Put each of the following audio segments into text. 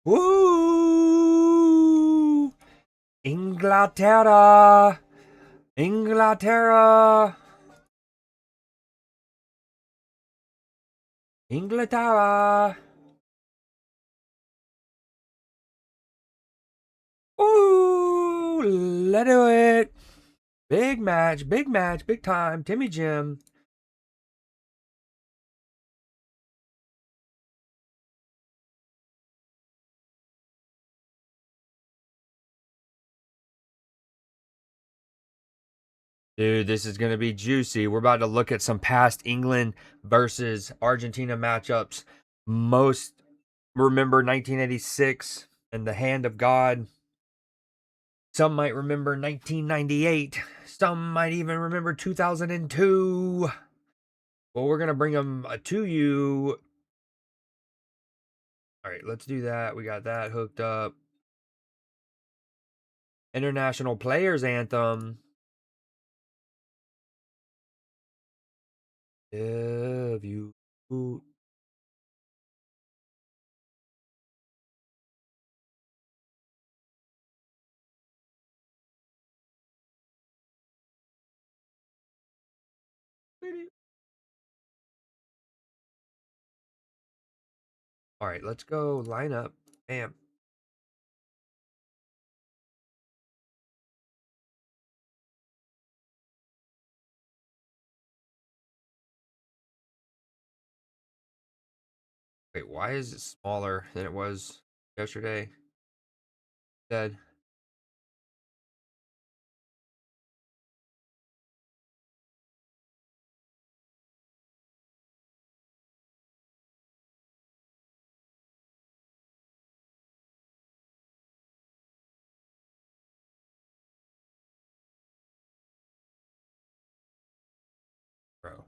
Woo! Inglaterra! Inglaterra! Inglaterra! Ooh! Let's do it! Big match, big time. Timmy Jim. Dude, this is going to be juicy. We're about to look at some past England versus Argentina matchups. Most remember 1986 and the hand of God. Some might remember 1998. Some might even remember 2002. Well, we're going to bring them to you. All right, let's do that. We got that hooked up. International Players Anthem. If you. All right, let's go line up. Bam. Wait, why is it smaller than it was yesterday? Dead. Bro.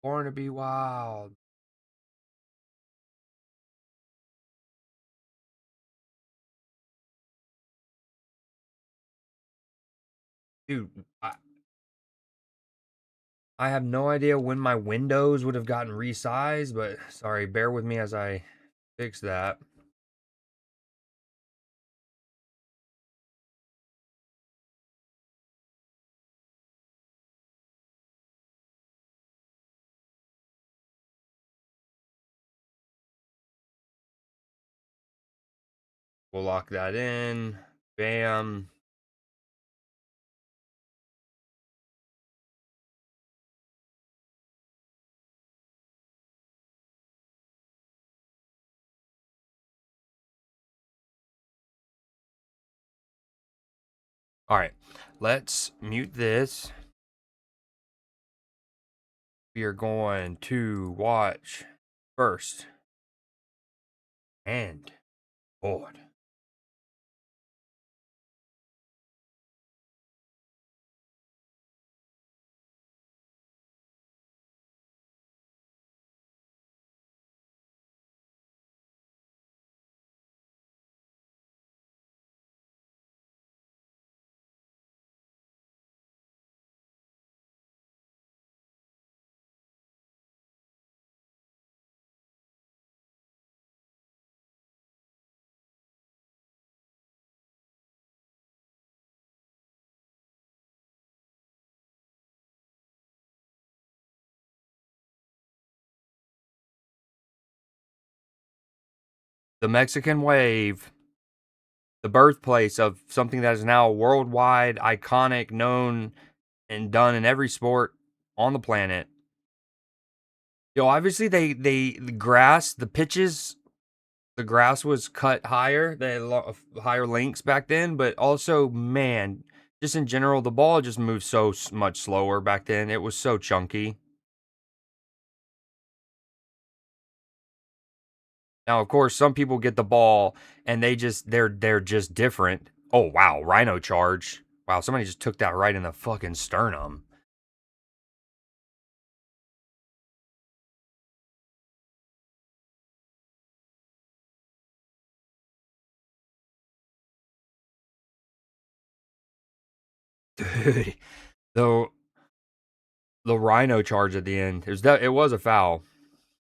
Born to be wild. Dude, I have no idea when my windows would have gotten resized, but sorry, bear with me as I fix that. We'll lock that in. Bam. All right, let's mute this. We are going to watch first and board. The Mexican Wave, the birthplace of something that is now worldwide, iconic, known, and done in every sport on the planet. Yo, obviously the grass, the pitches, the grass was cut higher, they had higher lengths back then, but also, man, just in general, the ball just moved so much slower back then. It was so chunky. Now, of course, some people get the ball and they're just different. Oh wow, rhino charge. Wow, somebody just took that right in the fucking sternum. Dude, the the rhino charge at the end. It was a foul.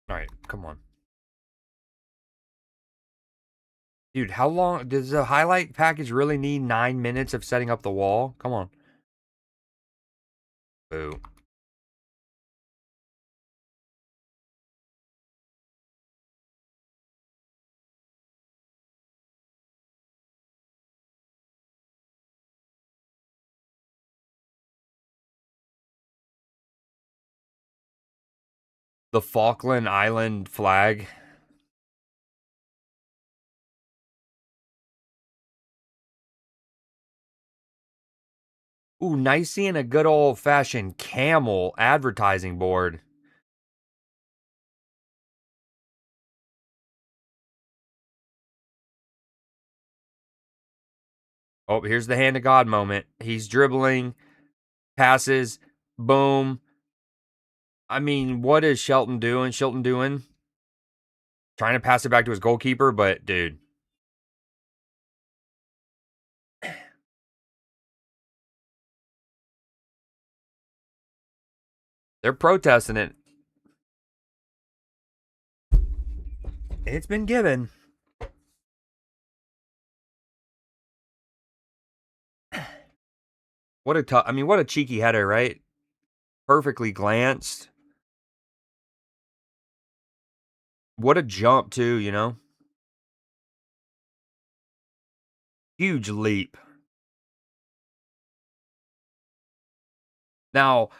All right, come on. Dude, how long does the highlight package really need 9 minutes of setting up the wall? Come on. Boo. The Falkland Island flag. Ooh, nice seeing a good old fashioned camel advertising board. Oh, here's the hand of God moment. He's dribbling, passes, boom. I mean, what is Shelton doing? Shelton doing? Trying to pass it back to his goalkeeper, but dude, they're protesting it. It's been given. What a I mean, what a cheeky header, right? Perfectly glanced. What a jump too, you know? Huge leap. Now,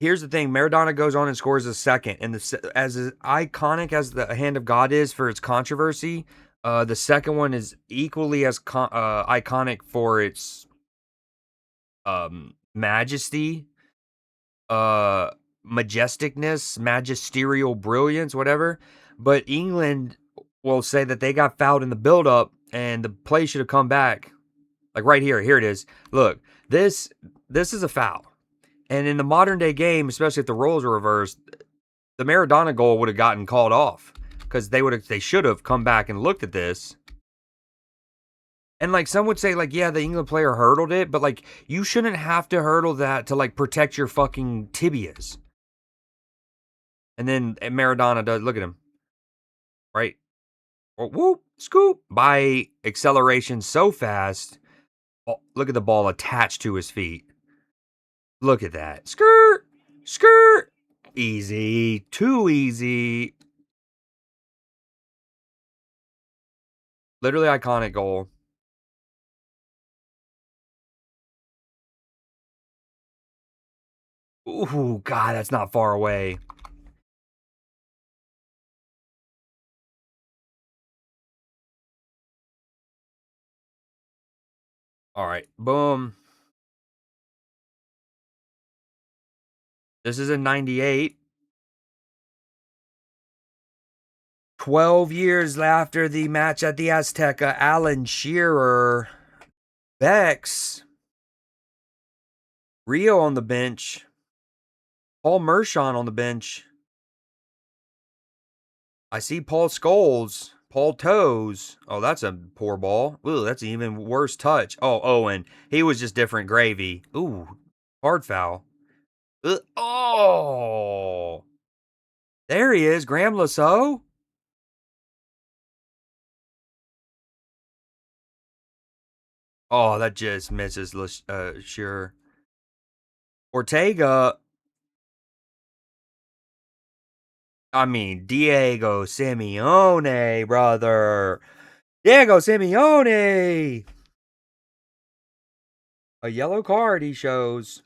here's the thing: Maradona goes on and scores a second, and as iconic as the Hand of God is for its controversy, the second one is equally as iconic for its majesty, uh, majesticness, magisterial brilliance, whatever. But England will say that they got fouled in the build-up, and the play should have come back. Like right here, here it is. Look, this is a foul. And in the modern day game, especially if the roles are reversed, the Maradona goal would have gotten called off because they should have come back and looked at this. And like some would say, like, yeah, the England player hurdled it, but like you shouldn't have to hurdle that to like protect your fucking tibias. And then Maradona does look at him, right? Oh, whoop, scoop by acceleration so fast. Oh, look at the ball attached to his feet. Look at that. Skirt, skirt. Easy, too easy. Literally iconic goal. Ooh, God, that's not far away. All right, boom. This is in 98. 12 years after the match at the Azteca, Alan Shearer, Bex, Rio on the bench, Paul Mershon on the bench. I see Paul Scholes, Paul Toes. Oh, that's a poor ball. Ooh, that's an even worse touch. Oh, Owen. He was just different gravy. Ooh, hard foul. Oh, there he is, Graham Lasso. Oh, that just misses Shearer. Ortega, I mean, Diego Simeone, brother. Diego Simeone. A yellow card he shows.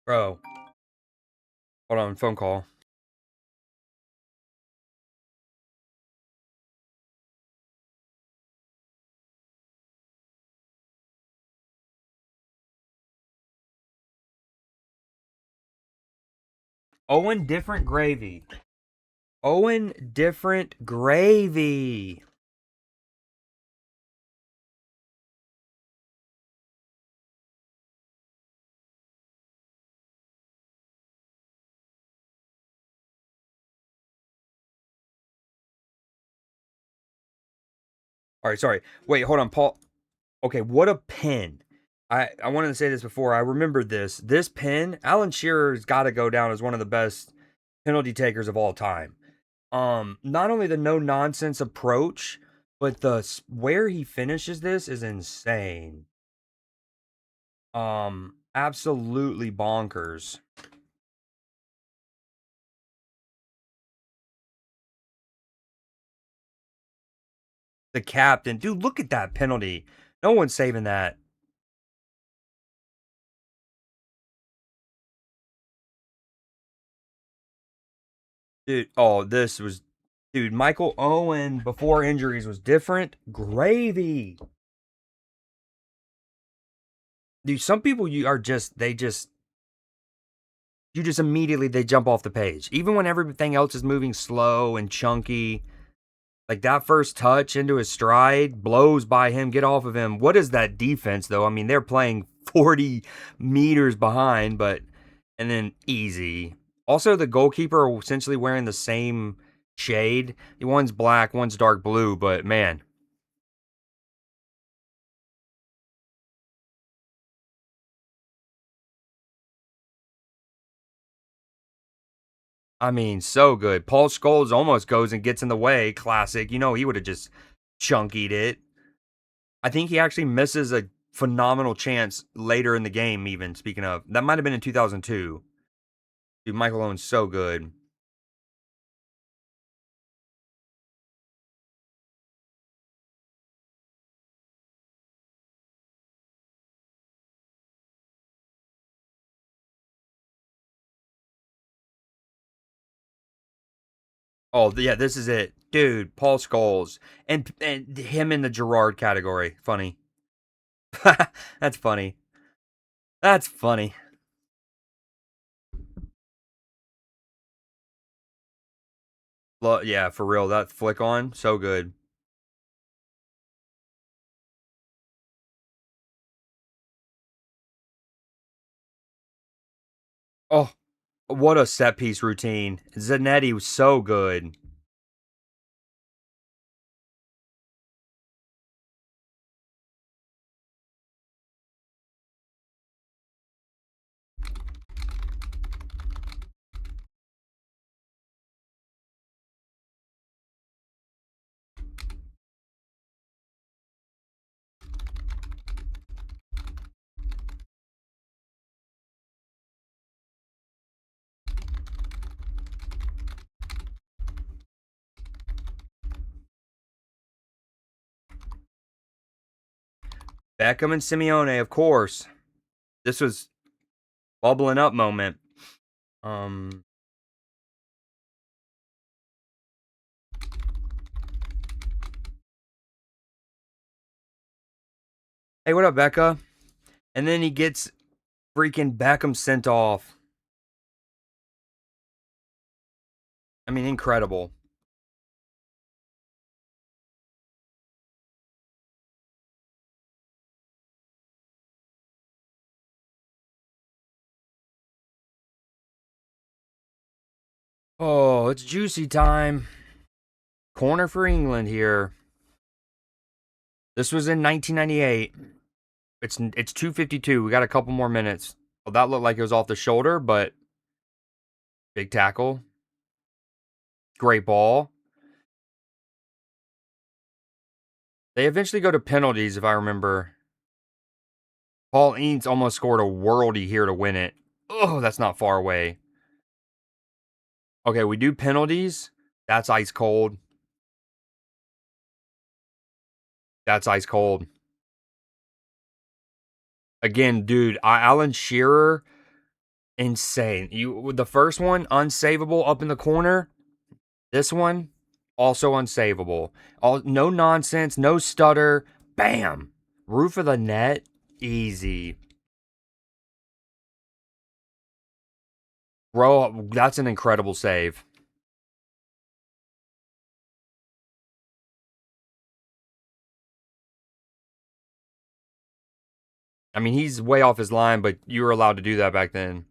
Bro, hold on, phone call. Owen different gravy. Owen different gravy. All right, sorry. Wait, hold on, Paul. Okay, what a pin. I wanted to say this before. I remembered this. This pin, Alan Shearer's got to go down as one of the best penalty takers of all time. Not only the no nonsense approach, but where he finishes this is insane. Absolutely bonkers. The captain, dude, look at that penalty. No one's saving that. Dude, oh, dude, Michael Owen before injuries was different. Gravy. Dude, some people you just immediately they jump off the page. Even when everything else is moving slow and chunky. Like that first touch into his stride blows by him, get off of him. What is that defense though? I mean, they're playing 40 meters behind, but and then easy. Also, the goalkeeper are essentially wearing the same shade. One's black, one's dark blue, but man, I mean, so good. Paul Scholes almost goes and gets in the way. Classic. You know, he would have just chunkied it. I think he actually misses a phenomenal chance later in the game, even. Speaking of, that might have been in 2002. Dude, Michael Owen's so good. Oh, yeah, this is it. Dude, Paul Scholes. And him in the Gerard category. Funny. That's funny. That's funny. Yeah, for real. That flick on, so good. Oh, what a set piece routine. Zanetti was so good. Beckham and Simeone, of course. This was bubbling up moment. Um, hey, what up, Becca? And then he gets freaking Beckham sent off. I mean, incredible. Oh, it's juicy time. Corner for England here. This was in 1998. It's 2:52. We got a couple more minutes. Well, that looked like it was off the shoulder, but big tackle. Great ball. They eventually go to penalties, if I remember. Paul Ince almost scored a worldie here to win it. Oh, that's not far away. Okay, we do penalties. That's ice cold. That's ice cold. Again, dude, Alan Shearer, insane. The first one, unsavable up in the corner. This one, also unsavable. No nonsense, no stutter. Bam! Roof of the net, easy. Bro, that's an incredible save. I mean, he's way off his line, but you were allowed to do that back then.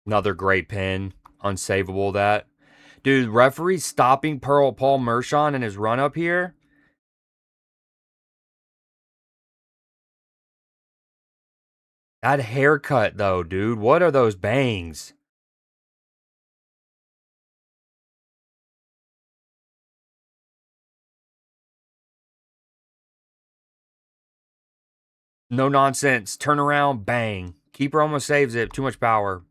Another great pin. Unsavable that. Dude, referee stopping Paul Mershon in his run up here. That haircut, though, dude. What are those bangs? No nonsense. Turn around, bang. Keeper almost saves it. Too much power.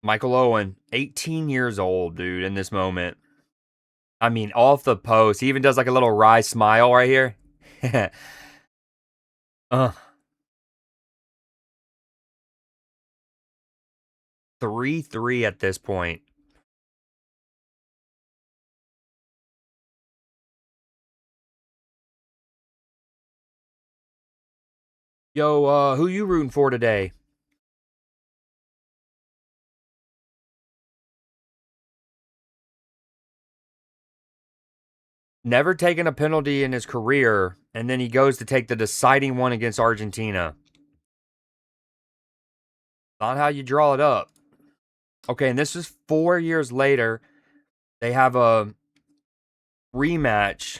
Michael Owen, 18 years old, dude, in this moment. I mean, off the post. He even does like a little wry smile right here. uh, 3-3 at this point. Yo, who you rooting for today? Never taken a penalty in his career, and then he goes to take the deciding one against Argentina. Not how you draw it up. Okay, and this is 4 years later. They have a rematch.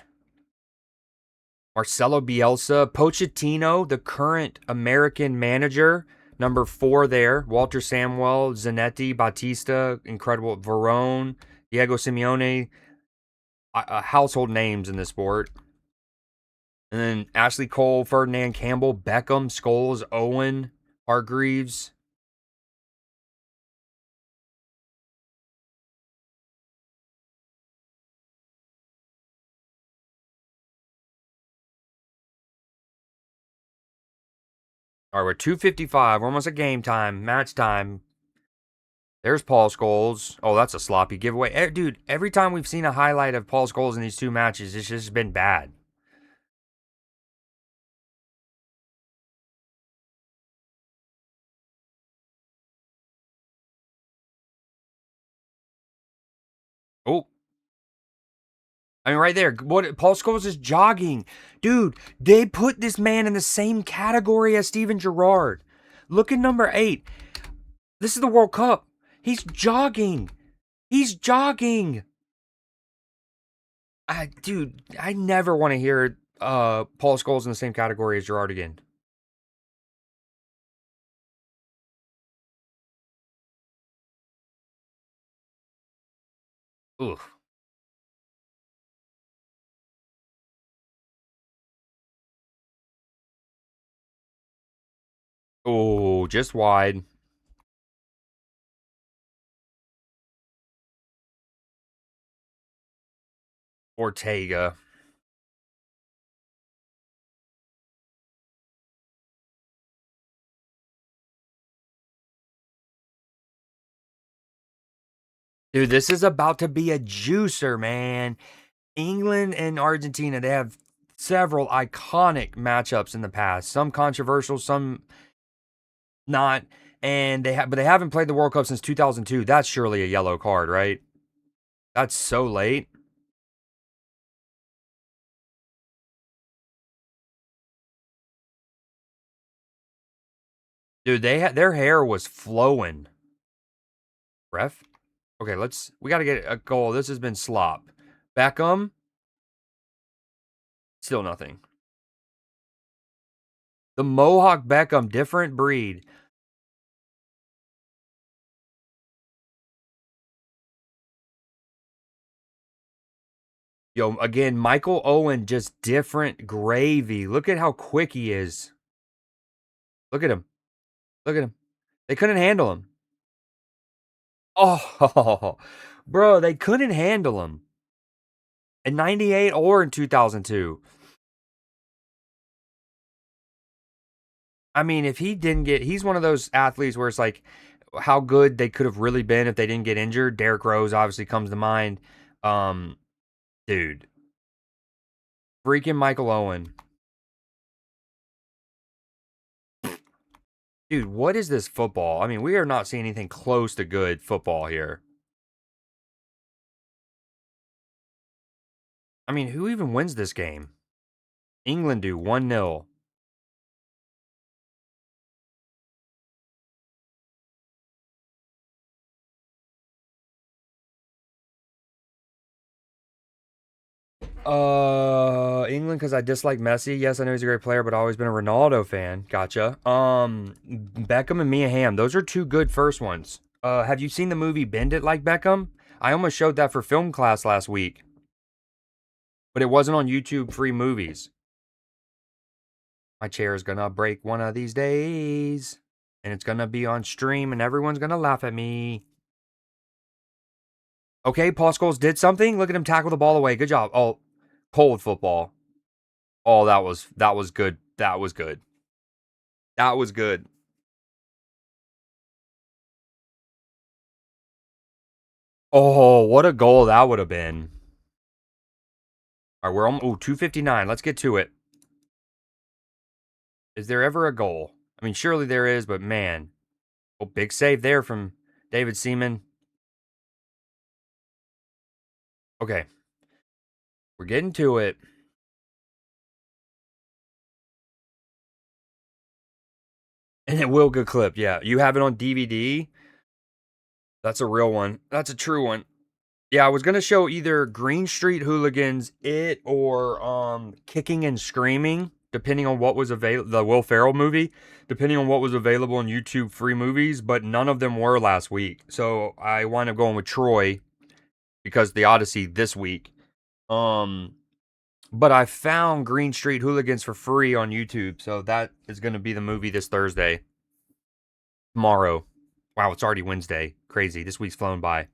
Marcelo Bielsa, Pochettino, the current American manager, number 4 there. Walter Samuel, Zanetti, Batista, incredible. Verone, Diego Simeone, household names in the sport. And then Ashley Cole, Ferdinand Campbell, Beckham, Scholes, Owen, Hargreaves. All right, we're 2:55. We're almost at game time, match time. There's Paul Scholes. Oh, that's a sloppy giveaway. Dude, every time we've seen a highlight of Paul Scholes in these two matches, it's just been bad. Oh, I mean, right there. What Paul Scholes is jogging. Dude, they put this man in the same category as Steven Gerrard. Look at number 8. This is the World Cup. He's jogging. He's jogging. Dude, I never want to hear Paul Scholes in the same category as Gerrard again. Ugh. Oh, just wide. Ortega. Dude, this is about to be a juicer, man. England and Argentina, they have several iconic matchups in the past. Some controversial, some not. And but they haven't played the World Cup since 2002. That's surely a yellow card, right? That's so late. Dude, their hair was flowing. Ref? Okay, we got to get a goal. This has been slop. Beckham, still nothing. The Mohawk Beckham, different breed. Yo, again, Michael Owen, just different gravy. Look at how quick he is. Look at him. Look at him. They couldn't handle him. Oh, bro, they couldn't handle him in 98 or in 2002. I mean, if he didn't he's one of those athletes where it's like how good they could have really been if they didn't get injured. Derrick Rose obviously comes to mind. Um, dude. Freaking Michael Owen. Dude, what is this football? I mean, we are not seeing anything close to good football here. I mean, who even wins this game? England do 1-0. England because I dislike Messi. Yes, I know he's a great player, but I've always been a Ronaldo fan. Gotcha. Beckham and Mia Hamm. Those are two good first ones. Have you seen the movie Bend It Like Beckham? I almost showed that for film class last week, but it wasn't on YouTube free movies. My chair is gonna break one of these days, and it's gonna be on stream, and everyone's gonna laugh at me. Okay, Paul Scholes did something. Look at him tackle the ball away. Good job. Oh, cold football. Oh, that was good. That was good. That was good. Oh, what a goal that would have been. All right, we're on 259. Let's get to it. Is there ever a goal? I mean, surely there is, but man. Oh, big save there from David Seaman. Okay. We're getting to it. And it will get clipped. Yeah. You have it on DVD? That's a real one. That's a true one. Yeah, I was gonna show either Green Street Hooligans, it, or Kicking and Screaming, depending on what was available. The Will Ferrell movie, depending on what was available on YouTube free movies, but none of them were last week. So I wind up going with Troy because the Odyssey this week. But I found Green Street Hooligans for free on YouTube, so that is gonna be the movie this Thursday. Tomorrow. Wow, it's already Wednesday. Crazy. This week's flown by.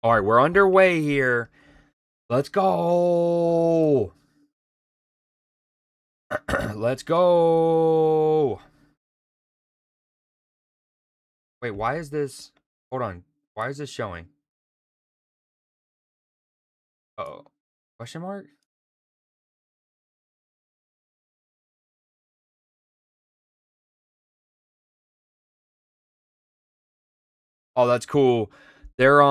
All right, we're underway here. Let's go. Let's go. Wait, why is this? Hold on. Why is this showing? Oh, question mark? Oh, that's cool. They're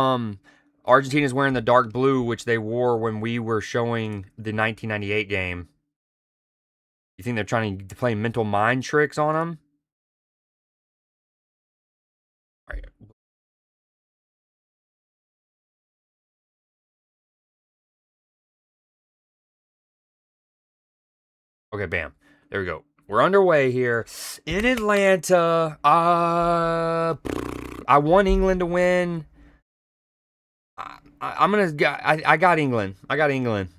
Argentina's wearing the dark blue, which they wore when we were showing the 1998 game. You think they're trying to play mental mind tricks on them? All right. Okay, bam. There we go. We're underway here in Atlanta. I want England to win. I'm gonna. I got England. I got England.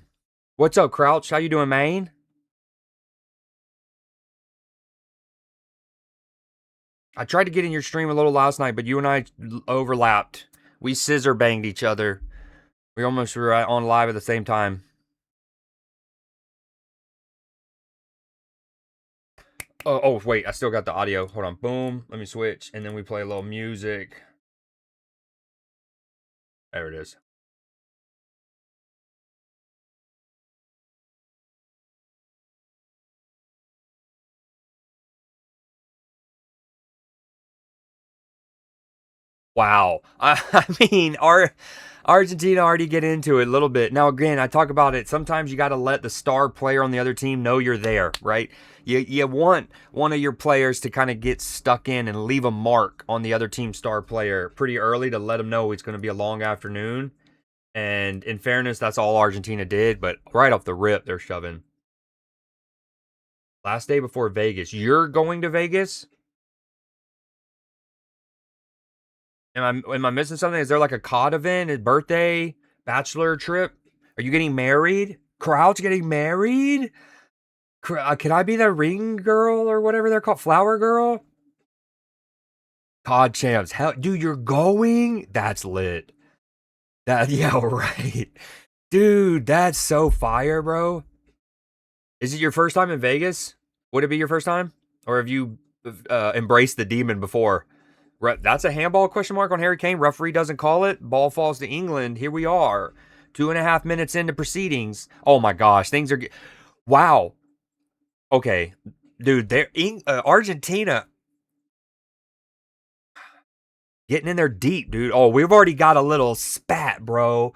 What's up, Crouch? How you doing, Maine? I tried to get in your stream a little last night, but you and I overlapped. We scissor banged each other. We almost were on live at the same time. Oh, wait, I still got the audio. Hold on. Boom. Let me switch, and then we play a little music. There it is. Wow. I mean, Argentina already get into it a little bit. Now, again, I talk about it. Sometimes you got to let the star player on the other team know you're there, right? You want one of your players to kind of get stuck in and leave a mark on the other team's star player pretty early to let them know it's going to be a long afternoon. And in fairness, that's all Argentina did. But right off the rip, they're shoving. Last day before Vegas. You're going to Vegas? Am I missing something? Is there like a COD event, a birthday, bachelor trip? Are you getting married? Crouch getting married? Can I be the ring girl or whatever they're called? Flower girl? COD champs. Hell, dude, you're going? That's lit. Yeah, right. Dude, that's so fire, bro. Is it your first time in Vegas? Would it be your first time? Or have you embraced the demon before? That's a handball question mark on Harry Kane. Referee doesn't call it. Ball falls to England. Here we are. 2.5 minutes into proceedings. Oh my gosh, things are. Wow. Okay, dude. Argentina getting in there deep, dude. Oh, we've already got a little spat, bro.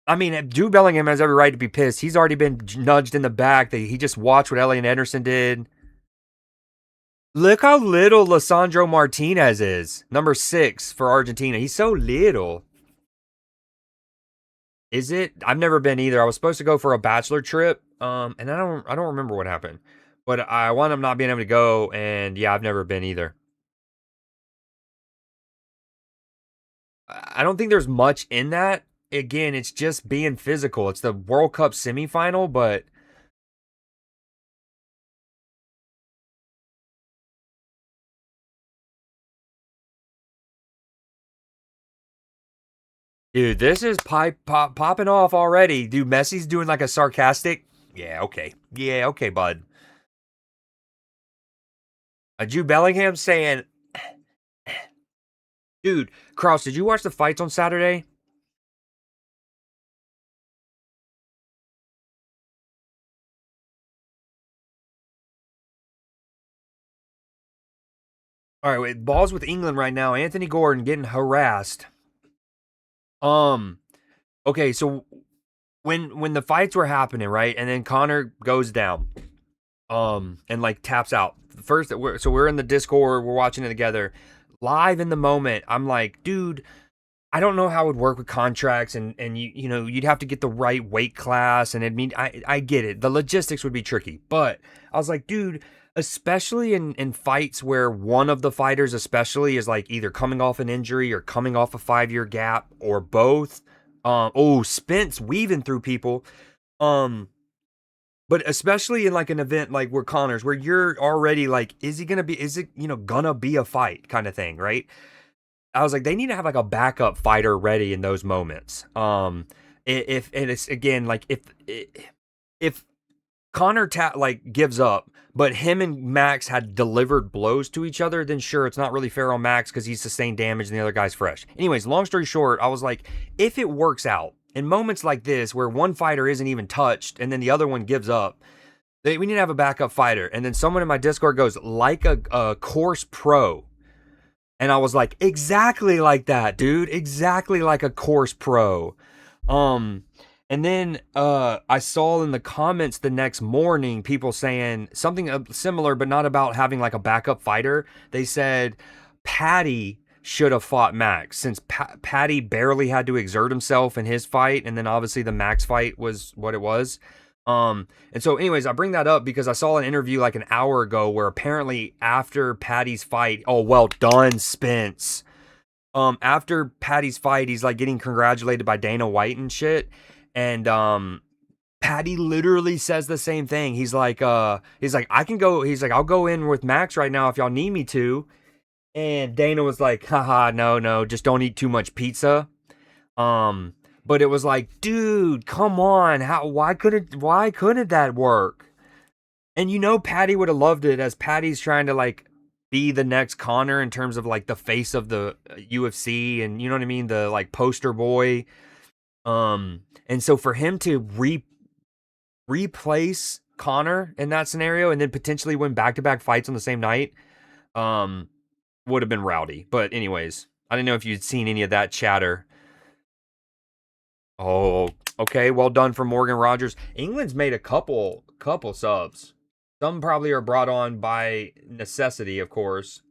I mean, Jude Bellingham has every right to be pissed. He's already been nudged in the back. He just watched what Elliot Anderson did. Look how little Lisandro Martinez is. Number 6 for Argentina. He's so little. Is it? I've never been either. I was supposed to go for a bachelor trip, and I don't remember what happened. But I wound up not being able to go, and yeah, I've never been either. I don't think there's much in that. Again, it's just being physical. It's the World Cup semifinal, but dude, this is popping off already. Dude, Messi's doing like a sarcastic. Yeah, okay, bud. A Jude Bellingham saying, dude, Kraus, did you watch the fights on Saturday? All right, wait, balls with England right now. Anthony Gordon getting harassed. Um, okay, so when the fights were happening, right, and then Connor goes down, and like taps out. First, we're in the Discord, we're watching it together, live in the moment. I'm like, dude, I don't know how it would work with contracts, and you'd have to get the right weight class, and I get it. The logistics would be tricky, but I was like, dude, especially in fights where one of the fighters especially is like either coming off an injury or coming off a 5-year gap or both. Spence weaving through people. Um, but especially in like an event like where Connor's, where you're already like, is it gonna be a fight kind of thing, right? I was like, they need to have like a backup fighter ready in those moments. If and it's again like if Connor like gives up, but him and Max had delivered blows to each other, then sure, it's not really fair on Max because he's sustained damage and the other guy's fresh. Anyways, long story short, I was like, if it works out in moments like this where one fighter isn't even touched and then the other one gives up, we need to have a backup fighter. And then someone in my Discord goes, like a course pro. And I was like, exactly like that, dude. Exactly like a course pro. Um, and then I saw in the comments the next morning people saying something similar, but not about having like a backup fighter. They said Patty should have fought Max since Patty barely had to exert himself in his fight, and then obviously the Max fight was what it was. And so anyways, I bring that up because I saw an interview like an hour ago where apparently after Patty's fight, oh, well done, Spence. After Patty's fight, he's like getting congratulated by Dana White and shit. And Patty literally says the same thing. He's like, I can go, he's like, I'll go in with Max right now if y'all need me to. And Dana was like, haha, no, just don't eat too much pizza. But it was like, dude, come on. Why couldn't that work? And Patty would have loved it, as Patty's trying to like be the next Connor in terms of like the face of the UFC, and you know what I mean, the like poster boy. And so for him to replace Connor in that scenario and then potentially win back-to-back fights on the same night, would have been rowdy. But anyways, I didn't know if you'd seen any of that chatter. Oh, okay. Well done for Morgan Rogers. England's made a couple subs. Some probably are brought on by necessity, of course.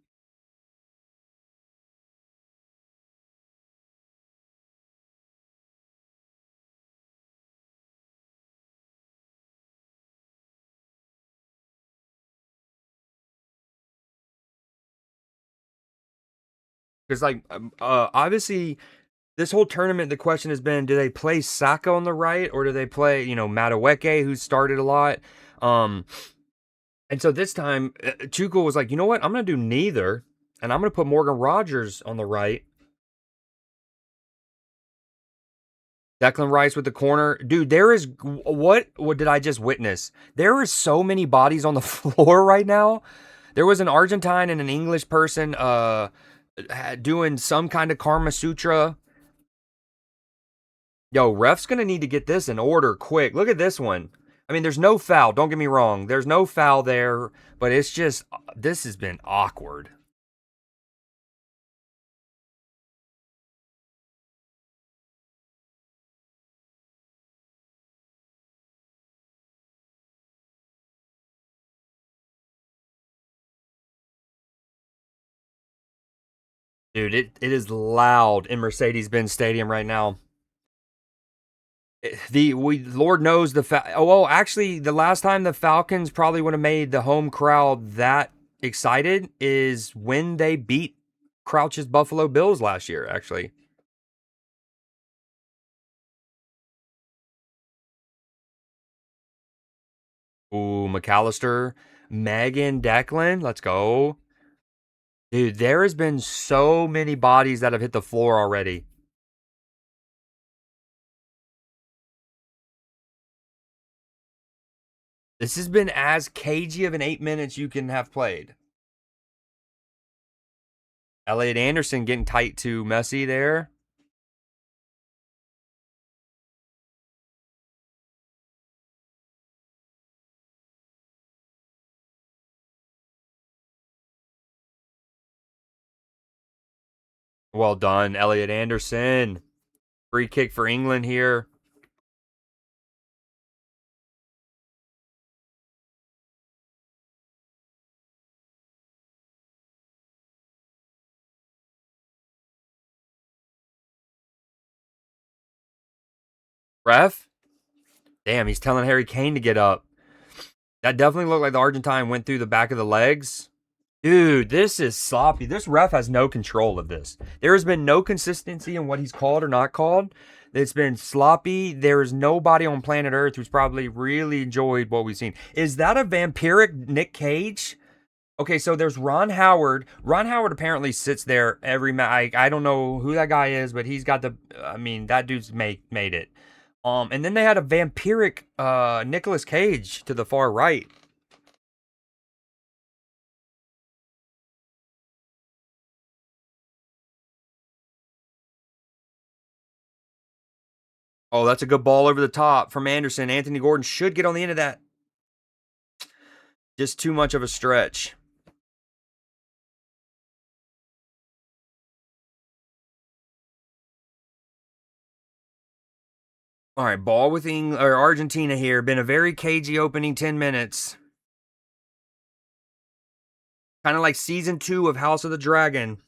Because like obviously this whole tournament, the question has been, do they play Saka on the right or do they play, Madueke, who started a lot? Um, and so this time, Tuchel was like, you know what? I'm going to do neither. And I'm going to put Morgan Rogers on the right. Declan Rice with the corner. Dude, there is, what did I just witness? There are so many bodies on the floor right now. There was an Argentine and an English person doing some kind of Karma Sutra. Yo, ref's gonna need to get this in order quick. Look at this one. I mean, there's no foul. Don't get me wrong. There's no foul there, but it's just this has been awkward. Dude, it is loud in Mercedes-Benz Stadium right now. Lord knows oh well, actually the last time the Falcons probably would have made the home crowd that excited is when they beat Crouch's Buffalo Bills last year, actually. Ooh, McAllister, Megan, Declan, let's go. Dude, there has been so many bodies that have hit the floor already. This has been as cagey of an 8 minutes you can have played. Elliot Anderson getting tight to Messi there. Well done, Elliot Anderson. Free kick for England here. Ref? Damn, he's telling Harry Kane to get up. That definitely looked like the Argentine went through the back of the legs. Dude, this is sloppy. This ref has no control of this. There has been no consistency in what he's called or not called. It's been sloppy. There is nobody on planet Earth who's probably really enjoyed what we've seen. Is that a vampiric Nick Cage? Okay, so there's Ron Howard. Ron Howard apparently sits there every match. I don't know who that guy is, but he's got the. I mean, that dude's made it. And then they had a vampiric Nicolas Cage to the far right. Oh, that's a good ball over the top from Anderson. Anthony Gordon should get on the end of that. Just too much of a stretch. All right, ball with or Argentina here. Been a very cagey opening 10 minutes. Kind of like season 2 of House of the Dragon.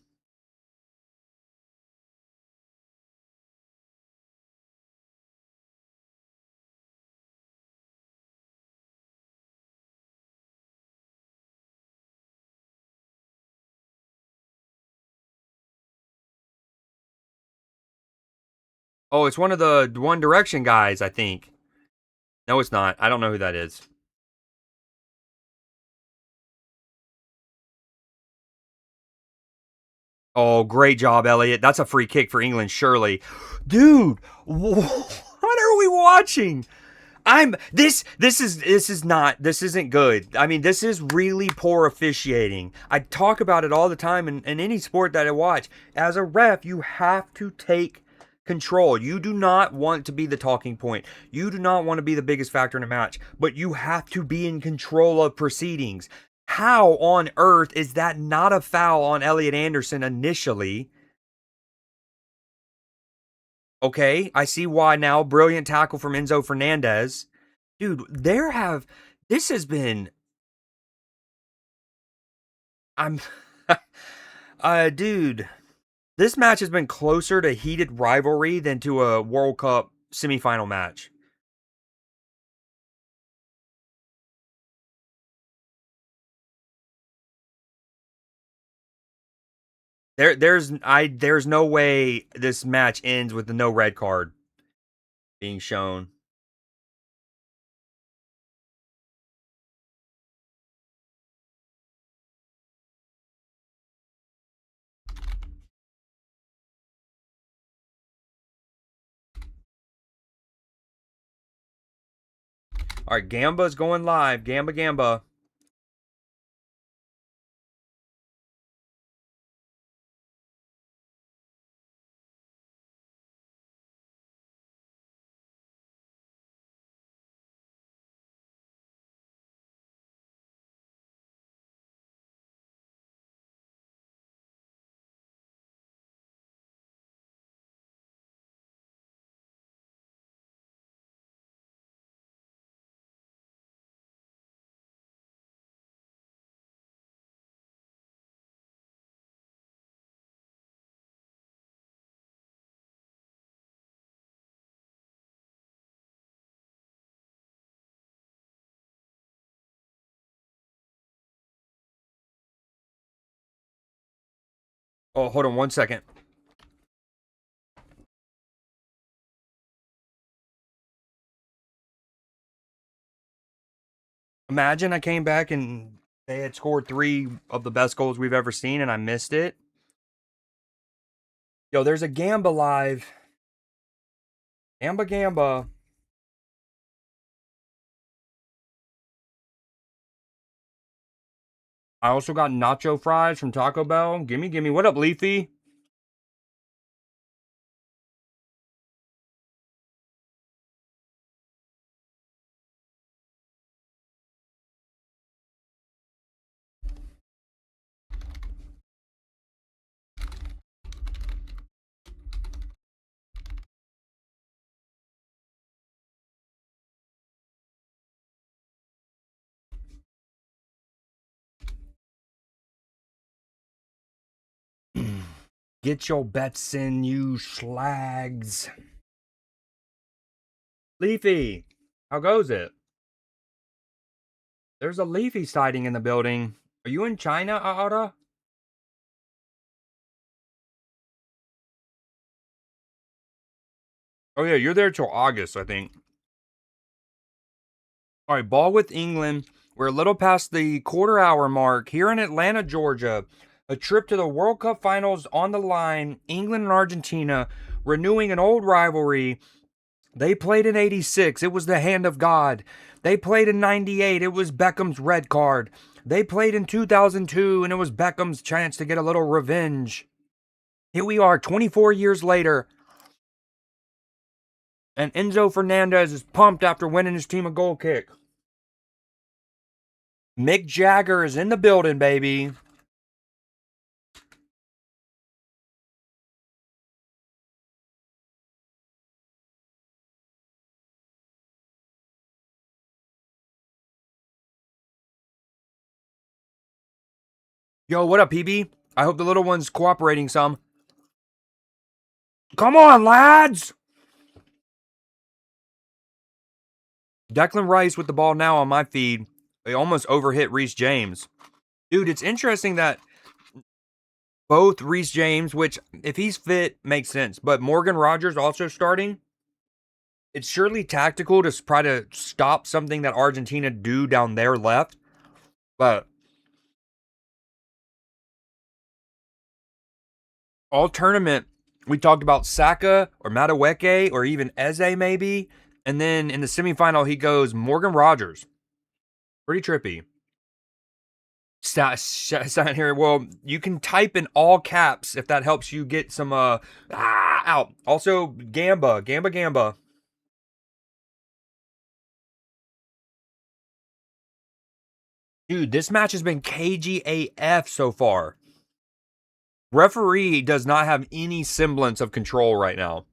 Oh, it's one of the One Direction guys, I think. No, it's not. I don't know who that is. Oh, great job, Elliot. That's a free kick for England, surely. Dude, what are we watching? I'm this isn't good. I mean, this is really poor officiating. I talk about it all the time in any sport that I watch. As a ref, you have to take control. You do not want to be the talking point. You do not want to be the biggest factor in a match, but you have to be in control of proceedings. How on earth is that not a foul on Elliot Anderson initially? Okay, I see why now. Brilliant tackle from Enzo Fernandez. Dude, this has been I'm dude, this match has been closer to heated rivalry than to a World Cup semifinal match. There's no way this match ends with the no red card being shown. All right, Gamba's going live. Gamba. Oh, hold on 1 second. Imagine I came back and they had scored three of the best goals we've ever seen and I missed it. Yo, there's a Gamba live. Gamba Gamba. I also got nacho fries from Taco Bell. Gimme, gimme. What up, Leafy? Get your bets in, you schlags. Leafy, how goes it? There's a Leafy sighting in the building. Are you in China, Aara? Oh, yeah, you're there till August, I think. All right, ball with England. We're a little past the quarter hour mark here in Atlanta, Georgia. A trip to the World Cup finals on the line. England and Argentina renewing an old rivalry. They played in 86. It was the hand of God. They played in 98. It was Beckham's red card. They played in 2002, and it was Beckham's chance to get a little revenge. Here we are, 24 years later. And Enzo Fernandez is pumped after winning his team a goal kick. Mick Jagger is in the building, baby. Yo, what up, PB? I hope the little one's cooperating some. Come on, lads! Declan Rice with the ball now on my feed. They almost overhit Reece James. Dude, it's interesting that both Reece James, which if he's fit, makes sense, but Morgan Rogers also starting. It's surely tactical to try to stop something that Argentina do down their left, but all tournament we talked about Saka or Madueke or even Eze maybe, and then in the semifinal he goes Morgan Rogers. Pretty trippy. Sign here. Well, you can type in all caps if that helps you get some out. Also, Gamba. Dude, this match has been KGAF so far. Referee does not have any semblance of control right now.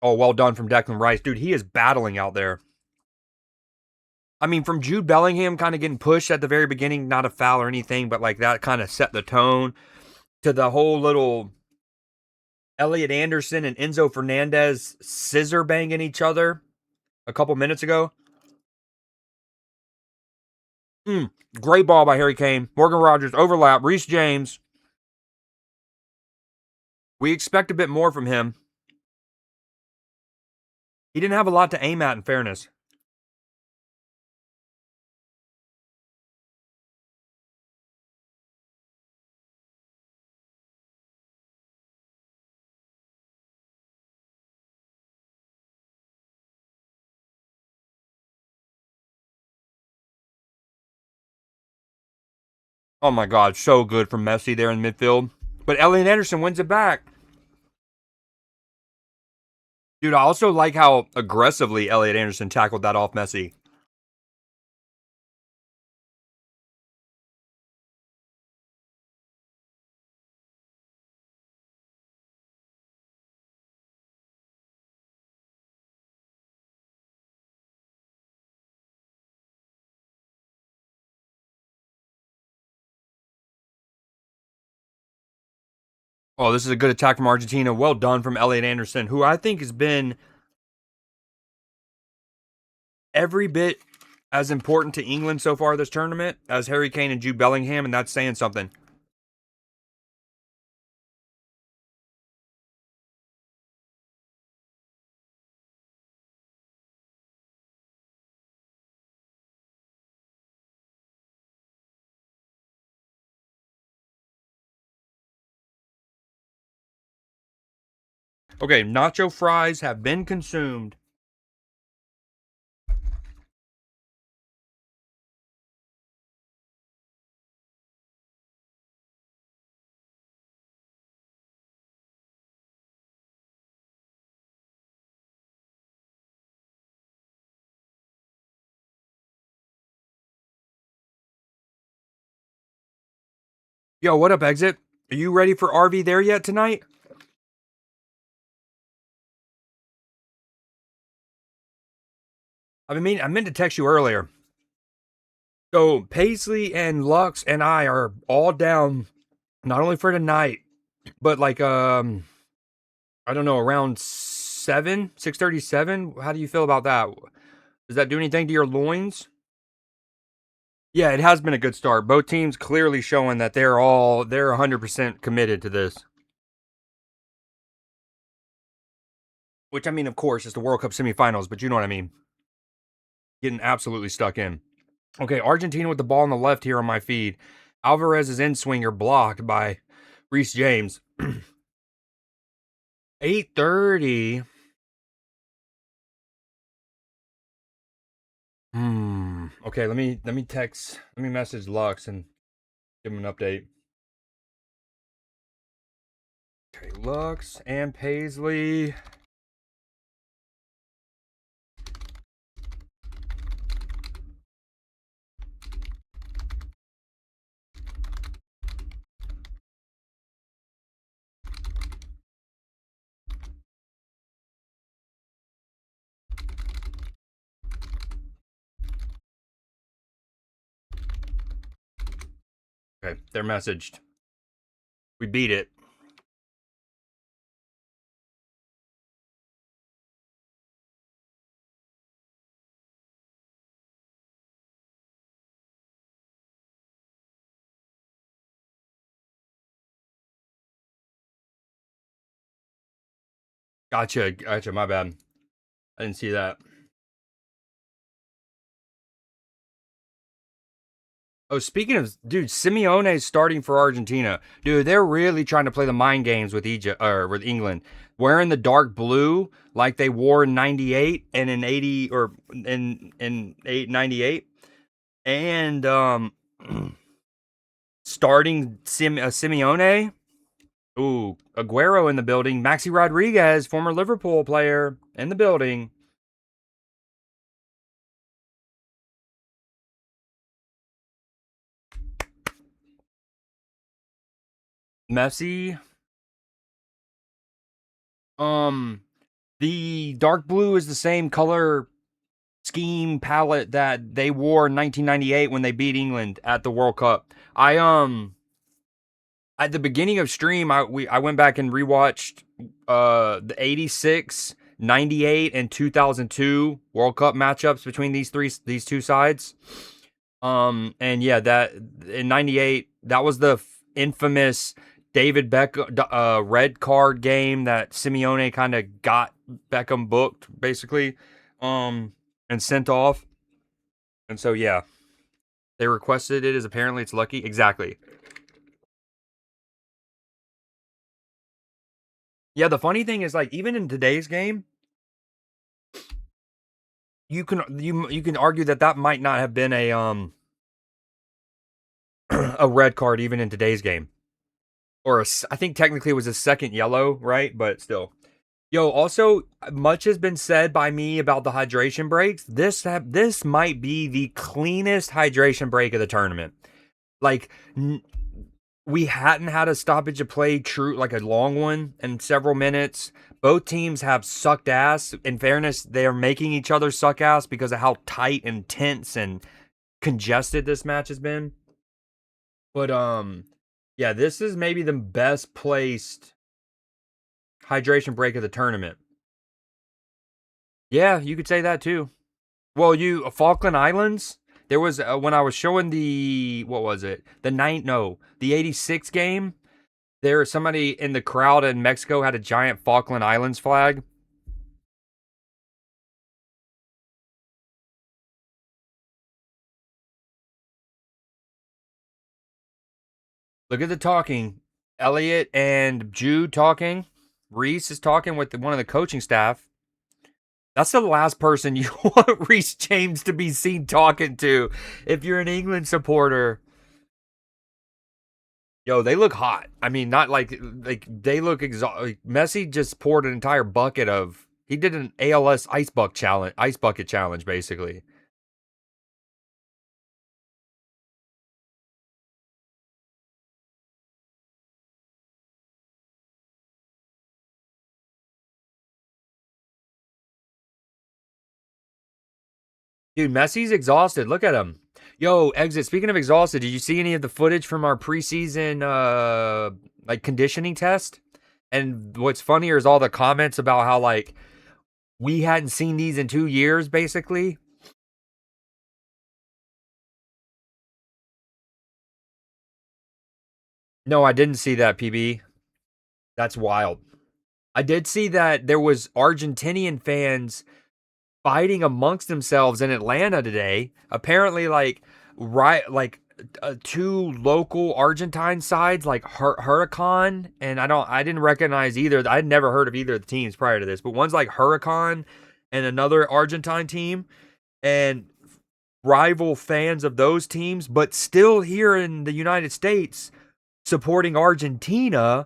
Oh, well done from Declan Rice. Dude, he is battling out there. I mean, from Jude Bellingham kind of getting pushed at the very beginning, not a foul or anything, but like that kind of set the tone, to the whole little Elliot Anderson and Enzo Fernandez scissor banging each other a couple minutes ago. Great ball by Harry Kane. Morgan Rogers, overlap. Reece James. We expect a bit more from him. He didn't have a lot to aim at, in fairness. Oh my God, so good from Messi there in midfield. But Elliot Anderson wins it back. Dude, I also like how aggressively Elliot Anderson tackled that off Messi. Oh, this is a good attack from Argentina. Well done from Elliot Anderson, who I think has been every bit as important to England so far this tournament as Harry Kane and Jude Bellingham, and that's saying something. Okay, nacho fries have been consumed. Yo, what up, Exit? Are you ready for RV there yet tonight? I meant to text you earlier. So Paisley and Lux and I are all down, not only for tonight, but like I don't know, around 6:37. How do you feel about that? Does that do anything to your loins? Yeah, it has been a good start. Both teams clearly showing that they're 100% committed to this. Which I mean, of course, it's the World Cup semifinals, but you know what I mean. Getting absolutely stuck in. Okay, Argentina with the ball on the left here on my feed. Alvarez's in swinger blocked by Reese James. 8:30. Okay, let me message Lux and give him an update. Okay, Lux and Paisley. Okay, they're messaged. We beat it. Gotcha, my bad. I didn't see that. Oh, speaking of, dude, Simeone is starting for Argentina. Dude, they're really trying to play the mind games with Egypt or with England, wearing the dark blue like they wore in '98 and in '80 or in '98, and starting Simeone. Ooh, Aguero in the building. Maxi Rodriguez, former Liverpool player, in the building. Messi. Um, the dark blue is the same color scheme palette that they wore in 1998 when they beat England at the World Cup. I at the beginning of stream I went back and rewatched the 86, 98 and 2002 World Cup matchups between these two sides. And yeah, that in '98 that was the infamous David Beckham red card game that Simeone kind of got Beckham booked basically, and sent off. And so yeah, they requested it as apparently it's lucky. Exactly. Yeah, the funny thing is like even in today's game, you can argue that that might not have been a a red card even in today's game. I think technically it was a second yellow, right? But still. Yo, also much has been said by me about the hydration breaks. This might be the cleanest hydration break of the tournament. Like we hadn't had a stoppage of play true like a long one in several minutes. Both teams have sucked ass. In fairness, they are making each other suck ass because of how tight and tense and congested this match has been. But yeah, this is maybe the best placed hydration break of the tournament. Yeah, you could say that too. Well, you Falkland Islands. There was when I was showing the what was it? The '86 game. There was somebody in the crowd in Mexico had a giant Falkland Islands flag. Look at the talking. Elliot and Jude talking. Reese is talking with one of the coaching staff. That's the last person you want Reese James to be seen talking to if you're an England supporter. Yo, they look hot. I mean, not like they look exhausted. Like, Messi just poured an entire bucket of. He did an ALS ice bucket challenge, basically. Dude, Messi's exhausted. Look at him. Yo, exit. Speaking of exhausted, did you see any of the footage from our preseason like conditioning test? And what's funnier is all the comments about how like we hadn't seen these in 2 years, basically. No, I didn't see that, PB. That's wild. I did see that there was Argentinian fans fighting amongst themselves in Atlanta today. Apparently, two local Argentine sides, like Huracan, and I didn't recognize either. I'd never heard of either of the teams prior to this, but one's like Huracan and another Argentine team, and rival fans of those teams, but still here in the United States supporting Argentina,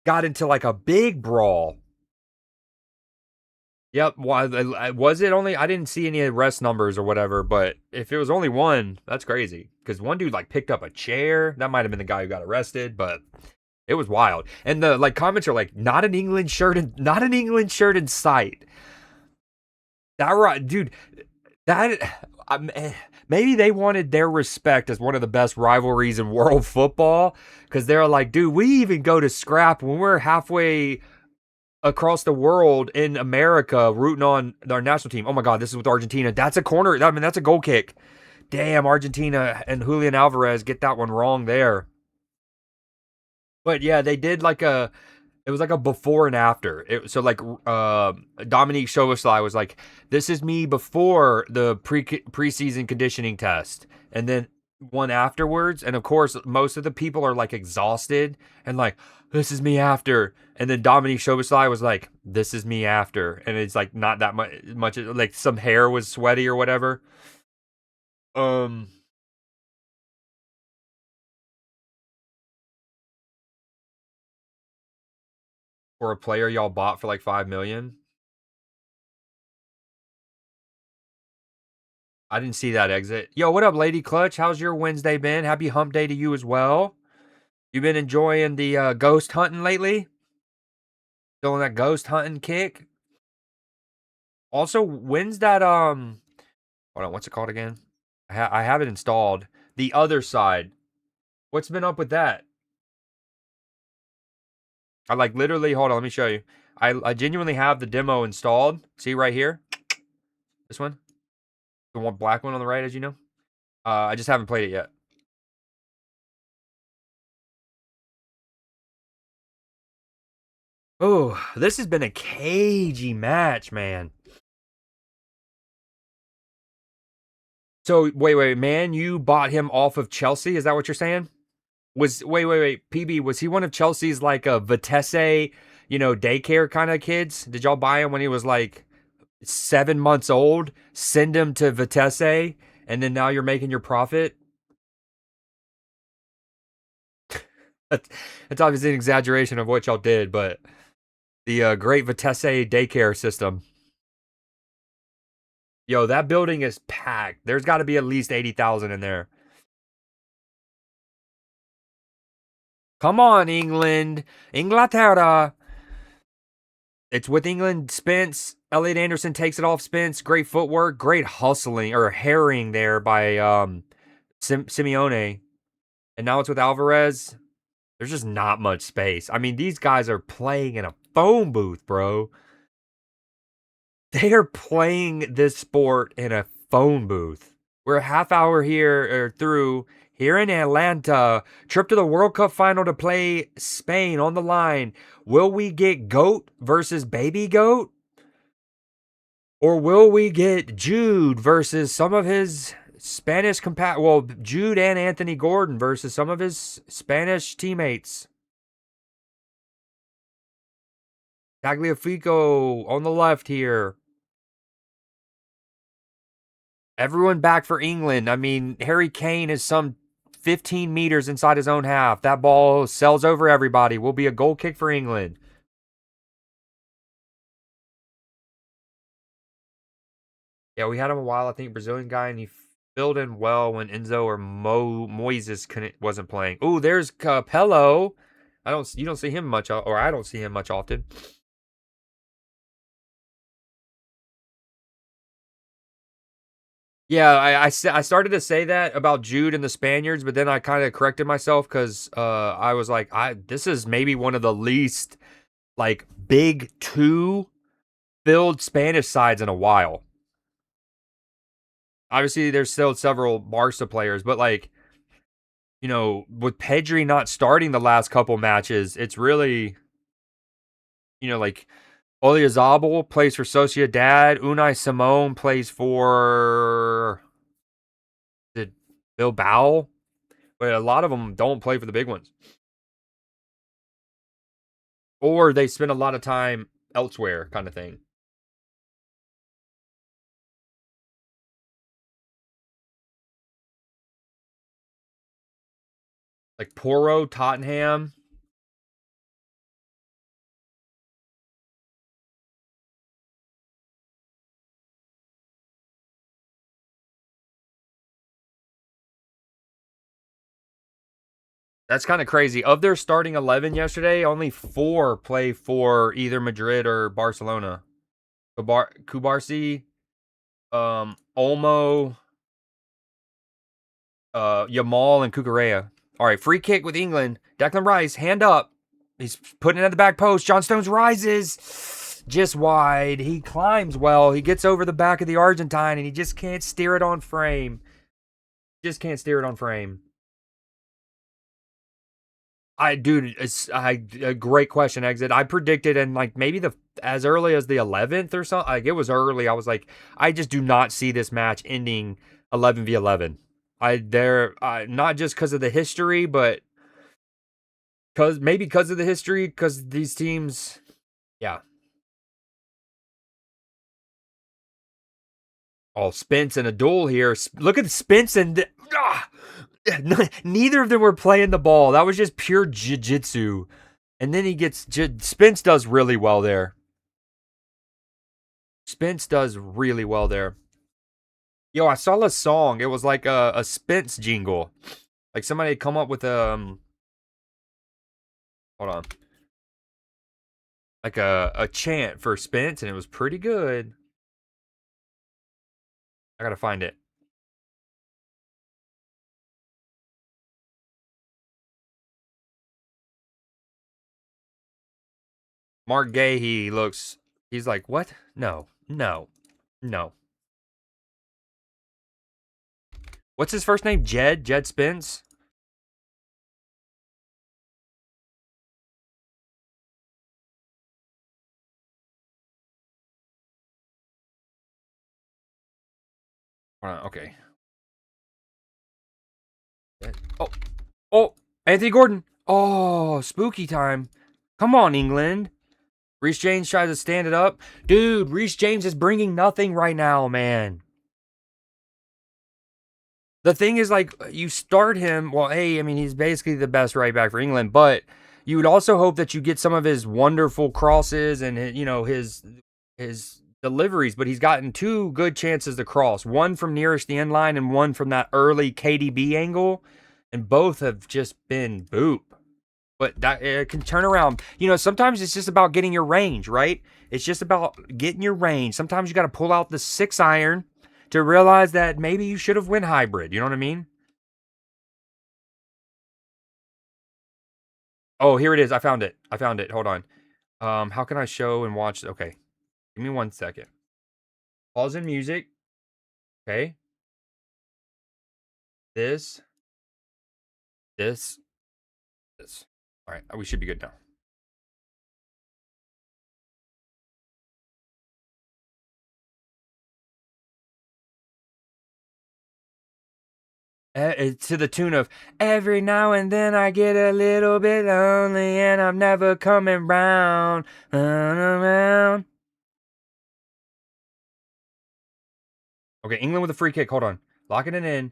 got into like a big brawl. Yep. Why was it only? I didn't see any arrest numbers or whatever, but if it was only one, that's crazy. Because one dude like picked up a chair. That might have been the guy who got arrested, but it was wild. And the like comments are like, not an England shirt in sight. That right, dude. That maybe they wanted their respect as one of the best rivalries in world football because they're like, dude, we even go to scrap when we're halfway across the world in America rooting on our national team. Oh my God, this is with Argentina. That's a corner. I mean, that's a goal kick. Damn, Argentina and Julian Alvarez get that one wrong there. But yeah, they did like it was like a before and after. So like Dominique Szoboszlai was like, "This is me before the preseason conditioning test," and then one afterwards. And of course, most of the people are like exhausted and like, "This is me after." And then Dominique Szoboszlai was like, "This is me after," and it's like not that much. Like some hair was sweaty or whatever. Um, for a player y'all bought for like 5 million. I didn't see that exit. Yo, what up, Lady Clutch? How's your Wednesday been? Happy hump day to you as well. You been enjoying the ghost hunting lately? Still on that ghost hunting kick? Also, when's that hold on, what's it called again? I have it installed. The other side. What's been up with that? I like literally hold on, let me show you. I genuinely have the demo installed. See right here? This one? The one black one on the right, as you know. I just haven't played it yet. Oh, this has been a cagey match, man. So wait, man, you bought him off of Chelsea? Is that what you're saying? Wait, PB, was he one of Chelsea's like a Vitesse, daycare kind of kids? Did y'all buy him when he was like 7 months old? Send him to Vitesse, and then now you're making your profit? That's, that's obviously an exaggeration of what y'all did, but the great Vitesse daycare system. Yo, that building is packed. There's got to be at least 80,000 in there. Come on, England. Inglaterra. It's with England. Spence. Elliot Anderson takes it off Spence. Great footwork. Great hustling or harrying there by Simeone. And now it's with Alvarez. There's just not much space. I mean, these guys are playing in a phone booth, bro. They are playing this sport in a phone booth. We're a half hour here or through here in Atlanta. Trip to the World Cup final to play Spain on the line. Will we get GOAT versus Baby GOAT? Or will we get Jude versus some of his Jude and Anthony Gordon versus some of his Spanish teammates? Tagliafico on the left here. Everyone back for England. I mean, Harry Kane is some 15 meters inside his own half. That ball sails over everybody. Will be a goal kick for England. Yeah, we had him a while. I think Brazilian guy, and he filled in well when Enzo or Moises wasn't playing. Oh, there's Capello. You don't see him much, or I don't see him much often. Yeah, I started to say that about Jude and the Spaniards, but then I kind of corrected myself because I was like, this is maybe one of the least like big two filled Spanish sides in a while. Obviously, there's still several Barca players, but like with Pedri not starting the last couple matches, it's really like Oyarzabal plays for Sociedad, Unai Simon plays for the Bilbao, but a lot of them don't play for the big ones. Or they spend a lot of time elsewhere, kind of thing. Like Porro, Tottenham. That's kind of crazy. Of their starting 11 yesterday, only 4 play for either Madrid or Barcelona. Kubarsi, Olmo, Yamal, and Cucurella. All right, free kick with England. Declan Rice, hand up. He's putting it at the back post. John Stones rises just wide. He climbs well. He gets over the back of the Argentine, and he just can't steer it on frame. Just can't steer it on frame. Dude, it's a great question. Exit. I predicted, and like maybe as early as the 11th or something. Like it was early. I was like, I just do not see this match ending 11v11. Not just because of the history, but because of the history, because these teams, yeah. Oh, Spence and a duel here. Look at Spence and neither of them were playing the ball. That was just pure jiu-jitsu. And then Spence does really well there. Spence does really well there. Yo, I saw a song. It was like a Spence jingle. Like somebody had come up with hold on. Like a chant for Spence, and it was pretty good. I gotta find it. Mark Gahey he's like, what? No, no, no. What's his first name? Jed Spence? Okay. Oh, oh, Anthony Gordon. Oh, spooky time. Come on, England. Reece James tries to stand it up. Dude, Reece James is bringing nothing right now, man. The thing is, like, you start him. Well, hey, I mean, he's basically the best right back for England, but you would also hope that you get some of his wonderful crosses and his deliveries. But he's gotten 2 good chances to cross, one from nearest the end line and one from that early KDB angle, and both have just been boop. But that it can turn around. Sometimes it's just about getting your range, right? It's just about getting your range. Sometimes you got to pull out the 6-iron to realize that maybe you should have went hybrid. You know what I mean? Oh, here it is. I found it. Hold on. How can I show and watch? Okay, give me 1 second. Pause in music. Okay, this, this, this. All right, we should be good now. To the tune of every now and then I get a little bit lonely and I'm never coming round. Around. Okay, England with a free kick. Hold on. Locking it in.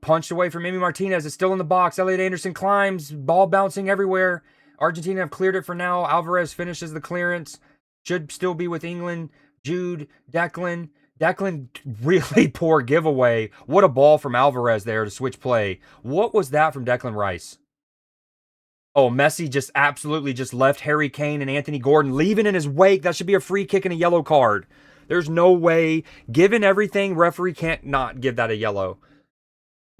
Punched away from Amy Martinez. It's still in the box. Elliot Anderson climbs. Ball bouncing everywhere. Argentina have cleared it for now. Alvarez finishes the clearance. Should still be with England. Jude, Declan. Declan, really poor giveaway. What a ball from Alvarez there to switch play. What was that from Declan Rice? Oh, Messi just absolutely just left Harry Kane and Anthony Gordon leaving in his wake. That should be a free kick and a yellow card. There's no way. Given everything, referee can't not give that a yellow.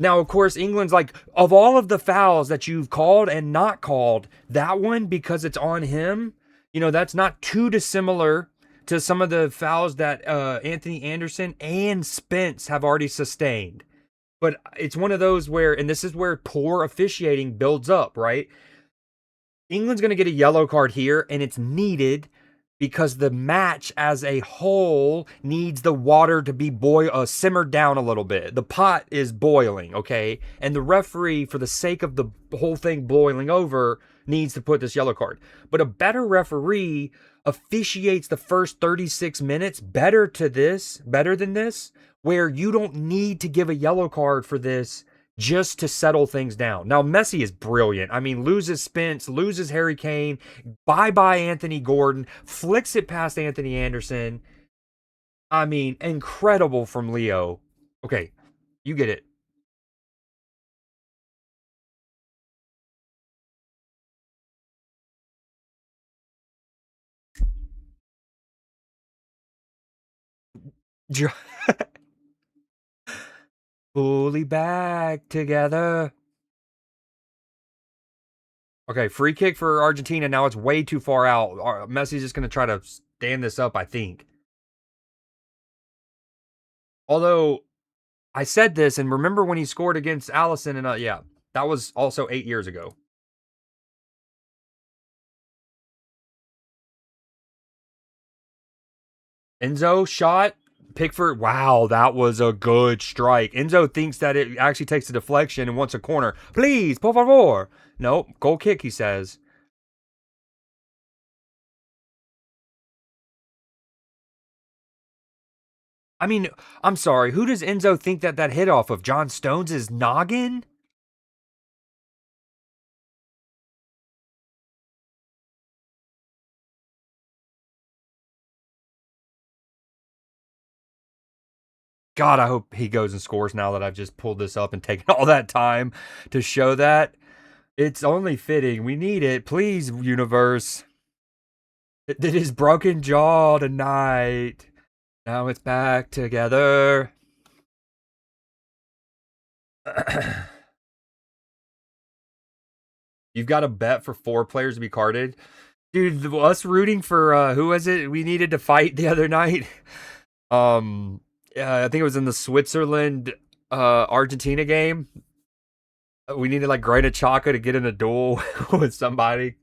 Now, of course, England's like, of all of the fouls that you've called and not called, that one, because it's on him, that's not too dissimilar to some of the fouls that Anthony Anderson and Spence have already sustained. But it's one of those where, and this is where poor officiating builds up, right? England's going to get a yellow card here, and it's needed because the match as a whole needs the water to be simmered down a little bit. The pot is boiling, okay? And the referee, for the sake of the whole thing boiling over, needs to put this yellow card. But a better referee officiates the first 36 minutes better than this, where you don't need to give a yellow card for this just to settle things down. Now, Messi is brilliant. I mean, loses Spence, loses Harry Kane, bye-bye Anthony Gordon, flicks it past Anthony Anderson. I mean, incredible from Leo. Okay, you get it. Fully back together. Okay, free kick for Argentina. Now it's way too far out. Messi's just going to try to stand this up, I think. Although, I said this, and remember when he scored against Allison, and yeah, that was also 8 years ago. Enzo shot. Pickford, wow, that was a good strike. Enzo thinks that it actually takes a deflection and wants a corner. Please, por favor. Nope, goal kick, he says. I mean, I'm sorry, who does Enzo think that hit off of? John Stones' noggin? God, I hope he goes and scores now that I've just pulled this up and taken all that time to show that. It's only fitting. We need it. Please, universe. Did his broken jaw tonight. Now it's back together. You've got a bet for 4 players to be carded. Dude, us rooting for who was it we needed to fight the other night? I think it was in the Switzerland Argentina game. We needed like Granit Xhaka to get in a duel with somebody.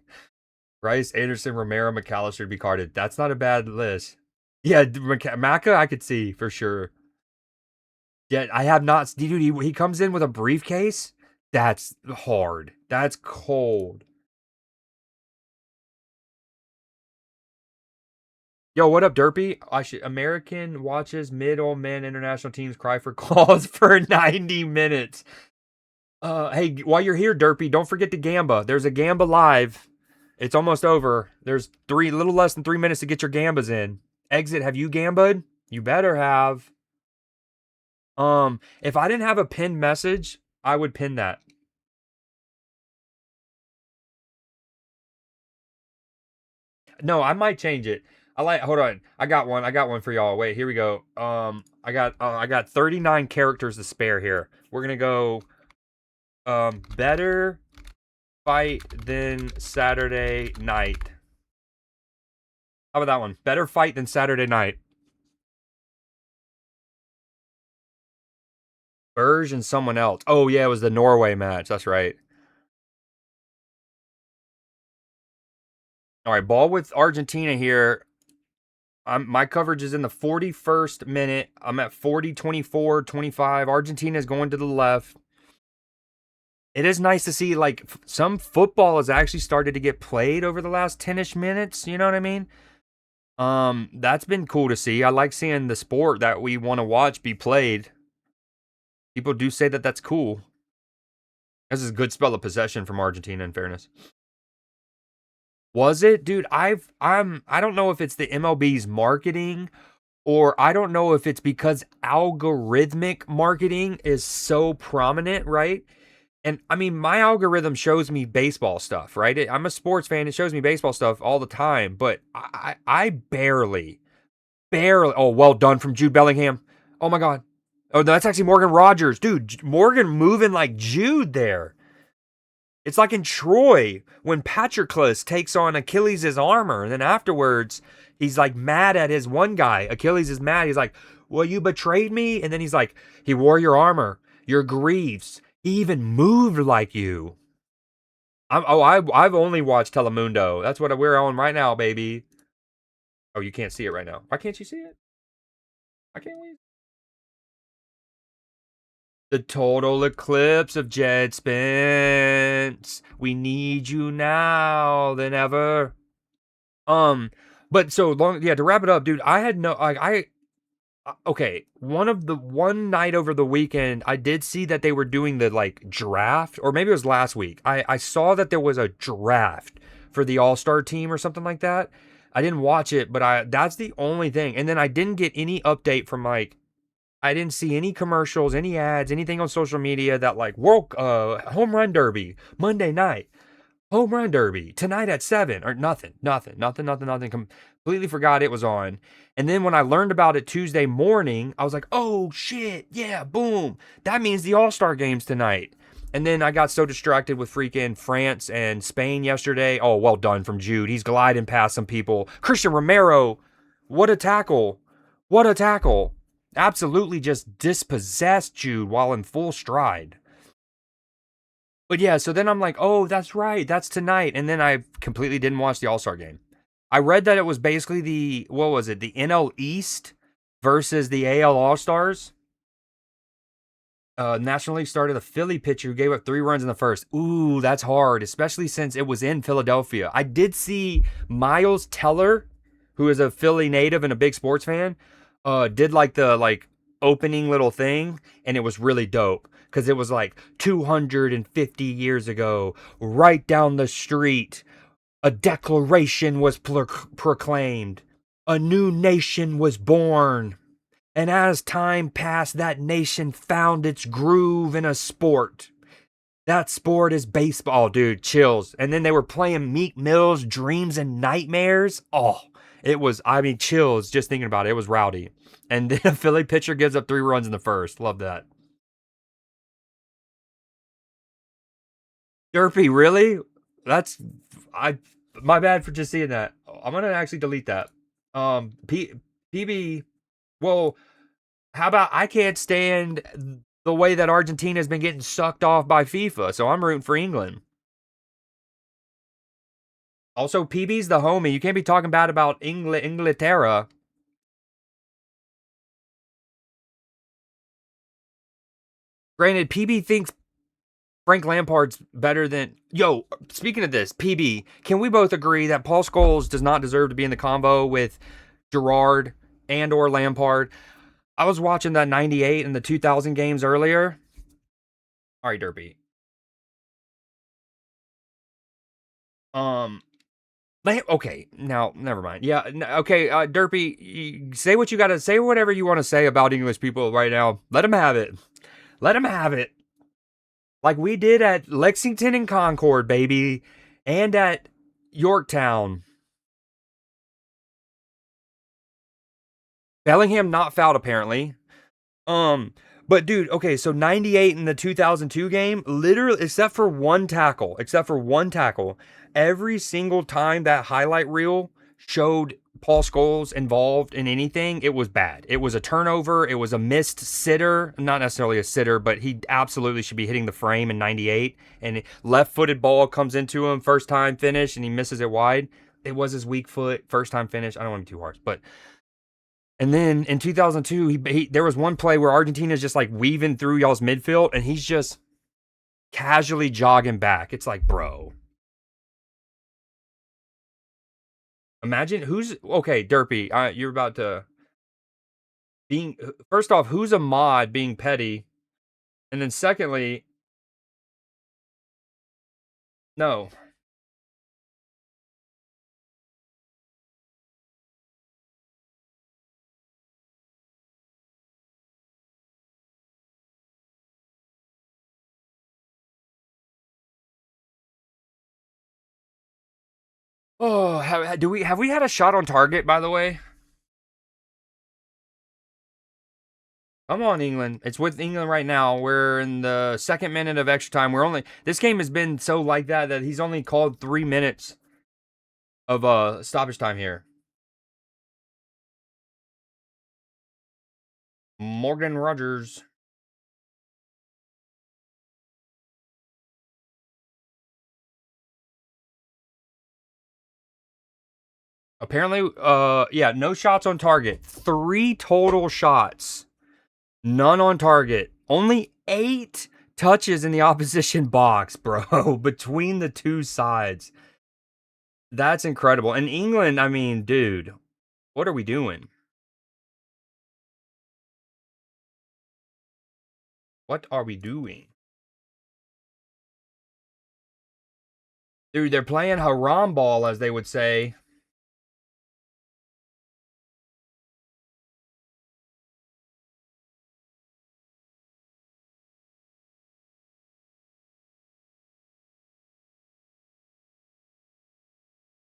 Rice, Anderson, Romero, McAllister to be carded. That's not a bad list. Yeah, Maka I could see for sure. Yeah, I have not. Dude, he comes in with a briefcase. That's hard. That's cold. Yo, what up, Derpy? American watches mid-old men international teams cry for calls for 90 minutes. Hey, while you're here, Derpy, don't forget to Gamba. There's a Gamba live. It's almost over. There's little less than 3 minutes to get your Gambas in. Exit, have you Gamba'd? You better have. If I didn't have a pinned message, I would pin that. No, I might change it. Hold on. I got one. I got one for y'all. Wait, here we go. I got 39 characters to spare here. We're gonna go better fight than Saturday night. How about that one? Better fight than Saturday night. Berge and someone else. Oh yeah, it was the Norway match. That's right. All right, ball with Argentina here. My coverage is in the 41st minute. I'm at 40, 24, 25. Argentina is going to the left. It is nice to see like some football has actually started to get played over the last 10ish minutes. You know what I mean? That's been cool to see. I like seeing the sport that we want to watch be played. People do say that that's cool. This is a good spell of possession from Argentina, in fairness. Was it, dude? I don't know if it's the MLB's marketing, or I don't know if it's because algorithmic marketing is so prominent, right? And I mean, my algorithm shows me baseball stuff, right? I'm a sports fan. It shows me baseball stuff all the time, but I barely. Oh, well done from Jude Bellingham. Oh my God. Oh, no, that's actually Morgan Rogers. Dude, Morgan moving like Jude there. It's like in Troy when Patroclus takes on Achilles' armor. And then afterwards, he's like mad at his one guy. Achilles is mad. He's like, well, you betrayed me. And then he's like, he wore your armor, your greaves. He even moved like you. I've only watched Telemundo. That's what we're on right now, baby. Oh, you can't see it right now. Why can't you see it? I can't wait. The total eclipse of Jed Spence. We need you now than ever. But so long, yeah, to wrap it up, dude, I had no, like, okay, one night over the weekend, I did see that they were doing the, like, draft, or maybe it was last week. I saw that there was a draft for the All-Star team or something like that. I didn't watch it, but that's the only thing. And then I didn't get any update from, like, I didn't see any commercials, any ads, anything on social media that like world home run derby Monday night, home run derby tonight at 7 or nothing. Completely forgot it was on. And then when I learned about it Tuesday morning, I was like, oh shit, yeah, boom. That means the All-Star game's tonight. And then I got so distracted with freaking France and Spain yesterday. Oh, well done from Jude. He's gliding past some people. Christian Romero, what a tackle. What a tackle. Absolutely just dispossessed Jude while in full stride. But yeah, so then I'm like, oh, that's right. That's tonight. And then I completely didn't watch the All-Star game. I read that it was basically what was it? The NL East versus the AL All-Stars. National League started a Philly pitcher who gave up 3 runs in the first. Ooh, that's hard, especially since it was in Philadelphia. I did see Miles Teller, who is a Philly native and a big sports fan, did like the opening little thing, and it was really dope because it was like 250 years ago, right down the street, a declaration was proclaimed, a new nation was born. And as time passed, that nation found its groove in a sport. That sport is baseball, dude. Chills. And then they were playing Meek Mill's Dreams and Nightmares. Oh, it was, I mean, chills just thinking about it. It was rowdy. And then a Philly pitcher gives up 3 runs in the first. Love that. Derpy, really? That's, my bad for just seeing that. I'm going to actually delete that. PB, well, how about I can't stand the way that Argentina's been getting sucked off by FIFA, so I'm rooting for England. Also, PB's the homie. You can't be talking bad about Inglaterra. Granted, PB thinks Frank Lampard's better than... Yo, speaking of this, PB, can we both agree that Paul Scholes does not deserve to be in the combo with Gerrard and or Lampard? I was watching that 98 and the 2000 games earlier. All right, Derpy. Okay, now never mind. Yeah, okay, Derpy, say what you gotta say, whatever you want to say about English people right now. Let them have it. Let them have it. Like we did at Lexington and Concord, baby, and at Yorktown. Bellingham not fouled apparently. But dude, okay, so 98 in the 2002 game, literally, except for one tackle, every single time that highlight reel showed Paul Scholes involved in anything, it was bad. It was a turnover, it was a missed sitter, not necessarily a sitter, but he absolutely should be hitting the frame in 98, and left-footed ball comes into him, first time finish, and he misses it wide. it was his weak foot, first time finish. I don't want to be too harsh, but and then in 2002, there was one play where Argentina's just like weaving through y'all's midfield, and he's just casually jogging back. It's like, bro, imagine who's okay, Derpy. You're about to being first off, who's a mod being petty, and then secondly, no. Oh, have we had a shot on target? By the way, come on, England. It's with England right now. We're in the second minute of extra time. This game has been so like that he's only called 3 minutes of stoppage time here. Morgan Rogers. Apparently, yeah, no shots on target. 3 total shots. None on target. Only 8 touches in the opposition box, bro, between the two sides. That's incredible. And England, I mean, dude, what are we doing? What are we doing? Dude, they're playing haram ball, as they would say.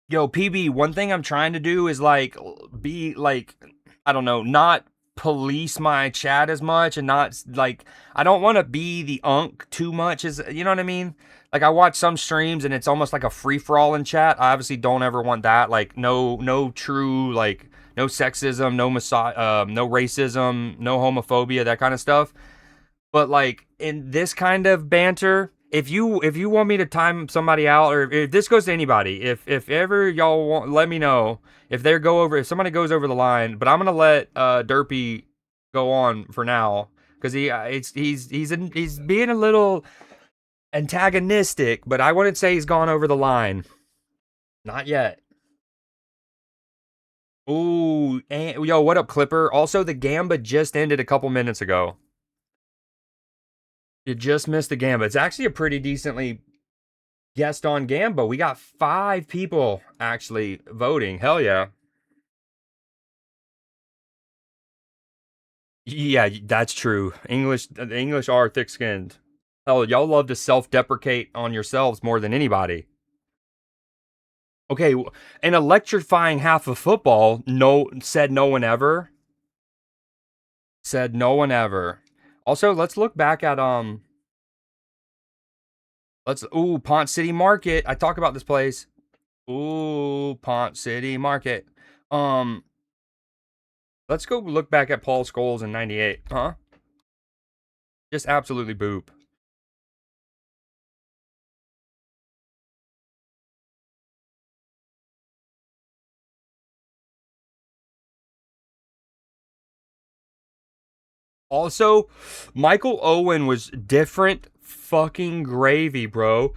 Yo, PB, one thing I'm trying to do is like be like, I don't know, not police my chat as much and not like, I don't want to be the unk too much, is you know what I mean? Like I watch some streams and it's almost like a free for all in chat. I obviously don't ever want that. Like no true like no sexism, no racism, no homophobia, that kind of stuff. But like in this kind of banter, if you want me to time somebody out, or if this goes to anybody, if ever y'all want, let me know if somebody goes over the line. But I'm gonna let Derpy go on for now because he's being a little antagonistic, but I wouldn't say he's gone over the line. Not yet. Ooh, and, yo, what up, Clipper? Also, the Gamba just ended a couple minutes ago. You just missed the Gamba. It's actually a pretty decently guessed on Gamba. We got 5 people actually voting. Hell yeah. Yeah, that's true. The English are thick-skinned. Hell, y'all love to self-deprecate on yourselves more than anybody. Okay, an electrifying half of football. No, said no one ever. Said no one ever. Also, let's look back at Pont City Market. I talk about this place. Ooh, Pont City Market. Um, let's go look back at Paul Scholes in '98. Huh? Just absolutely boop. Also, Michael Owen was different fucking gravy, bro.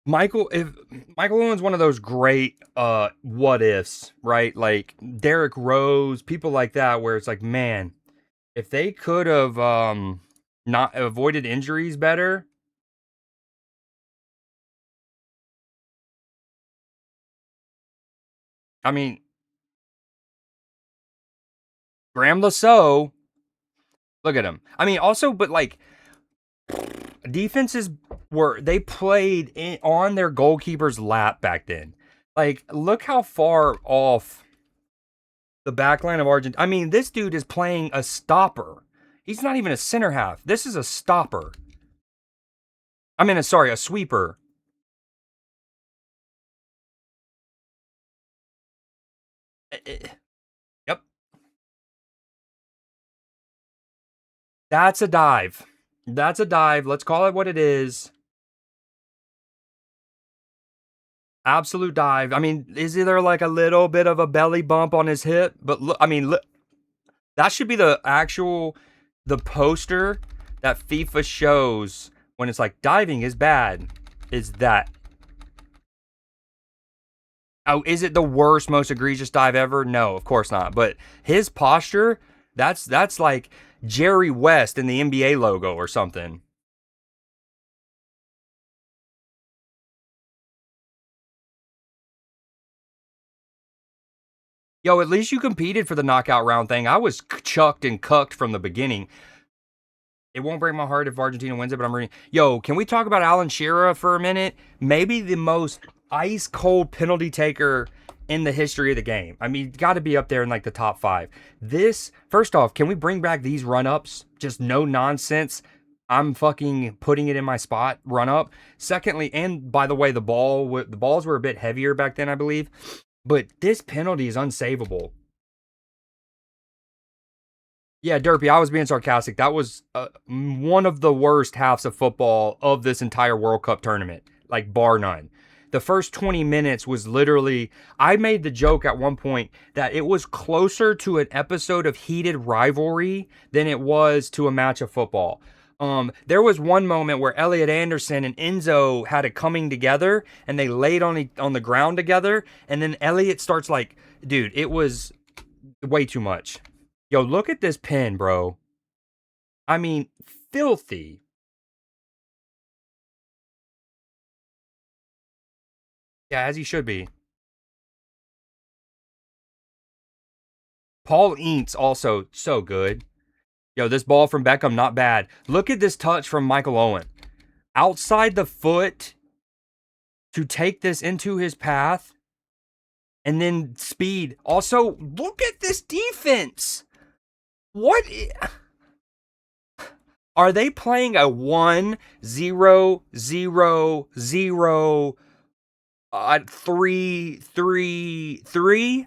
If Michael Owen's one of those great what ifs, right? Like Derrick Rose, people like that, where it's like, man, if they could have not avoided injuries better. I mean, Graham Lasso, look at him. I mean, also, but like defenses they played on their goalkeeper's lap back then. Like, look how far off the back line of Argentina. I mean, this dude is playing a stopper. He's not even a center half. This is a stopper. I mean, sorry, a sweeper. Yep. That's a dive. That's a dive. Let's call it what it is. Absolute dive. I mean, is there like a little bit of a belly bump on his hip? But look, I mean, look, that should be the poster that FIFA shows when it's like diving is bad. Is that Oh, is it the worst, most egregious dive ever? No, of course not. But his posture, that's like Jerry West in the NBA logo or something. Yo, at least you competed for the knockout round thing. I was chucked and cucked from the beginning. It won't break my heart if Argentina wins it, but I'm reading. Yo, can we talk about Alan Shearer for a minute? Maybe the most ice cold penalty taker in the history of the game. I mean, got to be up there in like the top five. This, first off, can we bring back these run ups? Just no nonsense. I'm fucking putting it in my spot. Run up. Secondly, and by the way, the balls were a bit heavier back then, I believe. But this penalty is unsavable. Yeah, Derpy, I was being sarcastic. That was one of the worst halves of football of this entire World Cup tournament, like bar none. The first 20 minutes was literally, I made the joke at one point that it was closer to an episode of heated rivalry than it was to a match of football. There was one moment where Elliot Anderson and Enzo had it coming together and they laid on the ground together. And then Elliot starts like, dude, it was way too much. Yo, look at this pen, bro. I mean, filthy. Yeah, as he should be. Paul Ince also so good. Yo, this ball from Beckham, not bad. Look at this touch from Michael Owen. Outside the foot to take this into his path. And then speed. Also, look at this defense. What? Are they playing a 1-0-0-0 3-3-3?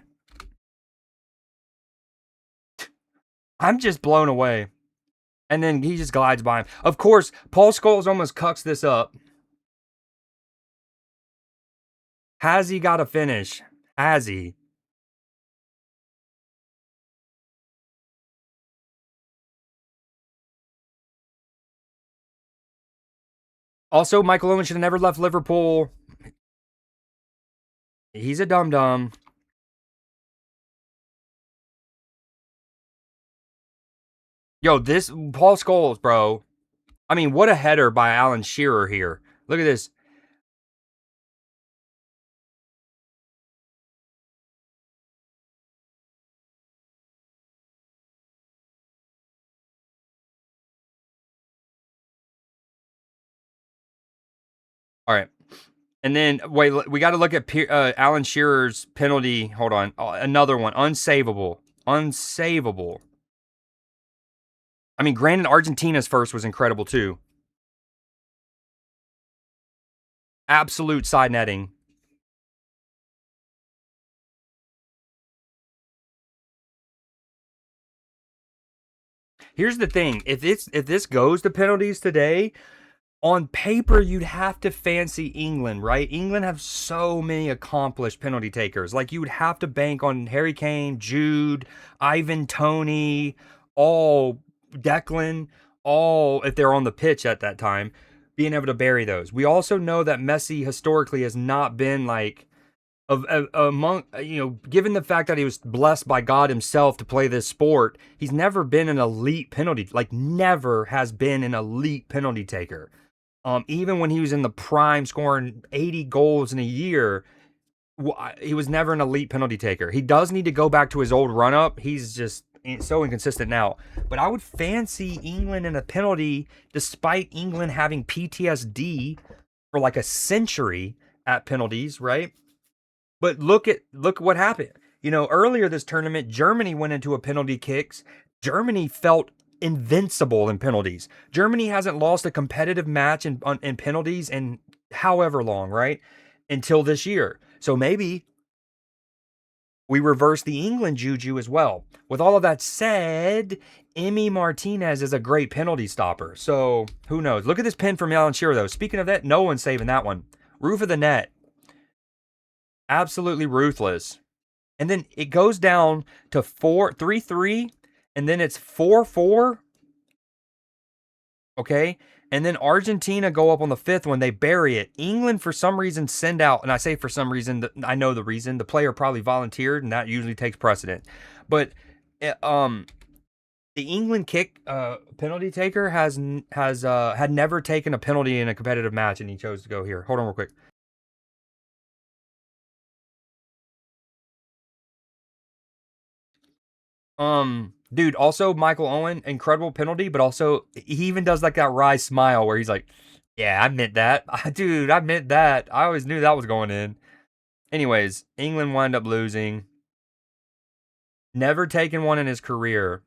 I'm just blown away. And then he just glides by him. Of course, Paul Scholes almost cucks this up. Has he got a finish? Has he? Also, Michael Owen should have never left Liverpool. He's a dum dum. Yo, this Paul Scholes, bro. I mean, what a header by Alan Shearer here. Look at this. All right. And then, wait, we got to look at Alan Shearer's penalty. Hold on. Another one. Unsavable. Unsavable. I mean, granted, Argentina's first was incredible too. Absolute side netting. Here's the thing: if this goes to penalties today, on paper you'd have to fancy England, right? England have so many accomplished penalty takers. Like you would have to bank on Harry Kane, Jude, Ivan Toney, all Declan, all if they're on the pitch at that time, being able to bury those. We also know that Messi historically has not been like among given the fact that he was blessed by God himself to play this sport, he's never been an elite penalty, like never has been an elite penalty taker. Even when he was in the prime, scoring 80 goals in a year, he was never an elite penalty taker. He does need to go back to his old run up. He's just so inconsistent now. But I would fancy England in a penalty, despite England having PTSD for like a century at penalties, right? But look what happened. Earlier this tournament, Germany went into a penalty kicks. Germany felt invincible in penalties. Germany hasn't lost a competitive match in penalties in however long, right? Until this year. So maybe we reverse the England juju as well. With all of that said, Emi Martinez is a great penalty stopper. So who knows? Look at this pin from Alan Shearer, though. Speaking of that, no one's saving that one. Roof of the net. Absolutely ruthless. And then it goes down to 3-3, and then it's 4-4. Okay. And then Argentina go up on the fifth when they bury it. England, for some reason, send out, and I say for some reason, I know the reason. The player probably volunteered, and that usually takes precedent. But the England kick penalty taker has had never taken a penalty in a competitive match, and he chose to go here. Hold on, real quick. Dude, also Michael Owen, incredible penalty, but also he even does like that wry smile where he's like, "Yeah, I meant that, dude. I meant that. I always knew that was going in." Anyways, England wind up losing. Never taken one in his career.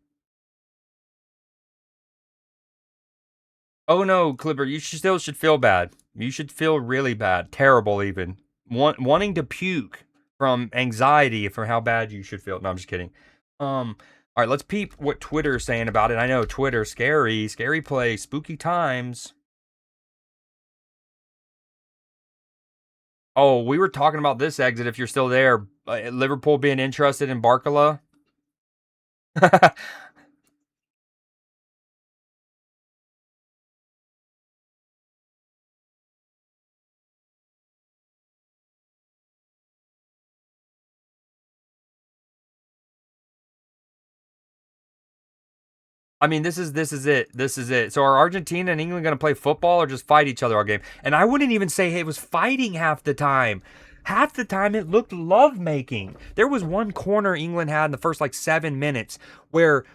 Oh no, Clipper, you still should feel bad. You should feel really bad, terrible even, wanting to puke from anxiety from how bad you should feel. No, I'm just kidding. All right, let's peep what Twitter's saying about it. I know Twitter, scary place, spooky times. Oh, we were talking about this exit. If you're still there, Liverpool being interested in Barcola. I mean, this is it. This is it. So are Argentina and England going to play football or just fight each other all game? And I wouldn't even say it was fighting half the time. Half the time it looked love making. There was one corner England had in the first like 7 minutes where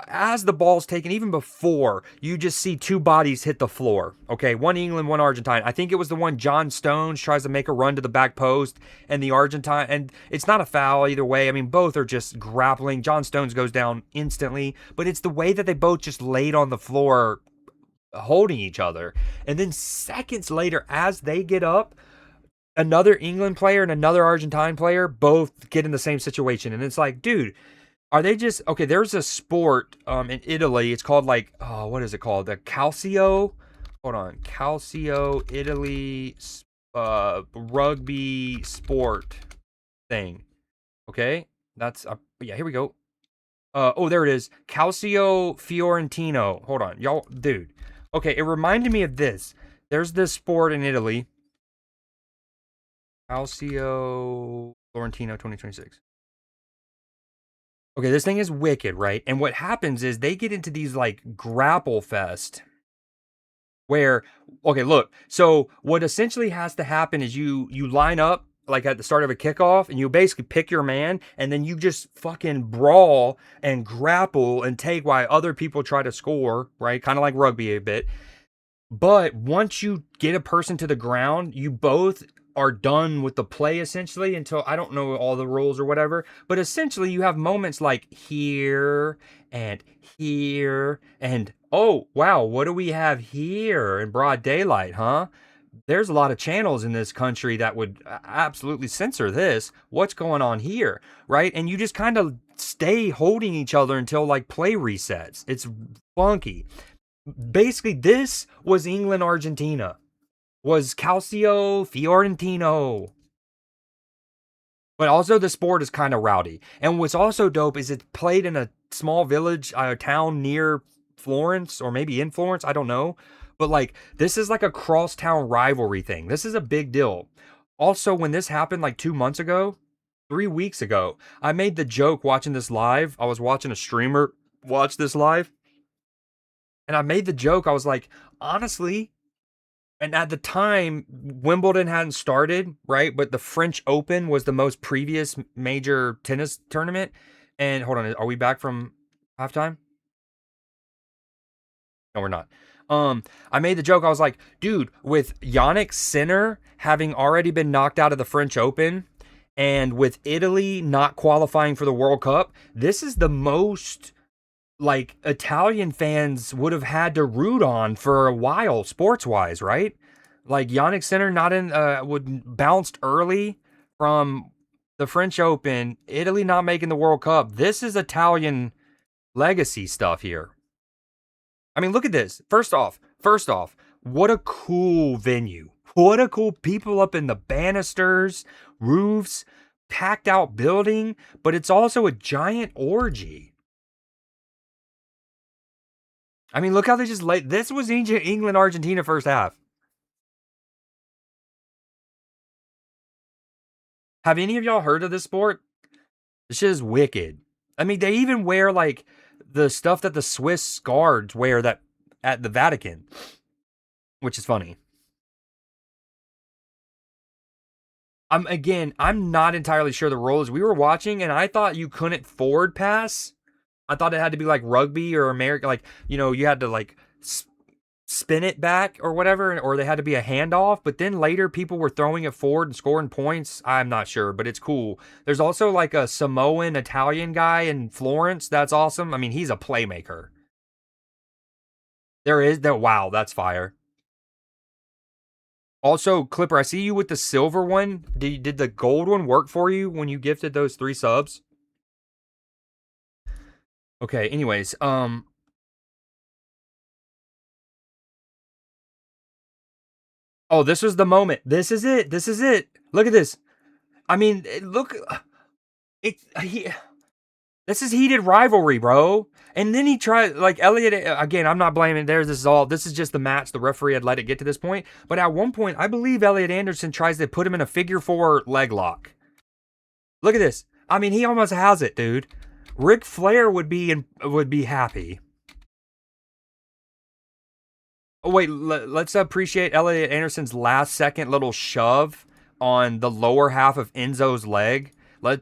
as the ball's taken, even before, you just see two bodies hit the floor. Okay, one England, one Argentine. I think it was the one John Stones tries to make a run to the back post, and the Argentine, and it's not a foul either way. I mean, both are just grappling. John Stones goes down instantly, but it's the way that they both just laid on the floor holding each other. And then seconds later, as they get up, another England player and another Argentine player both get in the same situation. And it's like, dude, are they just okay? There's a sport in Italy. It's called like what is it called? The calcio. Hold on, calcio Italy rugby sport thing. Okay, that's yeah. Here we go. Oh, there it is. Calcio Fiorentino. Hold on, y'all, dude. Okay, it reminded me of this. There's this sport in Italy. Calcio Fiorentino 2026. Okay, this thing is wicked, right? And what happens is they get into these like grapple fest where okay, look. So what essentially has to happen is you line up like at the start of a kickoff and you basically pick your man and then you just fucking brawl and grapple and take while other people try to score, right? Kind of like rugby a bit. But once you get a person to the ground, you both are done with the play essentially until I don't know all the rules or whatever. But essentially, you have moments like and here and oh, wow, what do we have here in broad daylight, huh? There's a lot of channels in this country that would absolutely censor this. What's going on here, right? And you just kind of stay holding each other until like play resets. It's funky. Basically, this was England Argentina. Was Calcio Fiorentino. But also the sport is kind of rowdy. And what's also dope is it's played in a small village, a town near Florence or maybe in Florence, I don't know. But like this is like a crosstown rivalry thing. This is a big deal. Also, when this happened like 2 months ago, 3 weeks ago, I made the joke watching this live. I was watching a streamer watch this live, and I made the joke. I was like, honestly, and at the time, Wimbledon hadn't started, right? But the French Open was the most previous major tennis tournament. And hold on, are we back from halftime? No, we're not. I made the joke. I was like, dude, with Yannick Sinner having already been knocked out of the French Open, and with Italy not qualifying for the World Cup, this is the most like Italian fans would have had to root on for a while, sports wise, right? Like Yannick Sinner not in would bounced early from the French Open, Italy not making the World Cup. This is Italian legacy stuff here. I mean, look at this. First off, what a cool venue. political people up in the banisters, roofs, packed out building, but it's also a giant orgy. I mean, look how they just laid. This was ancient England, Argentina first half. Have any of y'all heard of this sport? This shit is wicked. I mean, they even wear like the stuff that the Swiss guards wear that at the Vatican, which is funny. I'm not entirely sure the rules. We were watching and I thought you couldn't forward pass. I thought it had to be like rugby or American, like, you had to like spin it back or whatever, or they had to be a handoff. But then later people were throwing it forward and scoring points. I'm not sure, but it's cool. There's also like a Samoan Italian guy in Florence. That's awesome. I mean, he's a playmaker. There is that. Wow, that's fire. Also, Clipper, I see you with the silver one. Did the gold one work for you when you gifted those 3 subs? Okay, anyways, oh, this was the moment. This is it. This is it. Look at this. I mean, look, it he this is heated rivalry, bro. And then he tried, like, Elliot, again, I'm not blaming there. This is just the match. The referee had let it get to this point. But at one point, I believe Elliot Anderson tries to put him in a figure 4 leg lock. Look at this. I mean, he almost has it, dude. Ric Flair would be happy. Oh, wait, let's appreciate Elliot Anderson's last second little shove on the lower half of Enzo's leg.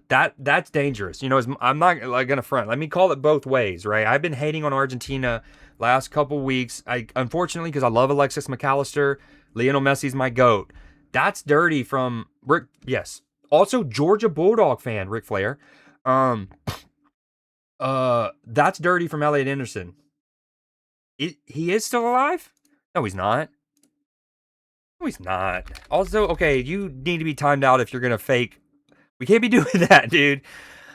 That's dangerous. I'm not like gonna front. Let me call it both ways, right? I've been hating on Argentina last couple weeks. I unfortunately because I love Alexis McAllister, Lionel Messi's my goat. That's dirty from Rick. Yes, also Georgia Bulldog fan Ric Flair. That's dirty from Elliot Anderson. He is still alive? No, he's not. No, he's not. Also, okay, you need to be timed out if you're gonna fake. We can't be doing that, dude.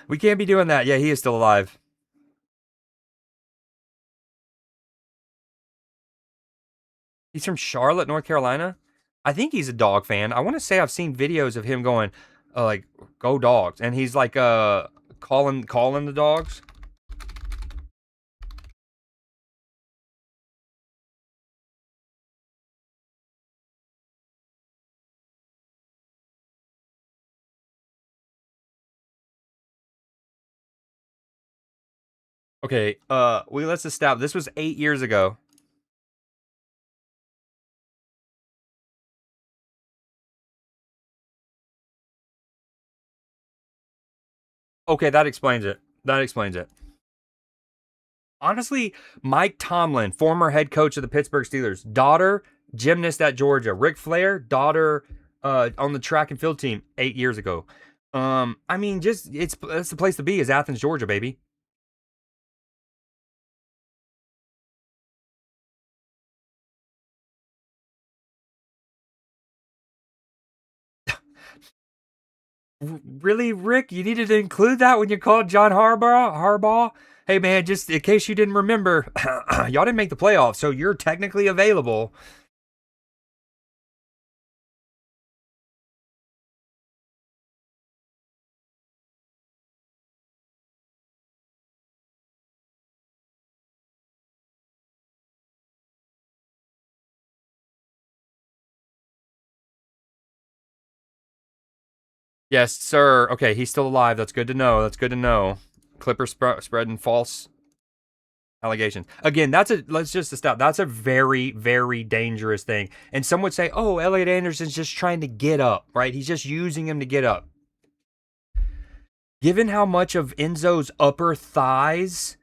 We can't be doing that. Yeah, he is still alive. He's from Charlotte, North Carolina. I think he's a dog fan. I want to say I've seen videos of him going, like, "Go dogs," and he's like, calling the dogs. Okay, let's establish this was 8 years ago. Okay, that explains it. That explains it. Honestly, Mike Tomlin, former head coach of the Pittsburgh Steelers, daughter gymnast at Georgia. Ric Flair, daughter on the track and field team 8 years ago. I mean, just that's the place to be is Athens, Georgia, baby. Really, Rick? You needed to include that when you called John Harbaugh? Hey, man, just in case you didn't remember, y'all didn't make the playoffs, so you're technically available. Yes, sir. Okay, he's still alive. That's good to know. That's good to know. Clipper spreading false allegations. Again, let's just stop. That's a very, very dangerous thing. And some would say, oh, Elliot Anderson's just trying to get up, right? He's just using him to get up. Given how much of Enzo's upper thighs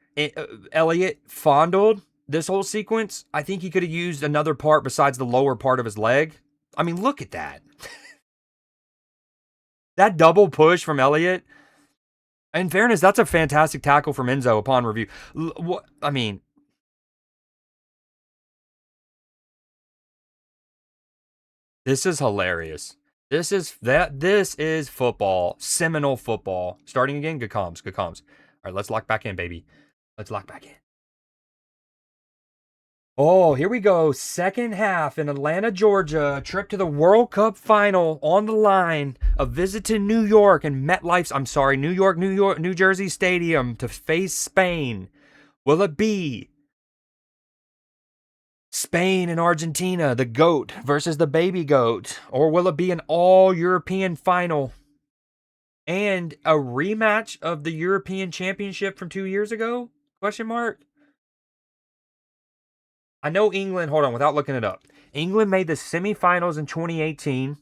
Elliot fondled this whole sequence, I think he could have used another part besides the lower part of his leg. I mean, look at that. That double push from Elliot. In fairness, that's a fantastic tackle from Enzo upon review. I mean, this is hilarious. This is football, seminal football. Starting again, good comms, good comms. All right, let's lock back in, baby. Let's lock back in. Oh, here we go. Second half in Atlanta, Georgia. A trip to the World Cup final on the line. A visit to New York and New York, New Jersey Stadium to face Spain. Will it be Spain and Argentina, the GOAT versus the baby GOAT? Or will it be an all European final and a rematch of the European Championship from 2 years ago? Question mark. I know England, hold on, without looking it up. England made the semifinals in 2018.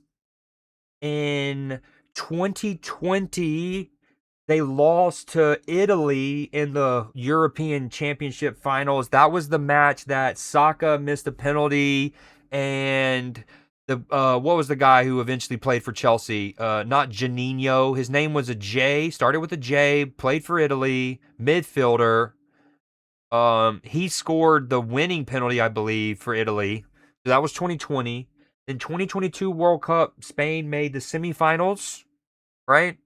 In 2020, they lost to Italy in the European Championship finals. That was the match that Saka missed a penalty, and the what was the guy who eventually played for Chelsea? Not Janino. His name was a J. Started with a J. Played for Italy. Midfielder. He scored the winning penalty, I believe, for Italy. So that was 2020. In 2022 World Cup, Spain made the semifinals, right?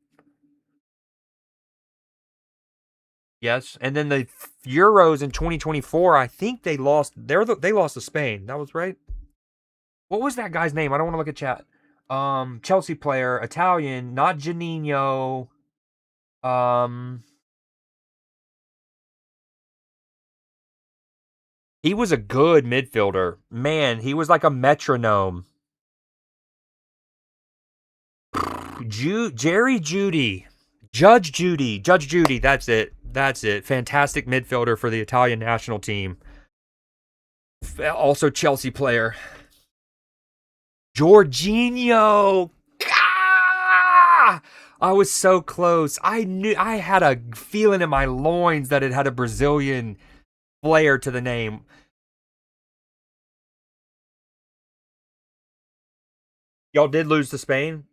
Yes, and then the Euros in 2024, I think they lost. They lost to Spain. That was right. What was that guy's name? I don't want to look at chat. Chelsea player, Italian, not Janino. Um, he was a good midfielder. Man, he was like a metronome. Jerry Judy. Judge Judy, that's it. That's it. Fantastic midfielder for the Italian national team. Also Chelsea player. Jorginho. Ah! I was so close. I had a feeling in my loins that it had a Brazilian flair to the name. Y'all did lose to Spain.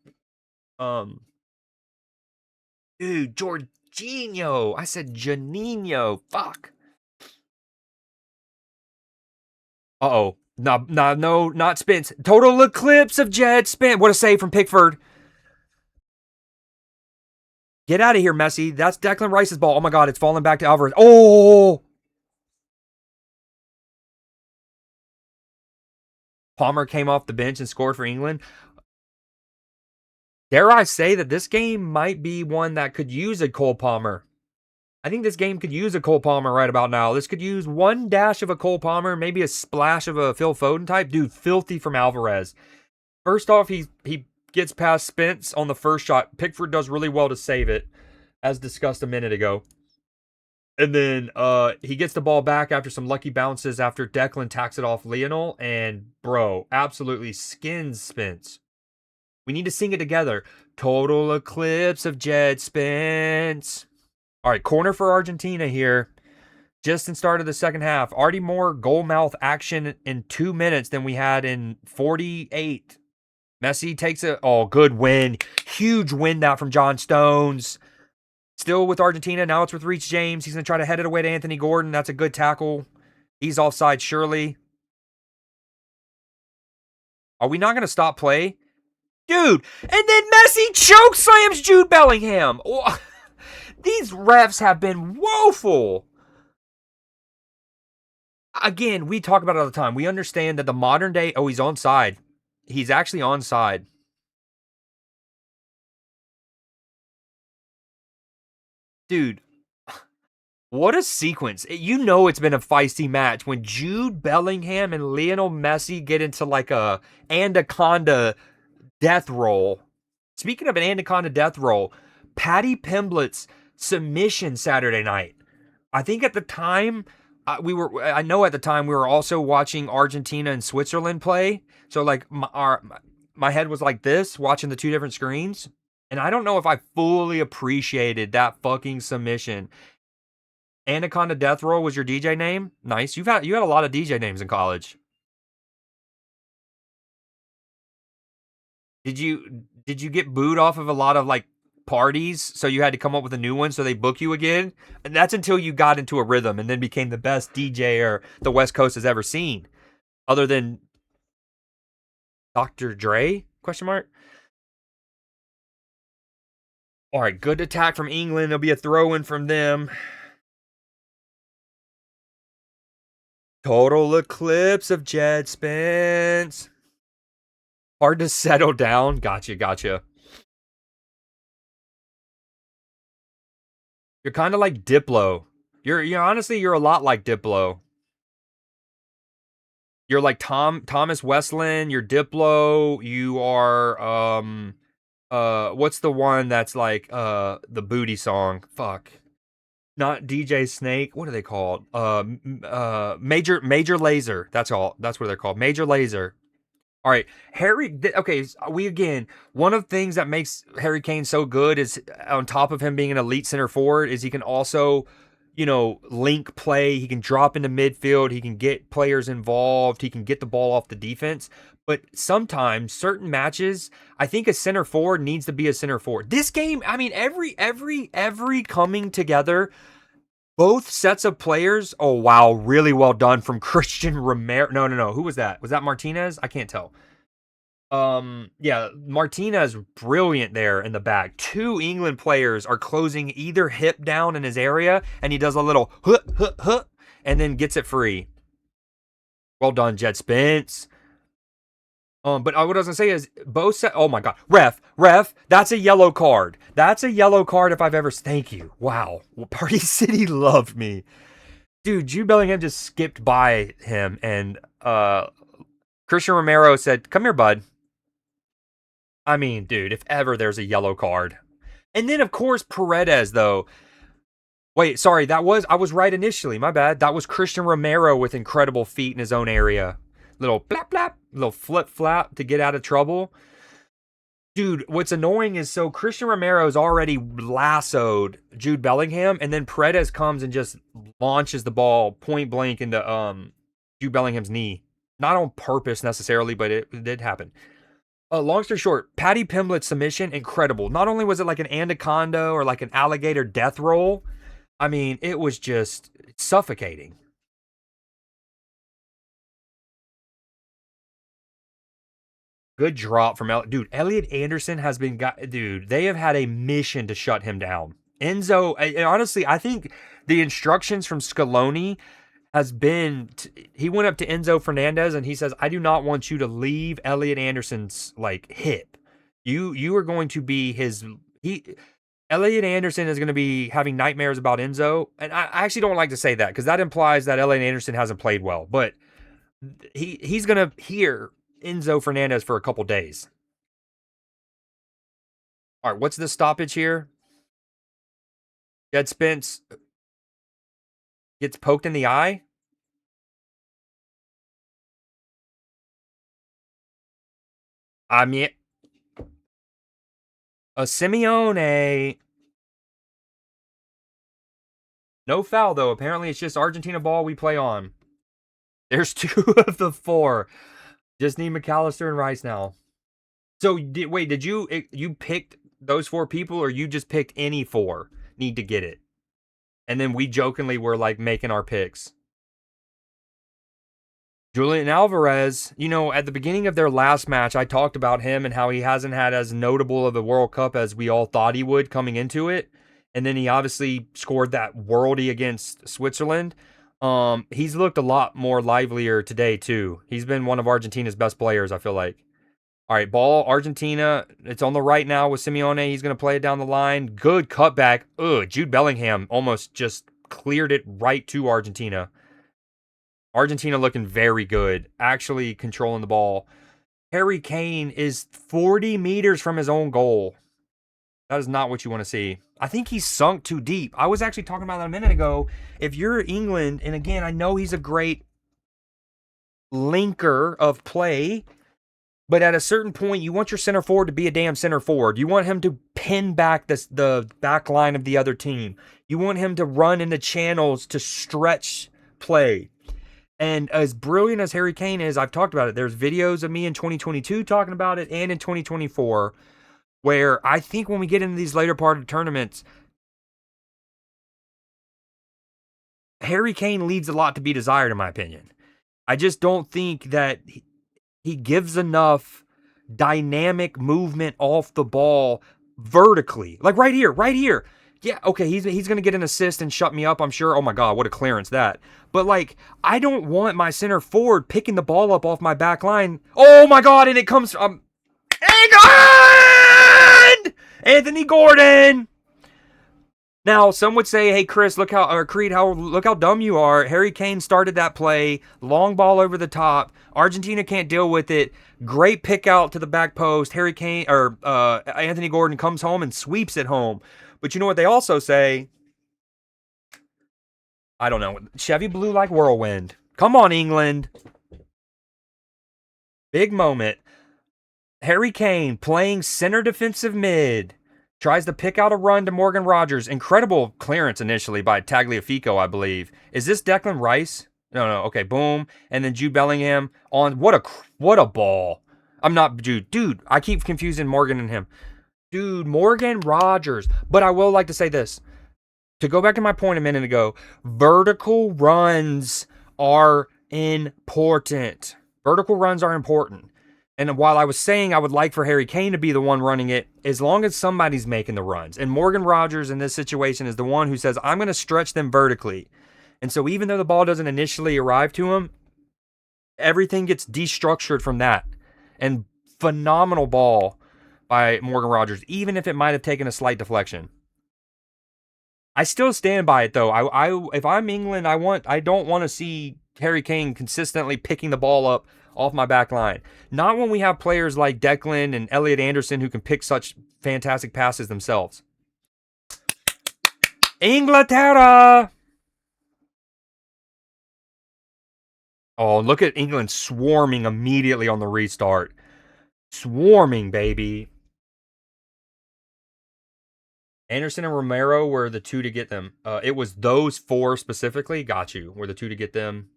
Um, dude, Jorginho. I said Janino. Fuck. Uh-oh. No, not Spence. Total eclipse of Jed Spence. What a save from Pickford. Get out of here, Messi. That's Declan Rice's ball. Oh my God, it's falling back to Alvarez. Oh! Palmer came off the bench and scored for England. Dare I say that this game might be one that could use a Cole Palmer. I think this game could use a Cole Palmer right about now. This could use one dash of a Cole Palmer, maybe a splash of a Phil Foden type. Dude, filthy from Alvarez. First off, he gets past Spence on the first shot. Pickford does really well to save it, as discussed a minute ago. And then he gets the ball back after some lucky bounces after Declan tacks it off Lionel. And, bro, absolutely skins Spence. We need to sing it together. Total eclipse of Jed Spence. All right, corner for Argentina here. Just in start of the second half. Already more goal mouth action in 2 minutes than we had in 48. Messi takes it. Oh, good win. Huge win out from John Stones. Still with Argentina. Now it's with Reece James. He's going to try to head it away to Anthony Gordon. That's a good tackle. He's offside, surely. Are we not going to stop play? Dude, and then Messi choke slams Jude Bellingham. Oh, these refs have been woeful. Again, we talk about it all the time. We understand that the modern day, oh, he's onside. He's actually onside. Dude, what a sequence. You know it's been a feisty match when Jude Bellingham and Lionel Messi get into like a anaconda death roll. Speaking of an anaconda death roll, Paddy Pimblett's submission Saturday night. I think at the time I know at the time we were also watching Argentina and Switzerland play. So like my head was like this watching the two different screens. And I don't know if I fully appreciated that fucking submission. Anaconda Death Roll was your DJ name? Nice. You had a lot of DJ names in college. Did you get booed off of a lot of like parties, so you had to come up with a new one so they book you again? And that's until you got into a rhythm and then became the best DJ or the West Coast has ever seen. Other than Dr. Dre? Question mark. All right, good attack from England. There'll be a throw in from them. Total eclipse of Jed Spence. Hard to settle down. Gotcha. You're kind of like Diplo. You're honestly you're a lot like Diplo. You're like Thomas Westland. You're Diplo. You are what's the one that's like the booty song? Fuck. Not DJ Snake. What are they called? Major Laser. That's all. That's what they're called. Major Laser. All right, Okay, we again. One of the things that makes Harry Kane so good is, on top of him being an elite center forward, is he can also, link play. He can drop into midfield. He can get players involved. He can get the ball off the defense. But sometimes, certain matches, I think a center forward needs to be a center forward. This game, I mean, every coming together. Both sets of players. Oh wow, really well done from Christian Romero. No. Who was that? Was that Martinez? I can't tell. Yeah, Martinez brilliant there in the back. Two England players are closing either hip down in his area, and he does a little huh, and then gets it free. Well done, Jed Spence. But what I was gonna say is both set. Oh my god, ref, that's a yellow card. That's a yellow card if I've ever. Thank you. Wow, Party City loved me, dude. Jude Bellingham just skipped by him, and Christian Romero said, "Come here, bud." I mean, dude, if ever there's a yellow card, and then of course Paredes though. Wait, sorry, I was right initially. My bad. That was Christian Romero with incredible feet in his own area. Little blap blap, little flip flap to get out of trouble. Dude, what's annoying is so Christian Romero's already lassoed Jude Bellingham, and then Paredes comes and just launches the ball point blank into Jude Bellingham's knee. Not on purpose necessarily, but it did happen. Long story short, Paddy Pimblett's submission, incredible. Not only was it like an anaconda or like an alligator death roll, I mean, it was just suffocating. Good drop from dude. Elliot Anderson has been dude. They have had a mission to shut him down. Enzo, and honestly, I think the instructions from Scaloni has been he went up to Enzo Fernandez and he says, "I do not want you to leave Elliot Anderson's like hip. You are going to be his Elliot Anderson is going to be having nightmares about Enzo." And I actually don't like to say that because that implies that Elliot Anderson hasn't played well, but he's going to hear Enzo Fernandez for a couple days. All right, what's the stoppage here? Jed Spence gets poked in the eye. I mean, a Simeone. No foul, though. Apparently, it's just Argentina ball we play on. There's 2 of the 4. Just need McAllister and Rice now. So, did you picked those 4 people, or you just picked any 4 need to get it? And then we jokingly were like making our picks. Julian Alvarez, at the beginning of their last match, I talked about him and how he hasn't had as notable of a World Cup as we all thought he would coming into it. And then he obviously scored that worldie against Switzerland. He's looked a lot more livelier today, too. He's been one of Argentina's best players, I feel like. All right, ball, Argentina. It's on the right now with Simeone. He's going to play it down the line. Good cutback. Jude Bellingham almost just cleared it right to Argentina. Argentina looking very good, actually controlling the ball. Harry Kane is 40 meters from his own goal. That is not what you want to see. I think he's sunk too deep. I was actually talking about that a minute ago. If you're England, and again, I know he's a great linker of play, but at a certain point, you want your center forward to be a damn center forward. You want him to pin back the back line of the other team. You want him to run into channels to stretch play. And as brilliant as Harry Kane is, I've talked about it. There's videos of me in 2022 talking about it and in 2024 where I think when we get into these later part of tournaments, Harry Kane leaves a lot to be desired, in my opinion. I just don't think that he gives enough dynamic movement off the ball vertically. Like right here. Yeah, okay, he's gonna get an assist and shut me up, I'm sure. Oh my god, what a clearance that. But like, I don't want my center forward picking the ball up off my back line. Oh my god, and it comes from England! Anthony Gordon! Now, some would say, "Hey, Chris, look how or Creed, look how dumb you are." Harry Kane started that play, long ball over the top. Argentina can't deal with it. Great pick out to the back post. Harry Kane or Anthony Gordon comes home and sweeps it home. But you know what they also say? I don't know. Chevy blew like whirlwind. Come on, England. Big moment. Harry Kane playing center defensive mid. Tries to pick out a run to Morgan Rogers. Incredible clearance initially by Tagliafico, I believe. Is this Declan Rice? No. Okay, boom. And then Jude Bellingham on. What a ball. I'm not Jude. Dude, I keep confusing Morgan and him. Dude, Morgan Rogers. But I will like to say this. To go back to my point a minute ago, vertical runs are important. Vertical runs are important. And while I was saying I would like for Harry Kane to be the one running it, as long as somebody's making the runs. And Morgan Rogers in this situation is the one who says, I'm going to stretch them vertically. And so even though the ball doesn't initially arrive to him, everything gets destructured from that. And phenomenal ball by Morgan Rogers, even if it might have taken a slight deflection. I still stand by it though. If I'm England, I don't want to see Harry Kane consistently picking the ball up off my back line. Not when we have players like Declan and Elliot Anderson who can pick such fantastic passes themselves. Inglaterra! Oh, look at England swarming immediately on the restart. Swarming, baby. Anderson and Romero were the two to get them. It was those four specifically. Got you. Were the two to get them.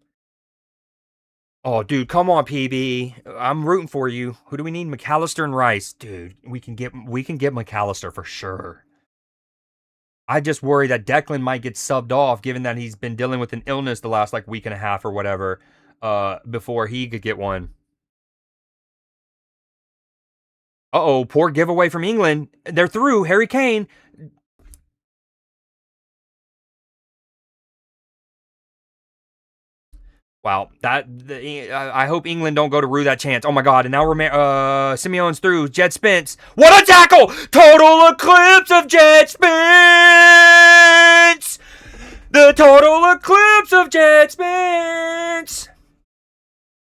Oh, dude, come on, PB. I'm rooting for you. Who do we need? McAllister and Rice. Dude, we can get McAllister for sure. I just worry that Declan might get subbed off, given that he's been dealing with an illness the last week and a half or whatever, before he could get one. Uh-oh, poor giveaway from England. They're through. Harry Kane. Wow, I hope England don't go to rue that chance. Oh my god, and now Simeone's through. Jed Spence. What a tackle! Total eclipse of Jed Spence! The total eclipse of Jed Spence!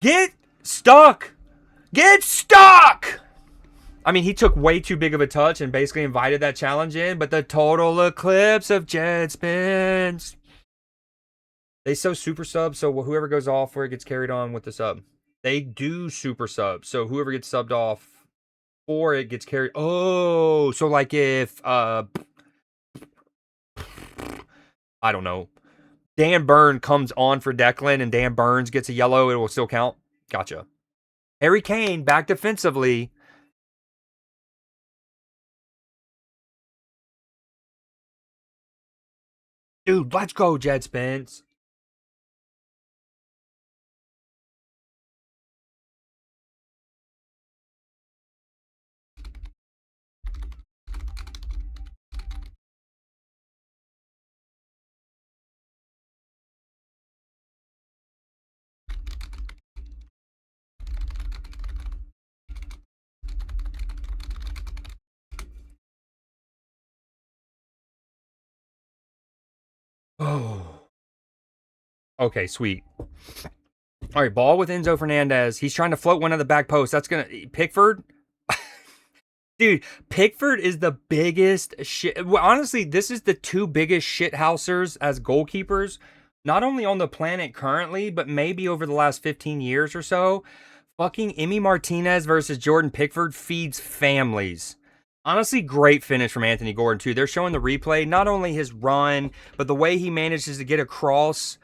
Get stuck! Get stuck! I mean, he took way too big of a touch and basically invited that challenge in, but the total eclipse of Jed Spence. They so super sub, so whoever goes off where it gets carried on with the sub. They do super sub, so whoever gets subbed off or it gets carried. Oh, so like if I don't know, Dan Burn comes on for Declan and Dan Burns gets a yellow, it will still count. Gotcha. Harry Kane back defensively. Dude, let's go, Jed Spence. Oh. Okay, sweet. All right, ball with Enzo Fernandez. He's trying to float one at the back post. That's going to... Pickford? Dude, Pickford is the biggest shit. Well, honestly, this is the two biggest shithousers as goalkeepers, not only on the planet currently, but maybe over the last 15 years or so. Fucking Emi Martinez versus Jordan Pickford feeds families. Honestly, great finish from Anthony Gordon, too. They're showing the replay, not only his run, but the way he manages to get across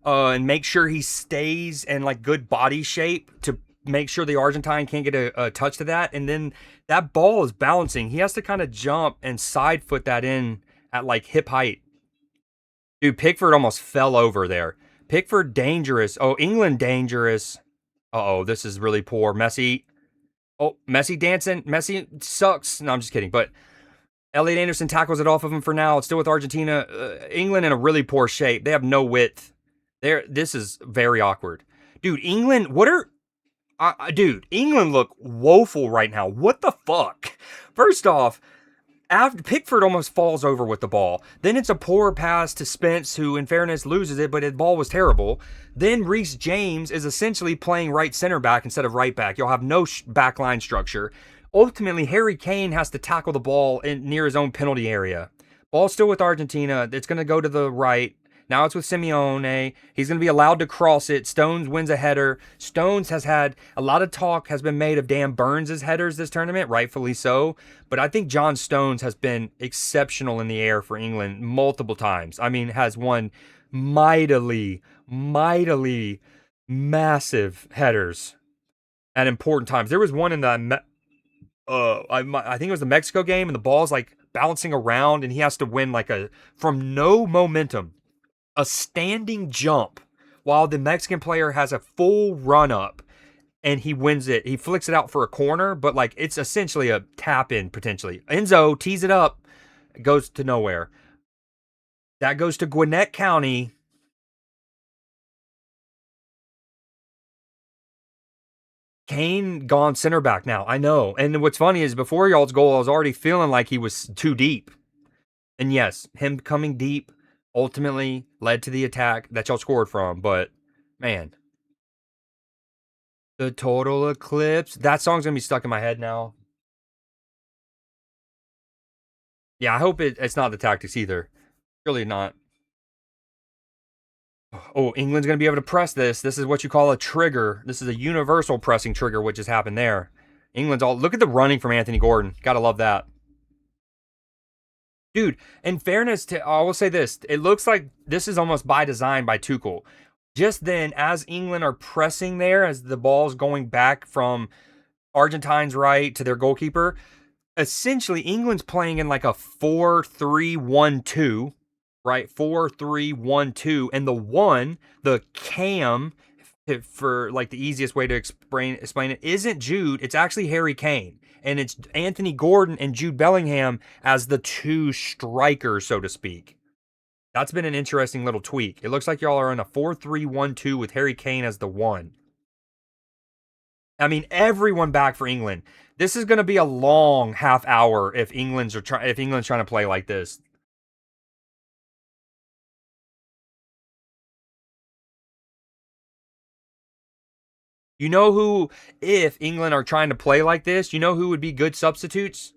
and make sure he stays in like good body shape to make sure the Argentine can't get a touch to that. And then that ball is bouncing. He has to kind of jump and side foot that in at like hip height. Dude, Pickford almost fell over there. Pickford dangerous. Oh, England dangerous. Uh-oh, this is really poor. Messi. Oh, Messi dancing. Messi sucks. No, I'm just kidding. But Elliot Anderson tackles it off of him for now. It's still with Argentina. England in a really poor shape. They have no width. This is very awkward. Dude, England, what are dude, England look woeful right now. What the fuck? First off, after Pickford almost falls over with the ball. Then it's a poor pass to Spence, who, in fairness, loses it, but the ball was terrible. Then Reece James is essentially playing right center back instead of right back. You'll have no back line structure. Ultimately, Harry Kane has to tackle the ball near his own penalty area. Ball's still with Argentina. It's going to go to the right. Now it's with Simeone. He's going to be allowed to cross it. Stones wins a header. Stones has had a lot of talk has been made of Dan Burns' headers this tournament, rightfully so. But I think John Stones has been exceptional in the air for England multiple times. I mean, has won mightily massive headers at important times. There was one in the I think it was the Mexico game, and the ball's like bouncing around, and he has to win like a from no momentum, a standing jump, while the Mexican player has a full run up, and he wins it. He flicks it out for a corner, but like it's essentially a tap in potentially. Enzo tees it up, goes to nowhere. That goes to Gwinnett County. Kane gone center back now. I know. And what's funny is before y'all's goal, I was already feeling like he was too deep. And yes, him coming deep ultimately led to the attack that y'all scored from. But man, the total eclipse. That song's gonna be stuck in my head now. Yeah, I hope it's not the tactics either. Really not. Oh, England's gonna be able to press this. This is what you call a trigger. This is a universal pressing trigger, which has happened there. England's all look at the running from Anthony Gordon. Gotta love that. Dude, in fairness to, I will say this: it looks like this is almost by design by Tuchel. Just then, as England are pressing there, as the ball's going back from Argentine's right to their goalkeeper, essentially England's playing in like a 4-3-1-2, right? 4-3-1-2, and the one, the cam, for like the easiest way to explain it, isn't Jude. It's actually Harry Kane, and it's Anthony Gordon and Jude Bellingham as the two strikers, so to speak. That's been an interesting little tweak. It looks like y'all are in a 4-3-1-2 with Harry Kane as the one. I mean, everyone back for England. This is going to be a long half hour if if England's trying to play like this. You know who, if England are trying to play like this, you know who would be good substitutes?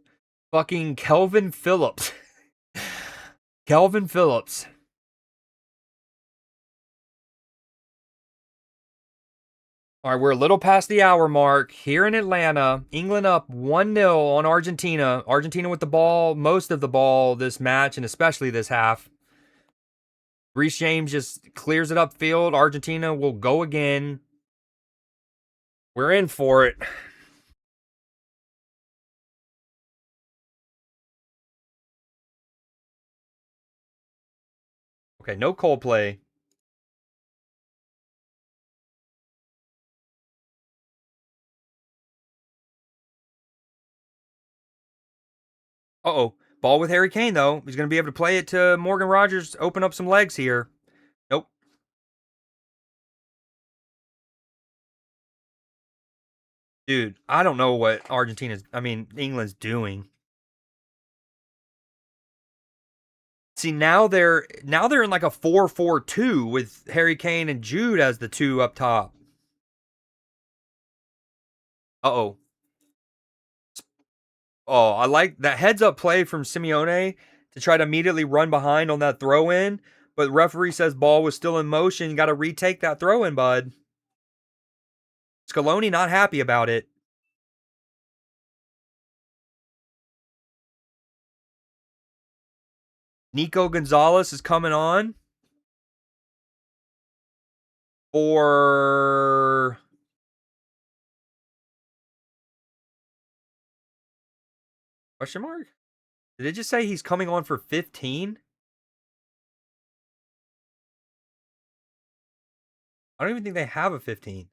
Fucking Kelvin Phillips. Kelvin Phillips. All right, we're a little past the hour mark here in Atlanta. England up 1-0 on Argentina. Argentina with the ball, most of the ball this match, and especially this half. Reece James just clears it upfield. Argentina will go again. We're in for it. Okay, no Coldplay. Uh-oh. Ball with Harry Kane, though. He's going to be able to play it to Morgan Rogers, open up some legs here. Nope. Dude, I don't know what England's doing. See, now they're in like a 4-4-2 with Harry Kane and Jude as the two up top. Uh-oh. Oh, I like that heads up play from Simeone to try to immediately run behind on that throw in, but referee says ball was still in motion. You got to retake that throw in, bud. Scaloni not happy about it. Nico Gonzalez is coming on for question mark? Did it just say he's coming on for 15? I don't even think they have a 15.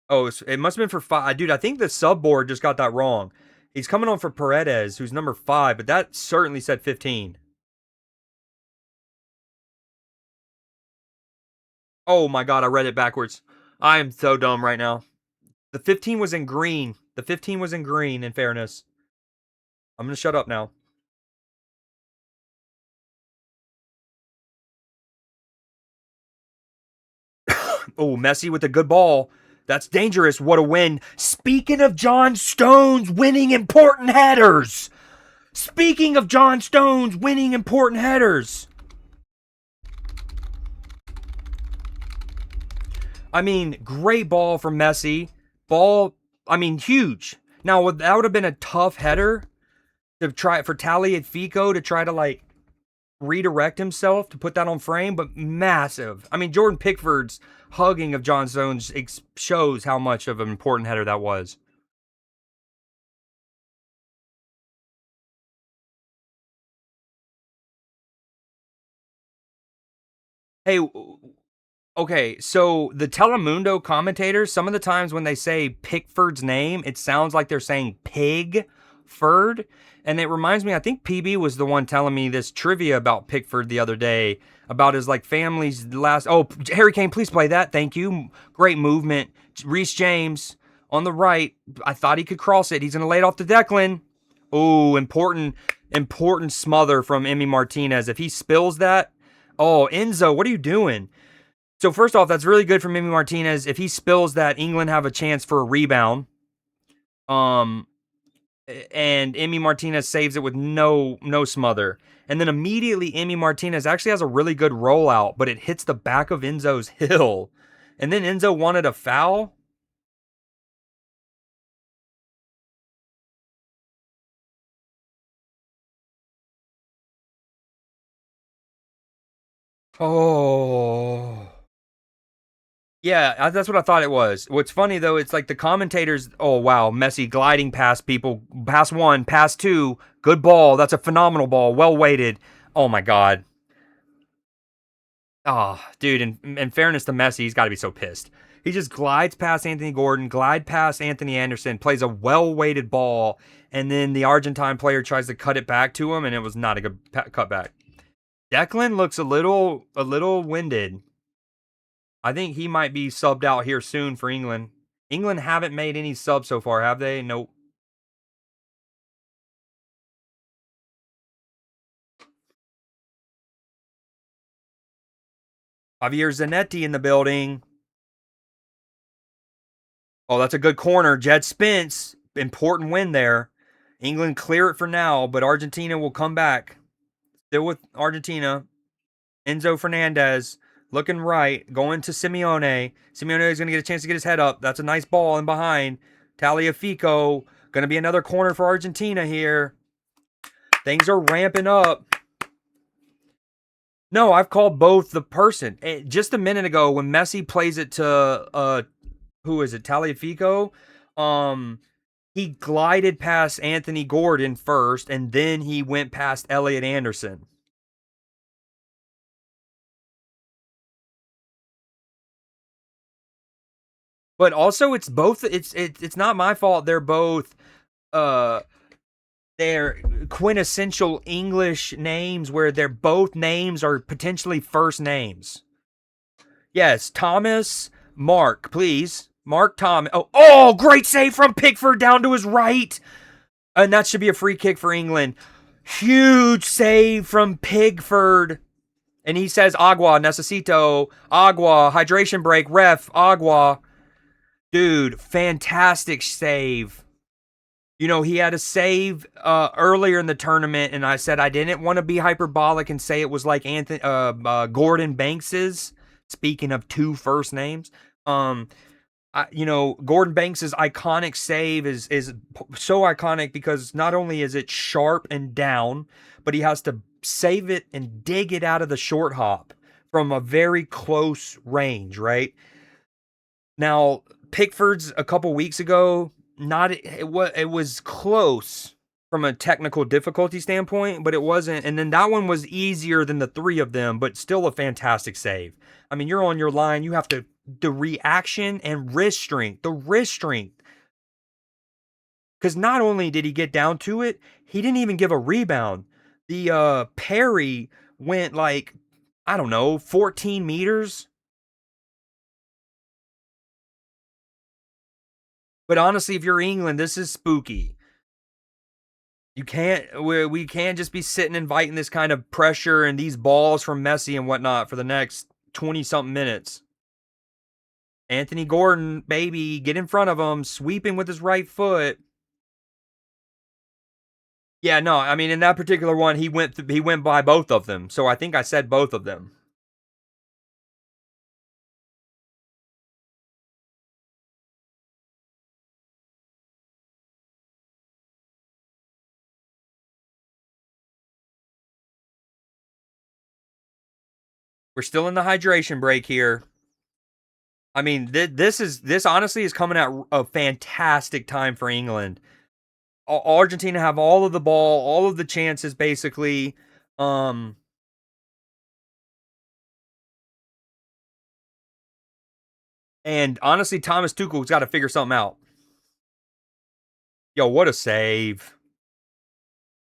Oh, it must have been for 5. Dude, I think the sub board just got that wrong. He's coming on for Paredes, who's number 5, but that certainly said 15. Oh my god, I read it backwards. I am so dumb right now. The 15 was in green. The 15 was in green, in fairness. I'm going to shut up now. Oh, Messi with a good ball. That's dangerous. What a win. Speaking of John Stones winning important headers. Speaking of John Stones winning important headers. I mean, great ball from Messi. Ball, I mean, huge. Now, that would have been a tough header to try for Tagliafico to try to like redirect himself to put that on frame, but massive. I mean, Jordan Pickford's hugging of John Stones shows how much of an important header that was. Hey, okay, so the Telemundo commentators, some of the times when they say Pickford's name, it sounds like they're saying Pigford. And it reminds me, I think PB was the one telling me this trivia about Pickford the other day, about his like family's last. Oh, Harry Kane, please play that. Thank you. Great movement. Reece James on the right. I thought he could cross it. He's going to lay it off to Declan. Oh, important smother from Emi Martinez. If he spills that, oh, Enzo, what are you doing? So first off, that's really good for Mimi Martinez. If he spills that, England have a chance for a rebound. Um, and Emi Martinez saves it with no smother. And then immediately, Emi Martinez actually has a really good rollout, but it hits the back of Enzo's heel. And then Enzo wanted a foul. Oh. Yeah, that's what I thought it was. What's funny though, it's like the commentators. Oh wow, Messi gliding past people, pass one, pass two, good ball. That's a phenomenal ball, well weighted. Oh my god. Oh, dude. In fairness to Messi, he's got to be so pissed. He just glides past Anthony Gordon, glide past Anthony Anderson, plays a well weighted ball, and then the Argentine player tries to cut it back to him, and it was not a good cutback. Declan looks a little winded. I think he might be subbed out here soon for England. England haven't made any subs so far, have they? Nope. Javier Zanetti in the building. Oh, that's a good corner. Jed Spence, important win there. England clear it for now, but Argentina will come back. Still with Argentina. Enzo Fernandez looking right, going to Simeone. Simeone is going to get a chance to get his head up. That's a nice ball in behind. Tagliafico, going to be another corner for Argentina here. Things are ramping up. No, I've called both the person. Just a minute ago, when Messi plays it to who is it, Tagliafico? He glided past Anthony Gordon first, and then he went past Elliot Anderson. But also, it's both. It's not my fault. They're both uh they're quintessential English names where they're both names are potentially first names. Yes, Thomas, Mark, please. Mark Thomas. Oh, great save from Pickford down to his right. And that should be a free kick for England. Huge save from Pickford. And he says, agua, necesito, agua, hydration break, ref, agua. Dude, fantastic save. You know, he had a save earlier in the tournament, and I said I didn't want to be hyperbolic and say it was like Anthony Gordon Banks's. Speaking of two first names, Gordon Banks's iconic save is so iconic because not only is it sharp and down, but he has to save it and dig it out of the short hop from a very close range, right? Now, Pickford's a couple weeks ago, not it was close from a technical difficulty standpoint, but it wasn't. And then that one was easier than the three of them, but still a fantastic save. I mean, you're on your line, you have to the reaction and wrist strength, the wrist strength. Because not only did he get down to it, he didn't even give a rebound. The parry went like, I don't know, 14 meters. But honestly, if you're England, this is spooky. We can't just be sitting inviting this kind of pressure and these balls from Messi and whatnot for the next 20 something minutes. Anthony Gordon, baby, get in front of him, sweeping with his right foot. Yeah, no, I mean in that particular one, he went by both of them. So I think I said both of them. We're still in the hydration break here. I mean, this honestly is coming at a fantastic time for England. Argentina have all of the ball, all of the chances, basically. Um, and honestly, Thomas Tuchel's got to figure something out. Yo, what a save!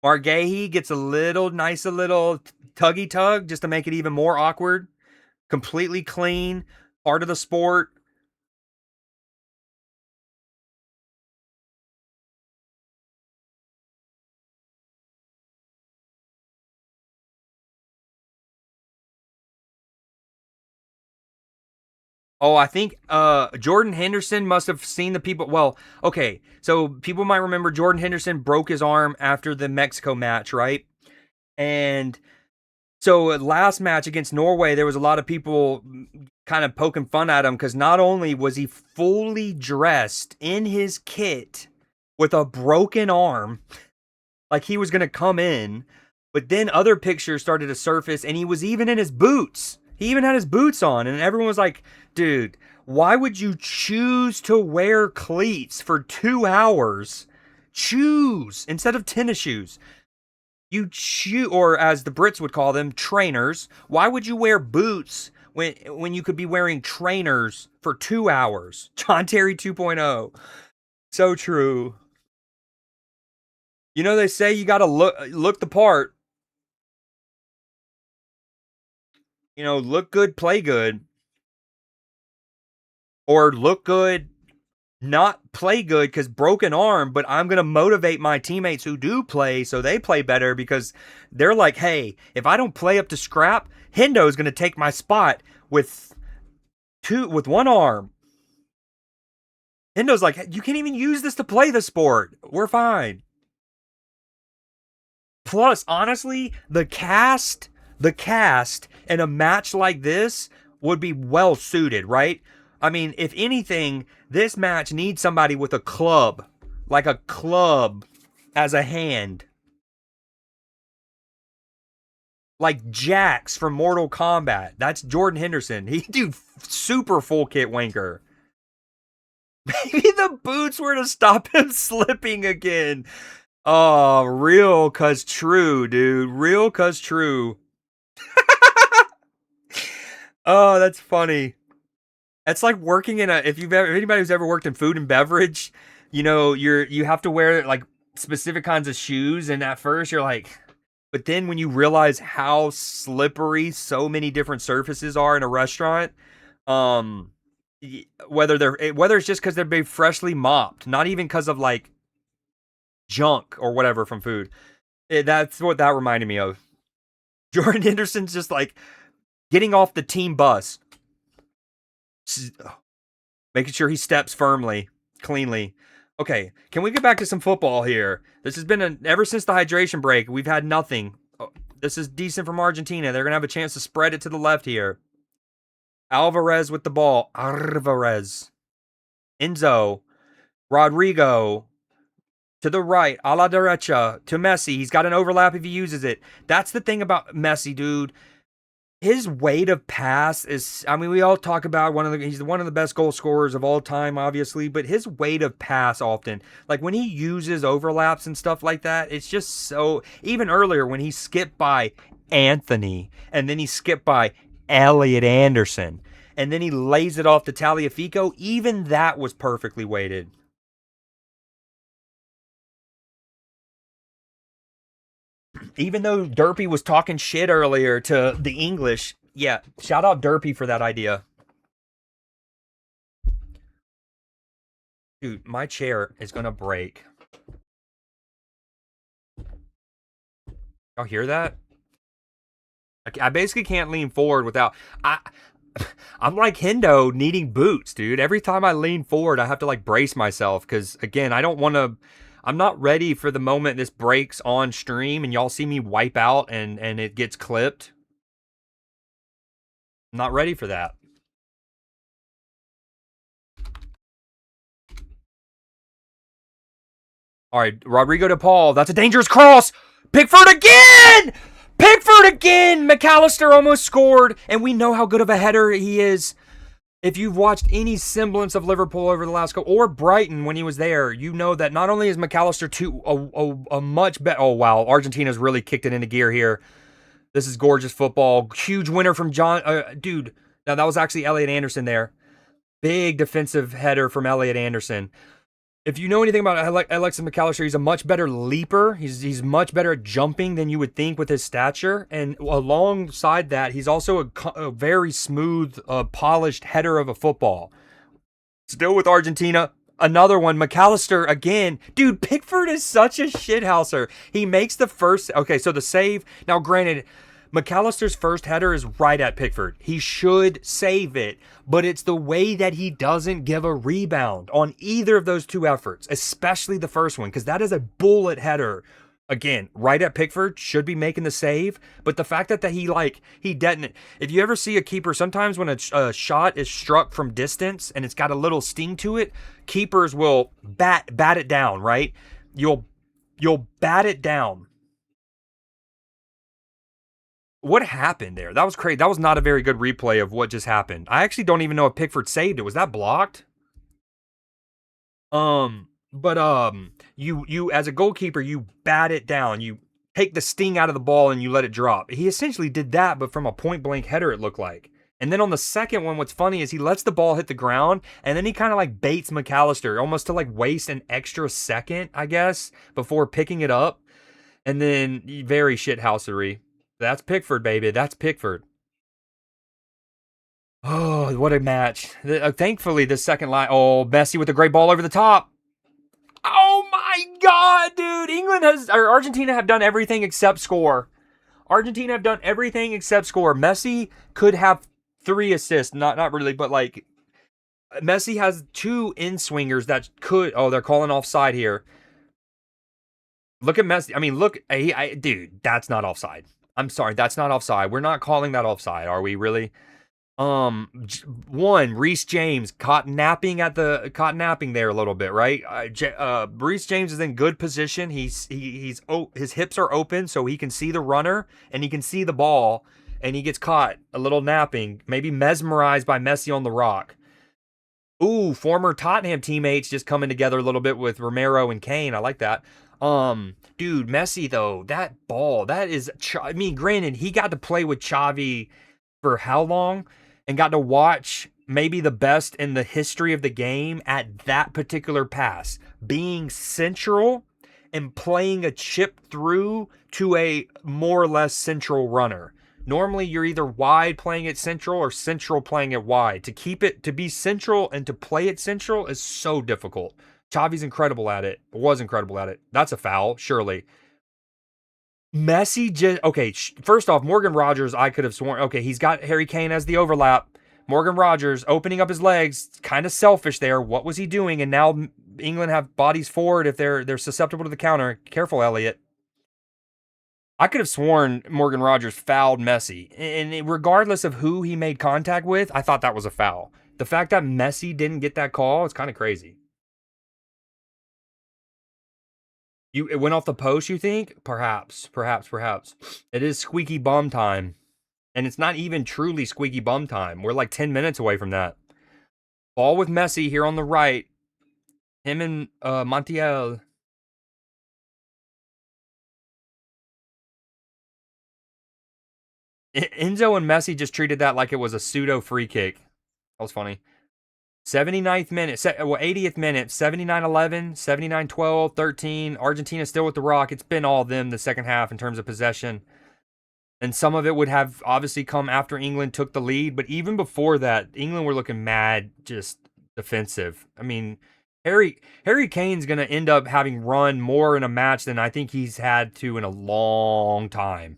Margehi gets a little tuggy tug just to make it even more awkward. Completely clean, part of the sport. Oh, I think Jordan Henderson must have seen the people. Well, okay, so people might remember Jordan Henderson broke his arm after the Mexico match, right? And so last match against Norway, there was a lot of people kind of poking fun at him because not only was he fully dressed in his kit with a broken arm, like he was going to come in, but then other pictures started to surface and he was even in his boots. He even had his boots on, and everyone was like, dude, why would you choose to wear cleats for 2 hours? Choose instead of tennis shoes. You choose, or as the Brits would call them, trainers. Why would you wear boots when you could be wearing trainers for 2 hours? John Terry 2.0. So true. You know they say you got to look the part. You know, look good, play good, or look good, not play good because broken arm, but I'm going to motivate my teammates who do play so they play better because they're like, hey, if I don't play up to scrap, Hendo's going to take my spot with one arm. Hendo's like, you can't even use this to play the sport. We're fine. Plus, honestly, the cast in a match like this would be well suited, right? I mean, if anything, this match needs somebody with a club, like a club as a hand. Like Jax from Mortal Kombat. That's Jordan Henderson. He do super full kit wanker. Maybe the boots were to stop him slipping again. Oh, real cuz true, dude. Real cuz true. Oh, that's funny. It's like working in a if anybody who's ever worked in food and beverage, you have to wear like specific kinds of shoes and at first you're like but then when you realize how slippery so many different surfaces are in a restaurant, um whether it's just cuz they're being freshly mopped, not even cuz of like junk or whatever from food. That's what that reminded me of. Jordan Henderson's just like getting off the team bus, making sure he steps firmly, cleanly. Okay, can we get back to some football here? This has been ever since the hydration break, we've had nothing. This is decent from Argentina. They're going to have a chance to spread it to the left here. Alvarez with the ball. Alvarez. Enzo. Rodrigo. To the right. A la derecha. To Messi. He's got an overlap if he uses it. That's the thing about Messi, dude. His weight of pass is, I mean, we all talk about he's one of the best goal scorers of all time, obviously, but his weight of pass often, like when he uses overlaps and stuff like that, it's just so, even earlier when he skipped by Anthony and then he skipped by Elliot Anderson and then he lays it off to Taliafico. Even that was perfectly weighted. Even though Derpy was talking shit earlier to the English, yeah, shout out Derpy for that idea. Dude, my chair is gonna break. Y'all hear that? I basically can't lean forward without. I I'm like Hendo needing boots, dude. Every time I lean forward, I have to like brace myself because again, I don't want to. I'm not ready for the moment this breaks on stream and y'all see me wipe out and it gets clipped. I'm not ready for that. All right, Rodrigo de Paul. That's a dangerous cross. Pickford again. Pickford again. McAllister almost scored, and we know how good of a header he is. If you've watched any semblance of Liverpool over the last couple, or Brighton when he was there, you know that not only is McAllister a much better. Oh wow, Argentina's really kicked it into gear here. This is gorgeous football. Huge winner from John. Dude, now that was actually Elliot Anderson there. Big defensive header from Elliot Anderson. If you know anything about Alexis McAllister, he's a much better leaper. He's much better at jumping than you would think with his stature. And alongside that, he's also a very smooth, polished header of a football. Still with Argentina. Another one, McAllister again. Dude, Pickford is such a shithouser. He makes the first. Okay, so the save. Now, granted, McAllister's first header is right at Pickford. He should save it, but it's the way that he doesn't give a rebound on either of those two efforts, especially the first one, because that is a bullet header. Again, right at Pickford, should be making the save, but the fact that he detonated. If you ever see a keeper, sometimes when a shot is struck from distance and it's got a little sting to it, keepers will bat it down, right? You'll bat it down. What happened there? That was crazy. That was not a very good replay of what just happened. I actually don't even know if Pickford saved it. Was that blocked? But you as a goalkeeper, you bat it down. You take the sting out of the ball and you let it drop. He essentially did that, but from a point blank header, it looked like. And then on the second one, what's funny is he lets the ball hit the ground, and then he kind of like baits McAllister, almost to like waste an extra second, I guess, before picking it up. And then very shithousery. That's Pickford, baby. That's Pickford. Oh, what a match. Thankfully, the second line. Oh, Messi with a great ball over the top. Oh my God, dude. Argentina have done everything except score. Argentina have done everything except score. Messi could have 3 assists. Not really, but like Messi has 2 in-swingers that could. Oh, they're calling offside here. Look at Messi. I mean, look. Dude, that's not offside. I'm sorry. That's not offside. We're not calling that offside, are we really? One, Reece James caught napping there a little bit, right? Reece James is in good position. His hips are open so he can see the runner and he can see the ball, and he gets caught a little napping, maybe mesmerized by Messi on the rock. Ooh, former Tottenham teammates just coming together a little bit with Romero and Kane. I like that. Dude, Messi though, that ball, that is. I mean, granted, he got to play with Xavi for how long and got to watch maybe the best in the history of the game at that particular pass, being central and playing a chip through to a more or less central runner. Normally, you're either wide playing it central or central playing it wide. To be central and to play it central is so difficult. Xavi's incredible at it. Was incredible at it. That's a foul, surely. Messi just okay. First off, Morgan Rogers, I could have sworn. Okay, he's got Harry Kane as the overlap. Morgan Rogers opening up his legs, kind of selfish there. What was he doing? And now England have bodies forward if they're susceptible to the counter. Careful, Elliot. I could have sworn Morgan Rogers fouled Messi, and regardless of who he made contact with, I thought that was a foul. The fact that Messi didn't get that call is kind of crazy. It went off the post, you think? Perhaps. It is squeaky bum time. And it's not even truly squeaky bum time. We're like 10 minutes away from that. Ball with Messi here on the right. Him and Montiel. Enzo and Messi just treated that like it was a pseudo free kick. That was funny. 79th minute, 80th minute, 79-11, 79-12, 13. Argentina still with the rock. It's been all them the second half in terms of possession. And some of it would have obviously come after England took the lead. But even before that, England were looking mad, just defensive. I mean, Harry Kane's going to end up having run more in a match than I think he's had to in a long time.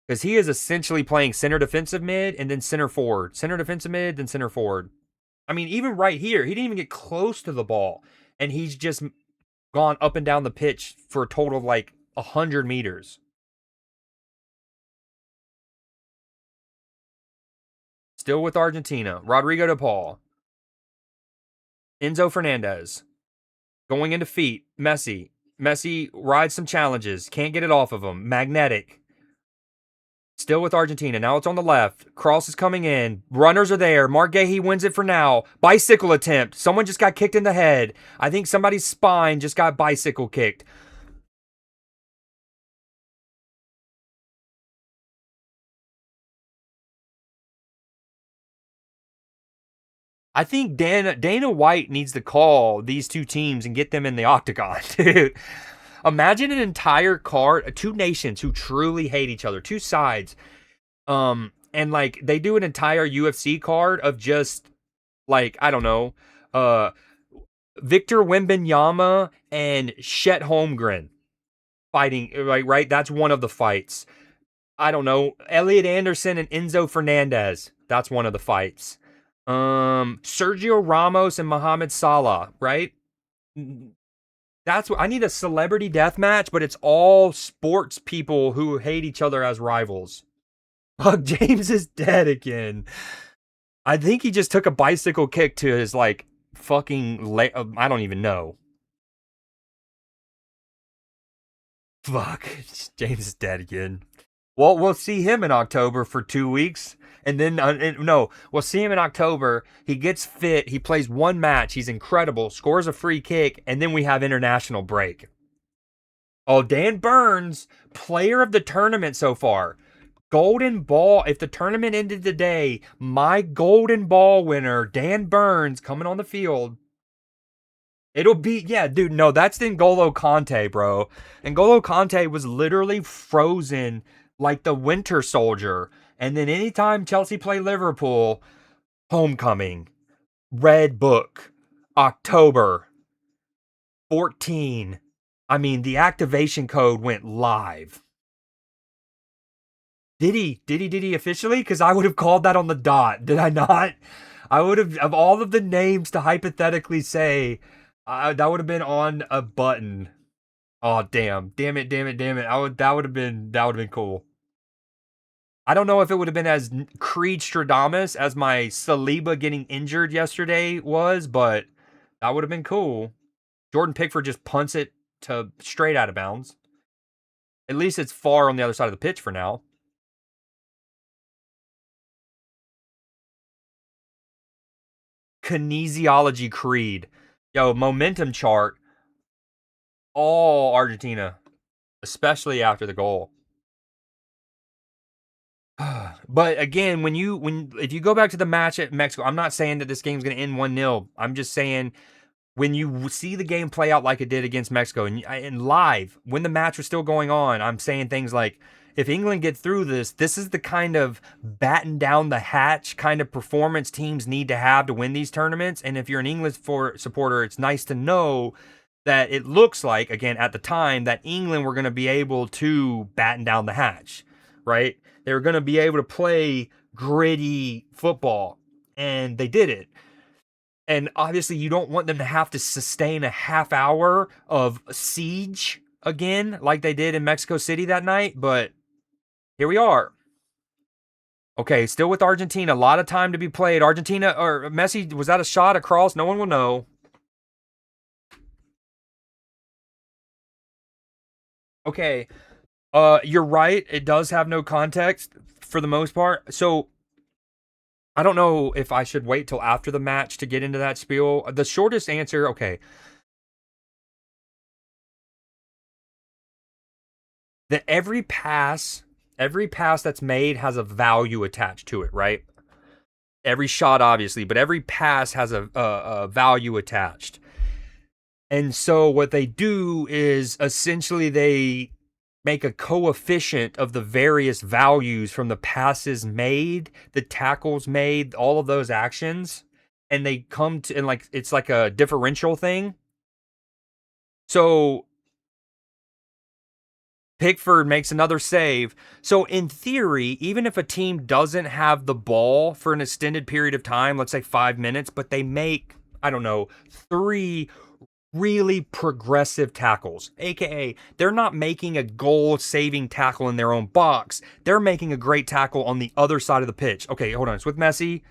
Because he is essentially playing center defensive mid and then center forward. Center defensive mid, then center forward. I mean, even right here, he didn't even get close to the ball. And he's just gone up and down the pitch for a total of like 100 meters. Still with Argentina. Rodrigo de Paul. Enzo Fernandez. Going into feet. Messi. Messi rides some challenges. Can't get it off of him. Magnetic. Still with Argentina. Now it's on the left. Cross is coming in. Runners are there. Marguehi wins it for now. Bicycle attempt. Someone just got kicked in the head. I think somebody's spine just got bicycle kicked. I think Dana White needs to call these two teams and get them in the octagon, dude. Imagine an entire card, two nations who truly hate each other, two sides. And like they do an entire UFC card of just like, I don't know, Victor Wembanyama and Chet Holmgren fighting, right? That's one of the fights. I don't know, Elliot Anderson and Enzo Fernandez. That's one of the fights. Sergio Ramos and Mohamed Salah, right? That's what I need, a celebrity death match, but it's all sports people who hate each other as rivals. Fuck, James is dead again. I think he just took a bicycle kick to his like fucking I don't even know. Fuck, James is dead again. Well, we'll see him in October for 2 weeks. And then, no, we'll see him in October. He gets fit. He plays one match. He's incredible. Scores a free kick. And then we have international break. Oh, Dan Burns, player of the tournament so far. Golden ball. If the tournament ended today, my golden ball winner, Dan Burns, coming on the field. It'll be, yeah, dude, no, that's N'Golo Kante, bro. N'Golo Kante was literally frozen like the Winter Soldier. And then anytime Chelsea play Liverpool, homecoming, red book, October 14. I mean, the activation code went live. Did he? Did he officially? Because I would have called that on the dot. Did I not? I would have, of all of the names to hypothetically say, that would have been on a button. Oh, damn. Damn it. That would have been cool. I don't know if it would have been as Creed Stradamus as my Saliba getting injured yesterday was, but that would have been cool. Jordan Pickford just punts it to straight out of bounds. At least it's far on the other side of the pitch for now. Kinesiology Creed. Yo, momentum chart. All Argentina, especially after the goal. But again, if you go back to the match at Mexico, I'm not saying that this game's going to end 1-0. I'm just saying when you see the game play out like it did against Mexico and live, when the match was still going on, I'm saying things like, if England get through this is the kind of batten down the hatch kind of performance teams need to have to win these tournaments. And if you're an England supporter, it's nice to know that it looks like, again, at the time, that England were going to be able to batten down the hatch, right? They were going to be able to play gritty football, and they did it. And obviously, you don't want them to have to sustain a half hour of siege again, like they did in Mexico City that night, but here we are. Okay, still with Argentina. A lot of time to be played. Argentina, or Messi, was that a shot across? No one will know. Okay, you're right. It does have no context for the most part. So I don't know if I should wait till after the match to get into that spiel. The shortest answer, okay, that every pass that's made has a value attached to it, right? Every shot, obviously, but every pass has a value attached. And so what they do is essentially they make a coefficient of the various values from the passes made, the tackles made, all of those actions, and they come to, and like it's like a differential thing. So Pickford makes another save. So in theory, even if a team doesn't have the ball for an extended period of time, let's say 5 minutes, but they make, I don't know, three really progressive tackles, aka they're not making a goal-saving tackle in their own box. They're making a great tackle on the other side of the pitch. Okay, hold on. It's with Messi.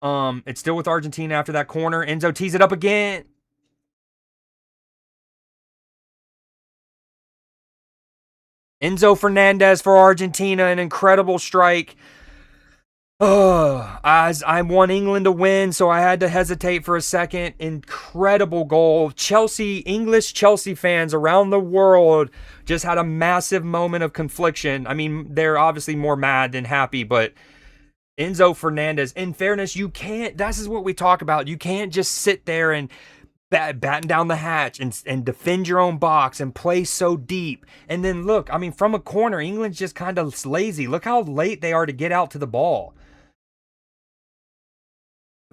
It's still with Argentina after that corner. Enzo tees it up again. Enzo Fernandez for Argentina, an incredible strike. As I want England to win, so I had to hesitate for a second. Incredible goal. English Chelsea fans around the world just had a massive moment of confliction. I mean, they're obviously more mad than happy, but Enzo Fernandez, in fairness, you can't, this is what we talk about. You can't just sit there and batten down the hatch and defend your own box and play so deep. And then look, I mean, from a corner, England's just kind of lazy. Look how late they are to get out to the ball.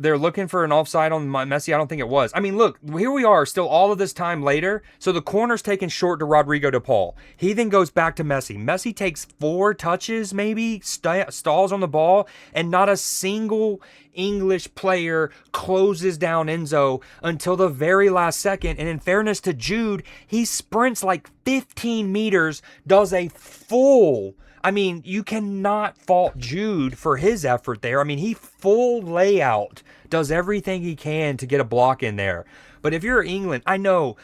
They're looking for an offside on Messi. I don't think it was. I mean, look, here we are still all of this time later. So the corner's taken short to Rodrigo de Paul. He then goes back to Messi. Messi takes 4 touches, maybe, stalls on the ball, and not a single English player closes down Enzo until the very last second. And in fairness to Jude, he sprints like 15 meters, does a full, I mean, you cannot fault Jude for his effort there. I mean, he full layout, does everything he can to get a block in there. But if you're England, I know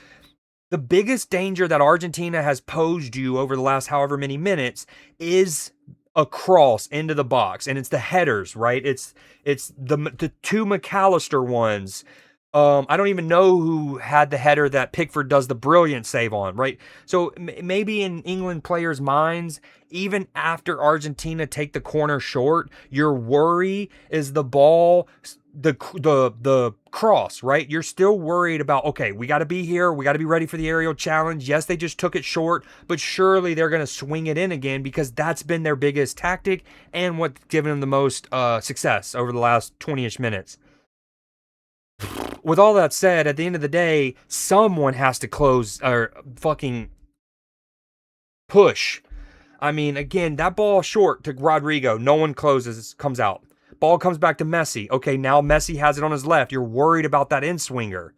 the biggest danger that Argentina has posed you over the last however many minutes is a cross into the box, and it's the headers, right? It's the 2 McAllister ones. I don't even know who had the header that Pickford does the brilliant save on, right? So maybe in England players' minds, even after Argentina take the corner short, your worry is the ball, the cross, right? You're still worried about, okay, we got to be here. We got to be ready for the aerial challenge. Yes, they just took it short, but surely they're going to swing it in again because that's been their biggest tactic and what's given them the most success over the last 20-ish minutes. With all that said, at the end of the day, someone has to close or fucking push. I mean, again, that ball short to Rodrigo, no one closes, comes out. Ball comes back to Messi. Okay, now Messi has it on his left. You're worried about that in swinger.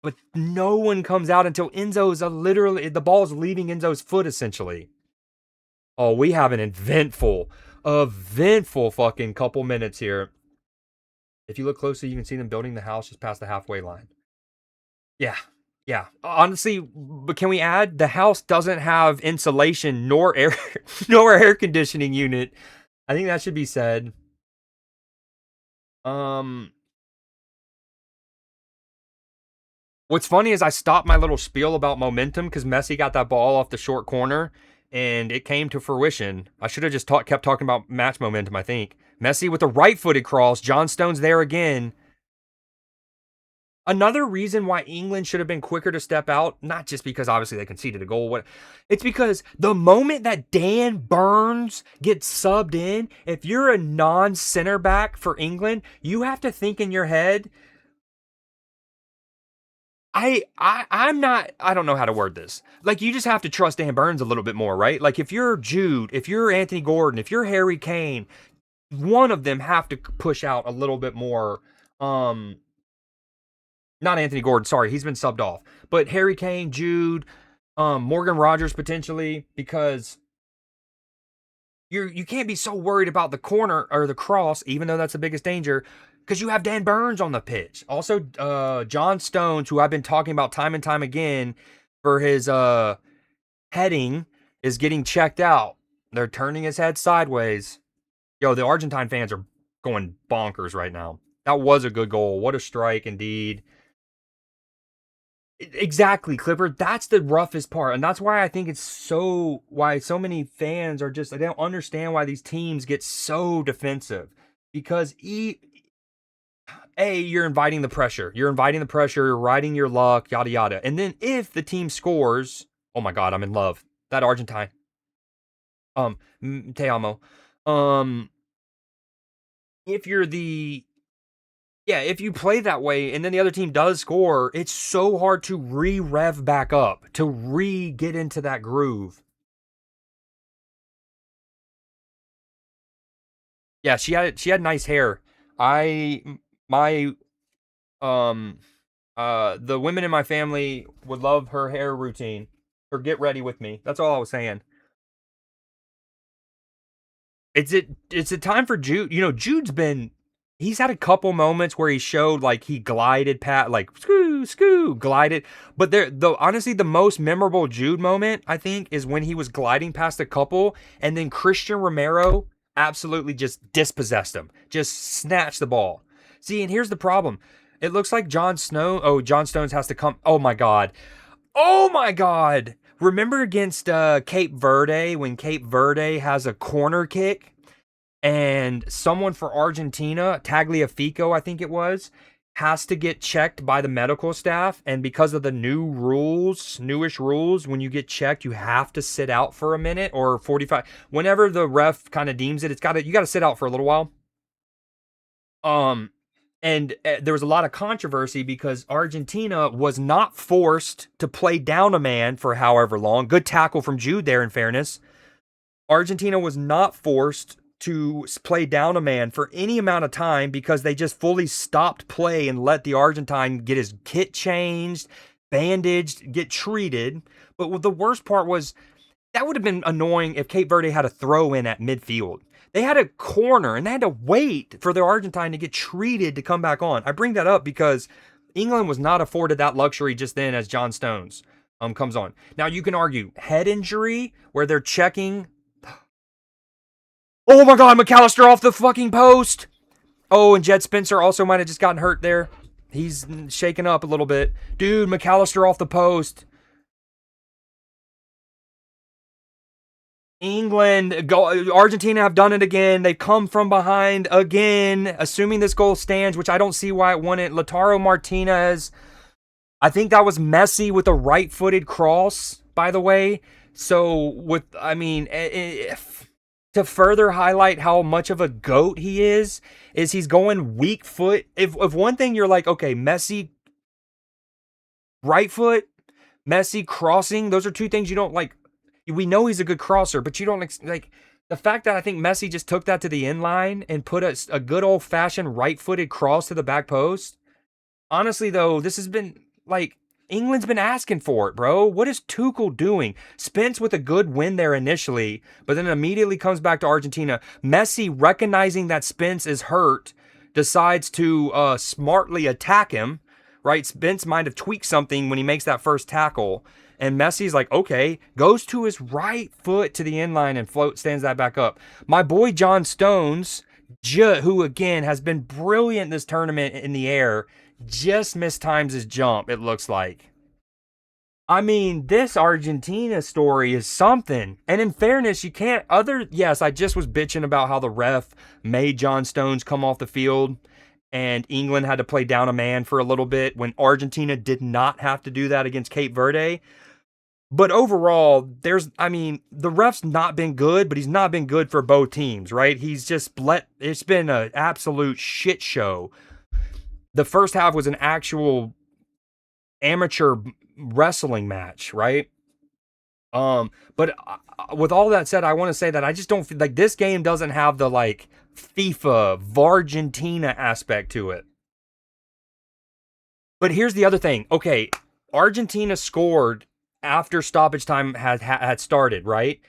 But no one comes out until Enzo's literally, the ball's leaving Enzo's foot essentially. Oh, we have an eventful fucking couple minutes here. If you look closely, you can see them building the house just past the halfway line. Yeah. Yeah. Honestly, but can we add the house doesn't have insulation nor air nor air conditioning unit. I think that should be said. Um What's funny is I stopped my little spiel about momentum because Messi got that ball off the short corner and it came to fruition. I should have just kept talking about match momentum, I think. Messi with a right-footed cross. John Stones there again. Another reason why England should have been quicker to step out, not just because obviously they conceded a goal, it's because the moment that Dan Burns gets subbed in, if you're a non-center back for England, you have to think in your head, I'm not, I don't know how to word this. Like, you just have to trust Dan Burns a little bit more, right? Like, if you're Jude, if you're Anthony Gordon, if you're Harry Kane, one of them have to push out a little bit more. Not Anthony Gordon, sorry, he's been subbed off. But Harry Kane, Jude, Morgan Rogers potentially, because you can't be so worried about the corner or the cross, even though that's the biggest danger, because you have Dan Burns on the pitch. Also, John Stones, who I've been talking about time and time again for his heading, is getting checked out. They're turning his head sideways. Yo, the Argentine fans are going bonkers right now. That was a good goal. What a strike indeed. Exactly, Clifford. That's the roughest part. And that's why I think why so many fans are just, they don't understand why these teams get so defensive. Because A, you're inviting the pressure. You're inviting the pressure, you're riding your luck, yada yada. And then if the team scores, oh my god, I'm in love. That Argentine. Te amo. Um, if you're the Yeah, if you play that way and then the other team does score, it's so hard to re-rev back up, to re-get into that groove. Yeah, she had nice hair. I my um the women in my family would love her hair routine. Her get ready with me. That's all I was saying. It's a time for Jude. You know, Jude's been he's had a couple moments where he showed like he glided past like glided. But there though honestly the most memorable Jude moment, I think, is when he was gliding past a couple and then Christian Romero absolutely just dispossessed him. Just snatched the ball. See, and here's the problem. It looks like John Stones has to come. Oh my god. Oh my god. Remember against Cape Verde when Cape Verde has a corner kick and someone for Argentina, Tagliafico, I think it was, has to get checked by the medical staff. And because of the newish rules, when you get checked, you have to sit out for a minute or 45. Whenever the ref kind of deems it, you got to sit out for a little while. Um, and there was a lot of controversy because Argentina was not forced to play down a man for however long. Good tackle from Jude there, in fairness. Argentina was not forced to play down a man for any amount of time because they just fully stopped play and let the Argentine get his kit changed, bandaged, get treated. But the worst part was that would have been annoying if Cape Verde had a throw in at midfield. They had a corner and they had to wait for the Argentine to get treated to come back on. I bring that up because England was not afforded that luxury just then as John Stones comes on. Now you can argue head injury where they're checking. Oh my god, McAllister off the fucking post. Oh, and Jed Spencer also might have just gotten hurt there. He's shaken up a little bit. Dude, McAllister off the post. Argentina have done it again. They've come from behind again, assuming this goal stands, which I don't see why it wouldn't. Lautaro Martinez, I think that was Messi with a right-footed cross, by the way. So, to further highlight how much of a goat he is he's going weak foot. If one thing you're like, okay, Messi, right foot, Messi crossing, those are two things you don't like. We know he's a good crosser, but you don't like the fact that I think Messi just took that to the end line and put a good old fashioned right footed cross to the back post. Honestly, though, this has been like England's been asking for it, bro. What is Tuchel doing? Spence with a good win there initially, but then immediately comes back to Argentina. Messi, recognizing that Spence is hurt, decides to smartly attack him, right? Spence might have tweaked something when he makes that first tackle. And Messi's like, okay, goes to his right foot to the end line and stands that back up. My boy John Stones, who again has been brilliant this tournament in the air, just mistimes his jump, it looks like. I mean, this Argentina story is something. And in fairness, yes, I just was bitching about how the ref made John Stones come off the field and England had to play down a man for a little bit when Argentina did not have to do that against Cape Verde. But overall, the ref's not been good, but he's not been good for both teams, right? It's been an absolute shit show. The first half was an actual amateur wrestling match, right? But with all that said, I want to say that I just don't feel like this game doesn't have the like FIFA Vargentina aspect to it. But here's the other thing. Okay, Argentina scored after stoppage time had started, right?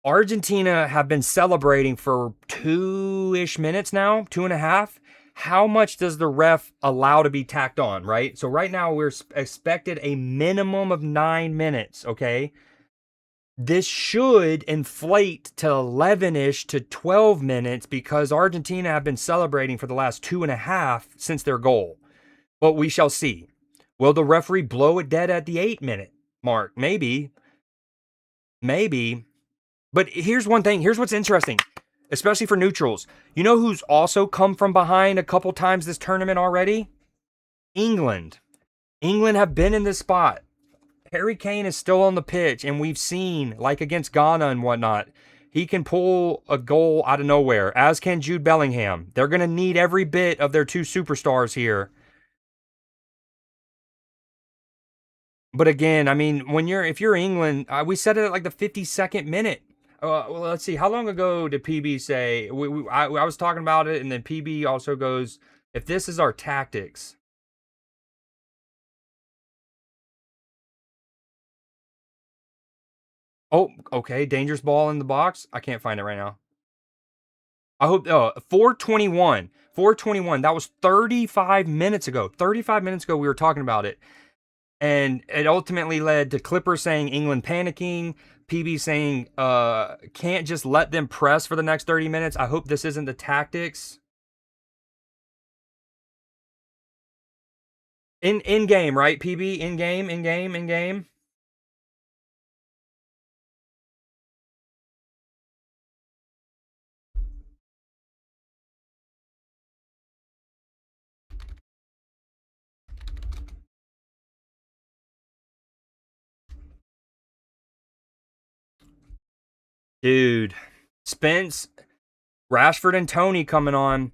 Argentina have been celebrating for 2-ish minutes now, 2.5. How much does the ref allow to be tacked on, right? So right now we're expected a minimum of 9 minutes, okay? This should inflate to 11-ish to 12 minutes because Argentina have been celebrating for the last 2.5 since their goal. But we shall see. Will the referee blow it dead at the 8-minute mark? Maybe. But here's one thing. Here's what's interesting. especially for neutrals. You know who's also come from behind a couple times this tournament already? England. England have been in this spot. Harry Kane is still on the pitch, and we've seen, like against Ghana and whatnot, he can pull a goal out of nowhere, as can Jude Bellingham. They're going to need every bit of their two superstars here. But again, I mean, if you're England, we said it at like the 52nd minute. Well, let's see. How long ago did PB say? I was talking about it, and then PB also goes, if this is our tactics. Oh, okay. Dangerous ball in the box. I can't find it right now. I hope 421. 421. That was 35 minutes ago. 35 minutes ago we were talking about it. And it ultimately led to Clipper saying England panicking, PB saying can't just let them press for the next 30 minutes. I hope this isn't the tactics. In game, right? PB in game. Dude, Spence, Rashford, and Tony coming on.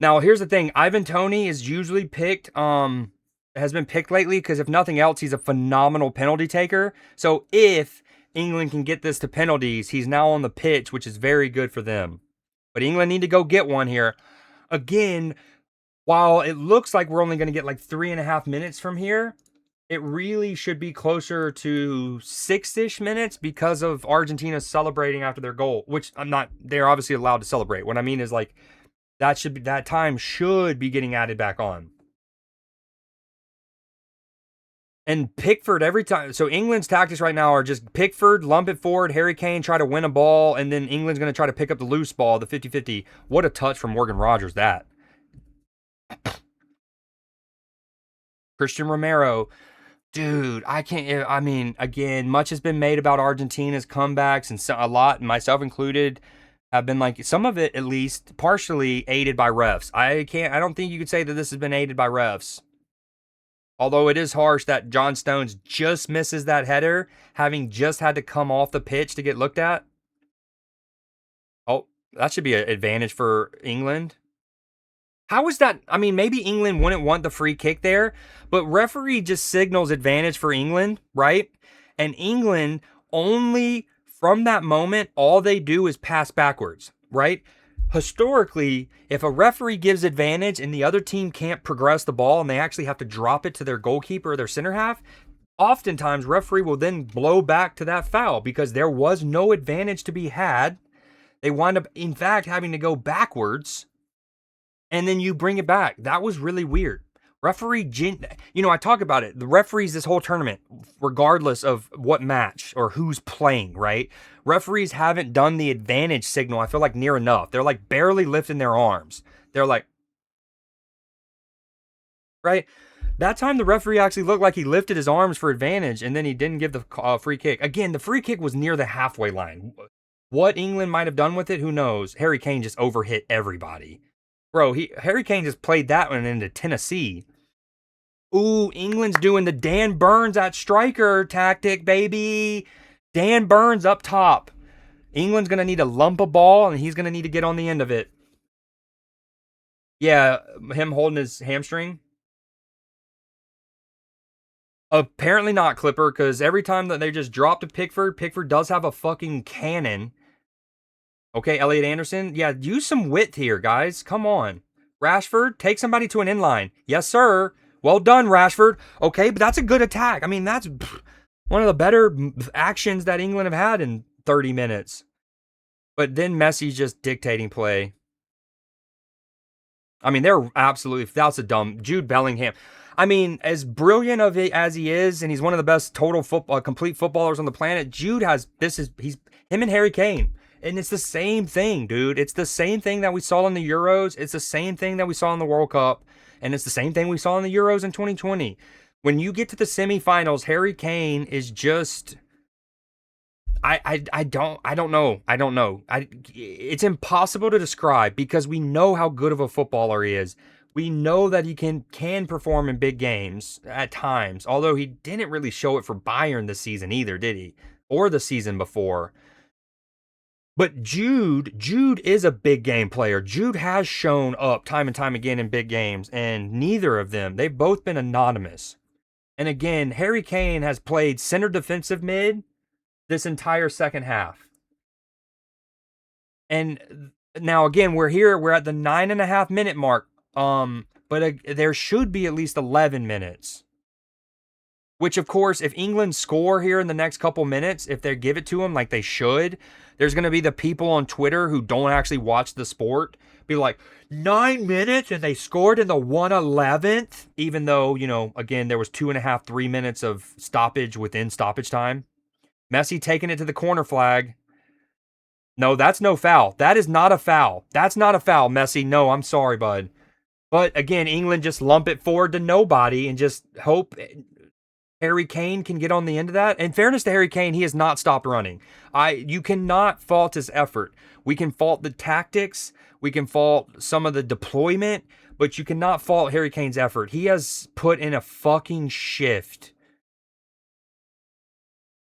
Now, here's the thing. Ivan Toney is usually picked, has been picked lately because if nothing else, he's a phenomenal penalty taker. So if England can get this to penalties, he's now on the pitch, which is very good for them. But England need to go get one here. Again, while it looks like we're only going to get like 3.5 minutes from here, it really should be closer to 6-ish minutes because of Argentina celebrating after their goal, which they're obviously allowed to celebrate. What I mean is like, that time should be getting added back on. And Pickford every time. So England's tactics right now are just Pickford, lump it forward, Harry Kane, try to win a ball, and then England's going to try to pick up the loose ball, the 50-50. What a touch from Morgan Rogers, that. Christian Romero. Dude, I can't. I mean, again, much has been made about Argentina's comebacks, and a lot, myself included, have been like, some of it at least partially aided by refs. I don't think you could say that this has been aided by refs. Although it is harsh that John Stones just misses that header, having just had to come off the pitch to get looked at. Oh, that should be an advantage for England. How is that? I mean, maybe England wouldn't want the free kick there, but referee just signals advantage for England, right? And England only, from that moment, all they do is pass backwards, right? Historically, if a referee gives advantage and the other team can't progress the ball and they actually have to drop it to their goalkeeper or their center half, oftentimes referee will then blow back to that foul because there was no advantage to be had. They wind up, in fact, having to go backwards, and then you bring it back. That was really weird. Referee, I talk about it. The referees this whole tournament, regardless of what match or who's playing, right? Referees haven't done the advantage signal, I feel like, near enough. They're like barely lifting their arms. They're like, right? That time the referee actually looked like he lifted his arms for advantage, and then he didn't give the free kick. Again, the free kick was near the halfway line. What England might have done with it, who knows? Harry Kane just overhit everybody. Bro, Harry Kane just played that one into Tennessee. Ooh, England's doing the Dan Burns at striker tactic, baby. Dan Burns up top. England's going to need a lump of ball, and he's going to need to get on the end of it. Yeah, him holding his hamstring. Apparently not, Clipper, because every time that they just drop to Pickford, Pickford does have a fucking cannon. Okay, Elliot Anderson. Yeah, use some width here, guys. Come on. Rashford, take somebody to an inline. Yes, sir. Well done, Rashford. Okay, but that's a good attack. I mean, that's one of the better actions that England have had in 30 minutes. But then Messi's just dictating play. I mean, they're absolutely, that's a dumb, Jude Bellingham. I mean, as brilliant as he is, and he's one of the best complete footballers on the planet, Jude he's him and Harry Kane. And it's the same thing, dude. It's the same thing that we saw in the Euros. It's the same thing that we saw in the World Cup. And it's the same thing we saw in the Euros in 2020. When you get to the semifinals, Harry Kane is just I don't know. It's impossible to describe because we know how good of a footballer he is. We know that he can perform in big games at times, although he didn't really show it for Bayern this season either, did he? Or the season before. But Jude is a big game player. Jude has shown up time and time again in big games, and neither of them, they've both been anonymous. And again, Harry Kane has played center defensive mid this entire second half. And now again, we're at the 9.5 minute mark. But there should be at least 11 minutes. Which, of course, if England score here in the next couple minutes, if they give it to them like they should, there's going to be the people on Twitter who don't actually watch the sport be like, 9 minutes and they scored in the 111th, even though, again, there was 2.5, 3 minutes of stoppage within stoppage time. Messi taking it to the corner flag. No, that's no foul. That is not a foul. That's not a foul, Messi. No, I'm sorry, bud. But again, England just lump it forward to nobody and just hope Harry Kane can get on the end of that. In fairness to Harry Kane, he has not stopped running. You cannot fault his effort. We can fault the tactics. We can fault some of the deployment, but you cannot fault Harry Kane's effort. He has put in a fucking shift.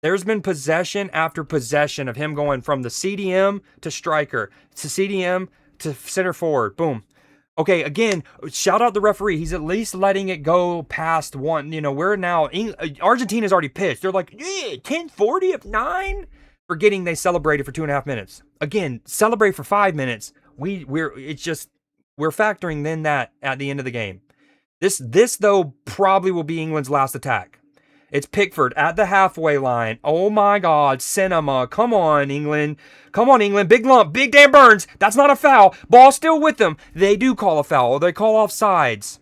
There's been possession after possession of him going from the CDM to striker, to CDM to center forward. Boom. Okay, again, shout out the referee. He's at least letting it go past one. We're now, Argentina's already pitched. They're like, 10:40 of 9? Forgetting they celebrated for 2.5 minutes. Again, celebrate for 5 minutes. We're factoring then that at the end of the game. This though probably will be England's last attack. It's Pickford at the halfway line. Oh my God, cinema. Come on, England. Come on, England. Big lump. Big Dan Burns. That's not a foul. Ball still with them. They do call a foul. They call offsides.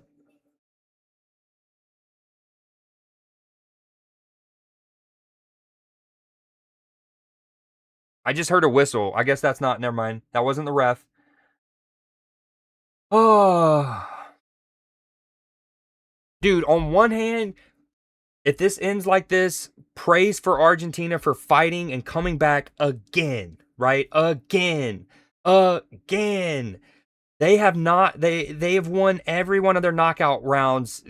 I just heard a whistle. I guess that's not. Never mind. That wasn't the ref. Oh. Dude, on one hand, if this ends like this, praise for Argentina for fighting and coming back again, right? Again. They have not, they have won every one of their knockout rounds,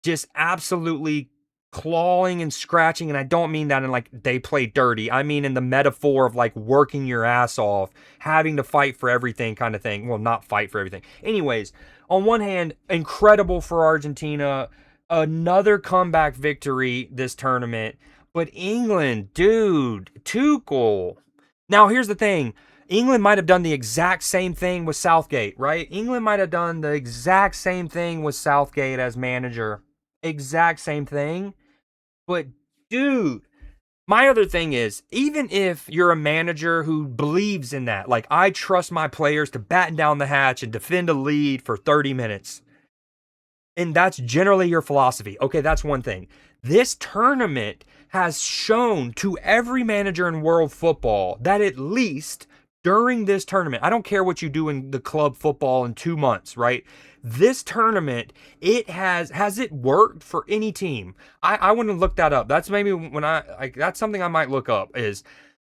just absolutely clawing and scratching. And I don't mean that in like they play dirty. I mean in the metaphor of like working your ass off, having to fight for everything kind of thing. Well, not fight for everything. Anyways, on one hand, incredible for Argentina. Another comeback victory this tournament. But England, dude, Tuchel. Now, here's the thing. England might have done the exact same thing with Southgate, right? England might have done the exact same thing with Southgate as manager. Exact same thing. But, dude, my other thing is, even if you're a manager who believes in that, like, I trust my players to batten down the hatch and defend a lead for 30 minutes, and that's generally your philosophy. Okay, that's one thing. This tournament has shown to every manager in world football that at least during this tournament, I don't care what you do in the club football in 2 months, right? This tournament, it has it worked for any team? I want to look that up. That's maybe that's something I might look up is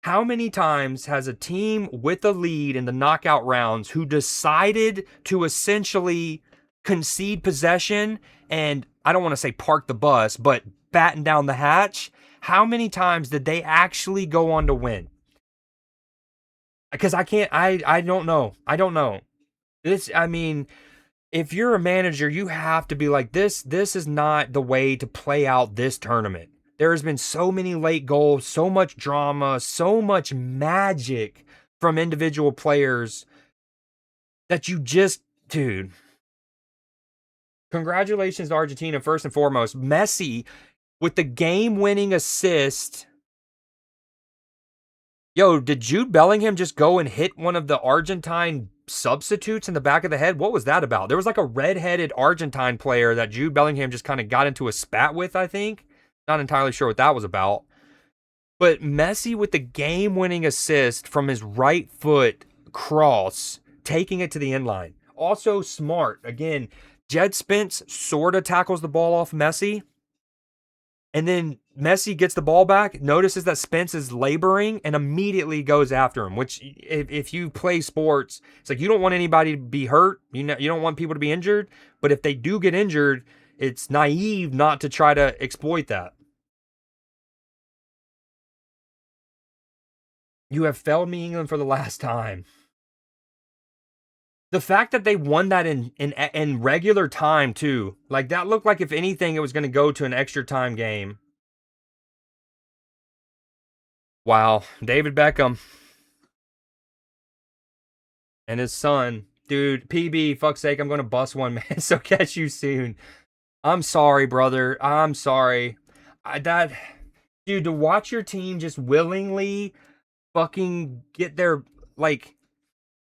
how many times has a team with a lead in the knockout rounds who decided to essentially concede possession and I don't want to say park the bus, but batten down the hatch? How many times did they actually go on to win? Because I don't know. I don't know. If you're a manager, you have to be like, this is not the way to play out this tournament. There has been so many late goals, so much drama, so much magic from individual players that dude. Congratulations to Argentina, first and foremost. Messi with the game-winning assist. Yo, did Jude Bellingham just go and hit one of the Argentine substitutes in the back of the head? What was that about? There was like a red-headed Argentine player that Jude Bellingham just kind of got into a spat with, I think. Not entirely sure what that was about. But Messi with the game-winning assist from his right foot cross, taking it to the end line. Also smart. Again, Jed Spence sort of tackles the ball off Messi. And then Messi gets the ball back, notices that Spence is laboring, and immediately goes after him. Which, if you play sports, it's like you don't want anybody to be hurt. You don't want people to be injured. But if they do get injured, it's naive not to try to exploit that. You have failed me, England, for the last time. The fact that they won that in regular time too, like that looked like if anything, it was going to go to an extra time game. Wow, David Beckham and his son, dude. PB, fuck's sake, I'm going to bust one, man. So catch you soon. I'm sorry, brother. I'm sorry. Dude, to watch your team just willingly fucking get their like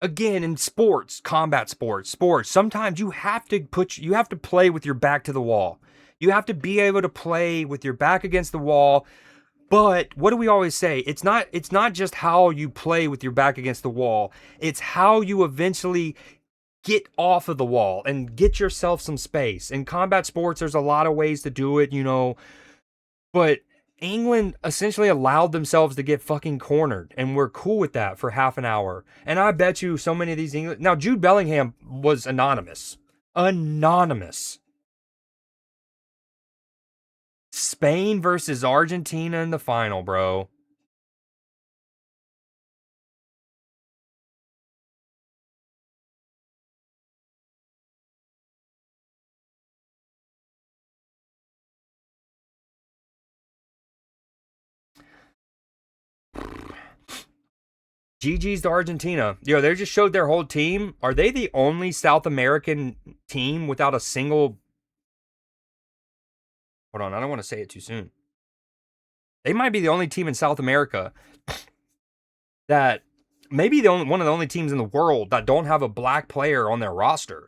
again in sports, combat sports, sometimes you have to play with your back to the wall. You have to be able to play with your back against the wall. But what do we always say? It's not just how you play with your back against the wall. It's how you eventually get off of the wall and get yourself some space. In combat sports, there's a lot of ways to do it, but England essentially allowed themselves to get fucking cornered, and we're cool with that for half an hour. And I bet you so many of these England. Now, Jude Bellingham was anonymous. Anonymous. Spain versus Argentina in the final, bro. GG's to Argentina. They just showed their whole team. Are they the only South American team without a single. Hold on, I don't want to say it too soon. They might be the only team in South America that maybe one of the only teams in the world that don't have a black player on their roster.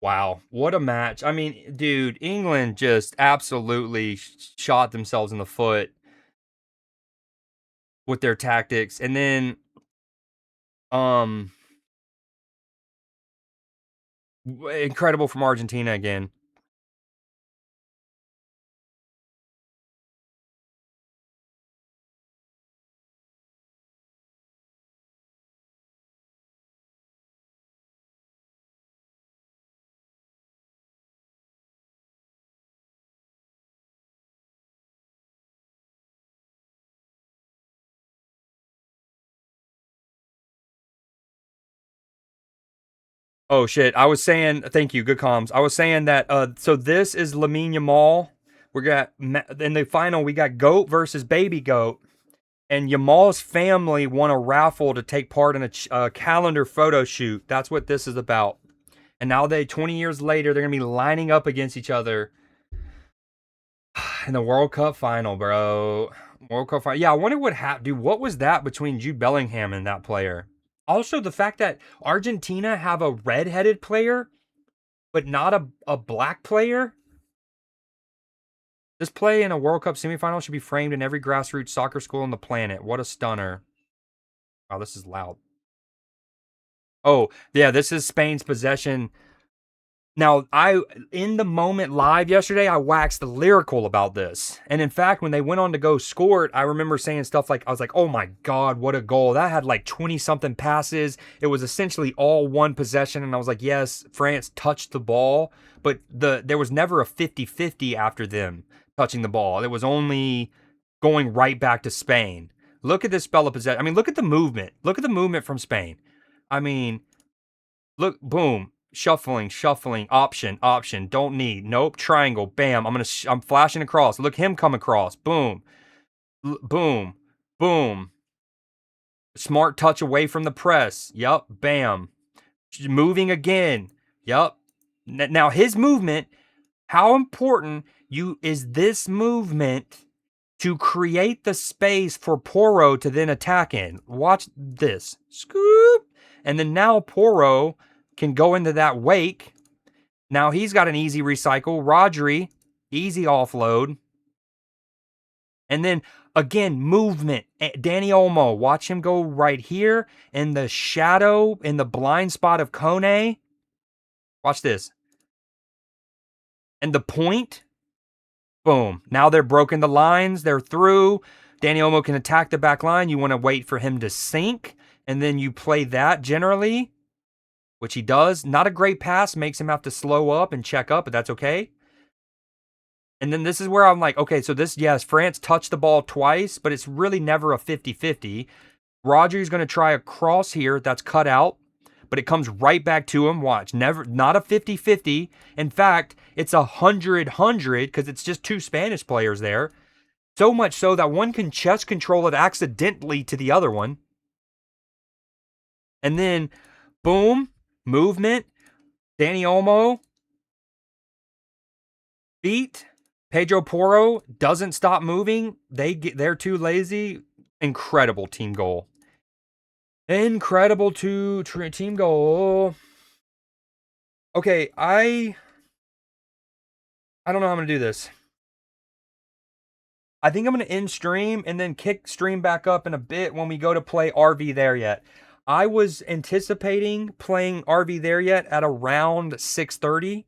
Wow, what a match. I mean, dude, England just absolutely shot themselves in the foot with their tactics. And then um incredible from Argentina again. Oh shit! I was saying, thank you, good comms. I was saying that. So this is Lamine Yamal. We got in the final. We got Goat versus Baby Goat, and Yamal's family won a raffle to take part in a calendar photo shoot. That's what this is about. And now 20 years later, they're gonna be lining up against each other in the World Cup final, bro. World Cup final. Yeah, I wonder what happened. Dude, what was that between Jude Bellingham and that player? Also, the fact that Argentina have a red-headed player but not a black player. This play in a World Cup semifinal should be framed in every grassroots soccer school on the planet. What a stunner. Wow, this is loud. Oh, yeah, this is Spain's possession. Now, in the moment live yesterday, I waxed lyrical about this. And in fact, when they went on to go score it, I remember saying stuff like, I was like, oh my God, what a goal. That had like 20 something passes. It was essentially all one possession. And I was like, yes, France touched the ball, but there was never a 50-50 after them touching the ball. It was only going right back to Spain. Look at this spell of possession. I mean, look at the movement. Look at the movement from Spain. I mean, look, boom. Shuffling, option, don't need, nope, triangle, bam, I'm flashing across, look him come across, boom, boom, boom, smart touch away from the press, yup, bam, moving again, yup, now his movement, how important is this movement to create the space for Porro to then attack in, watch this, scoop, and then now Porro can go into that wake. Now he's got an easy recycle. Rodri, easy offload. And then again, movement. Danny Olmo, watch him go right here in the shadow, in the blind spot of Kone. Watch this. And the point, boom. Now they're broken the lines. They're through. Danny Olmo can attack the back line. You want to wait for him to sink, and then you play that generally, which he does. Not a great pass. Makes him have to slow up and check up, but that's okay. And then this is where I'm like, okay, so this, yes, France touched the ball twice, but it's really never a 50-50. Rodri's going to try a cross here that's cut out, but it comes right back to him. Watch, never, not a 50-50. In fact, it's 100-100 because it's just two Spanish players there. So much so that one can chest control it accidentally to the other one. And then, boom, movement. Danny Olmo, feet. Pedro Porro doesn't stop moving. They're too lazy. Incredible team goal. Incredible team goal. Okay, I don't know how I'm going to do this. I think I'm going to end stream and then kick stream back up in a bit when we go to play RV There Yet. I was anticipating playing RV There Yet at around 6:30.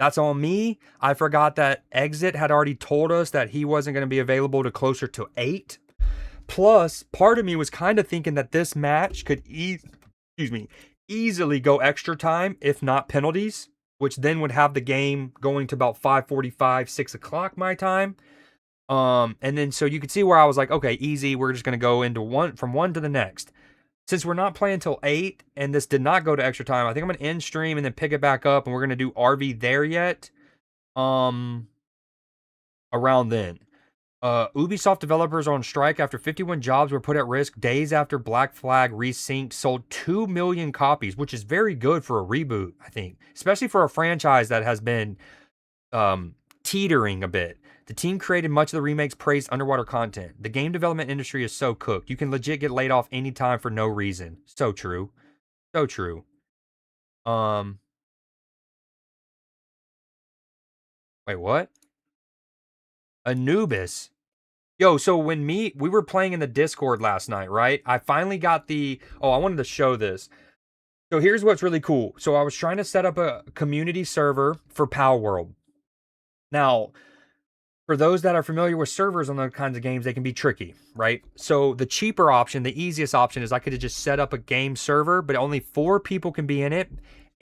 That's on me. I forgot that Exit had already told us that he wasn't going to be available to closer to 8. Plus, part of me was kind of thinking that this match could easily go extra time, if not penalties, which then would have the game going to about 5:45, 6 o'clock my time. And then so you could see where I was like, okay, easy. We're just going to go into from one to the next. Since we're not playing till 8 and this did not go to extra time, I think I'm going to end stream and then pick it back up and we're going to do RV There Yet around then. Ubisoft developers are on strike after 51 jobs were put at risk days after Black Flag Resynced sold 2 million copies, which is very good for a reboot, I think. Especially for a franchise that has been teetering a bit. The team created much of the remake's praised underwater content. The game development industry is so cooked. You can legit get laid off anytime for no reason. So true. So true. Wait, what? Anubis. Yo, so when we were playing in the Discord last night, right? I finally got I wanted to show this. So here's what's really cool. So I was trying to set up a community server for Palworld. Now, for those that are familiar with servers on those kinds of games, they can be tricky, right? So the cheaper option, the easiest option is I could have just set up a game server, but only 4 people can be in it.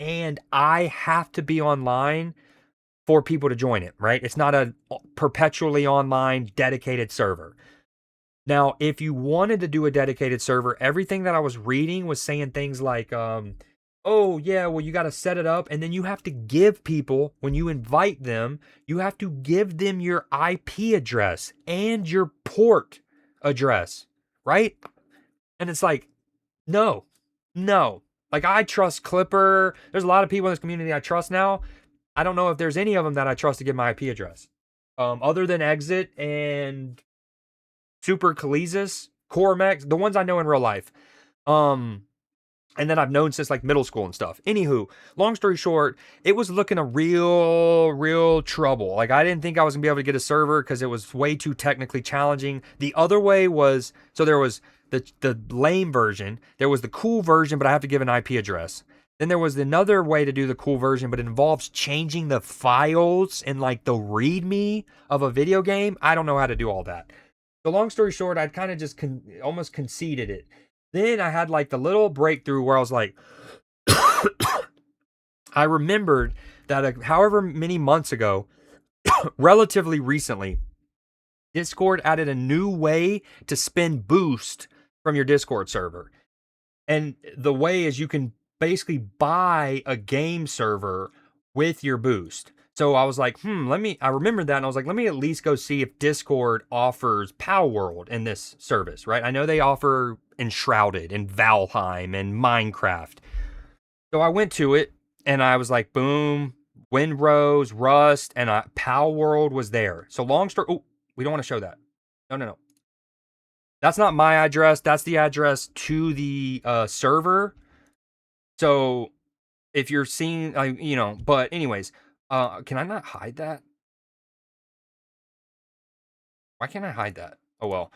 And I have to be online for people to join it, right? It's not a perpetually online dedicated server. Now, if you wanted to do a dedicated server, everything that I was reading was saying things like, oh, yeah, well, you got to set it up. And then you have to give people, when you invite them, you have to give them your IP address and your port address, right? And it's like, no. Like, I trust Clipper. There's a lot of people in this community I trust now. I don't know if there's any of them that I trust to give my IP address. Other than Exit and Super Kalizis, Cormex, the ones I know in real life. And then I've known since like middle school and stuff. Anywho, long story short, it was looking a real trouble. Like, I didn't think I was gonna be able to get a server because it was way too technically challenging. The other way was, so there was the lame version, there was the cool version, but I have to give an IP address. Then there was another way to do the cool version, but it involves changing the files and like the README of a video game. I don't know how to do all that. So long story short, I'd kind of just almost conceded it. Then I had like the little breakthrough where I was like, I remembered that however many months ago, relatively recently, Discord added a new way to spend boost from your Discord server. And the way is you can basically buy a game server with your boost. So I was like, I remembered that and I was like, let me at least go see if Discord offers Palworld in this service, right? I know they offer Enshrouded and Valheim and Minecraft. So I went to it and I was like, boom, Windrose, Rust, and Palworld was there. So long story, we don't want to show that. No. That's not my address. That's the address to the server. So if you're seeing, but anyways, can I not hide that? Why can't I hide that? Oh, well.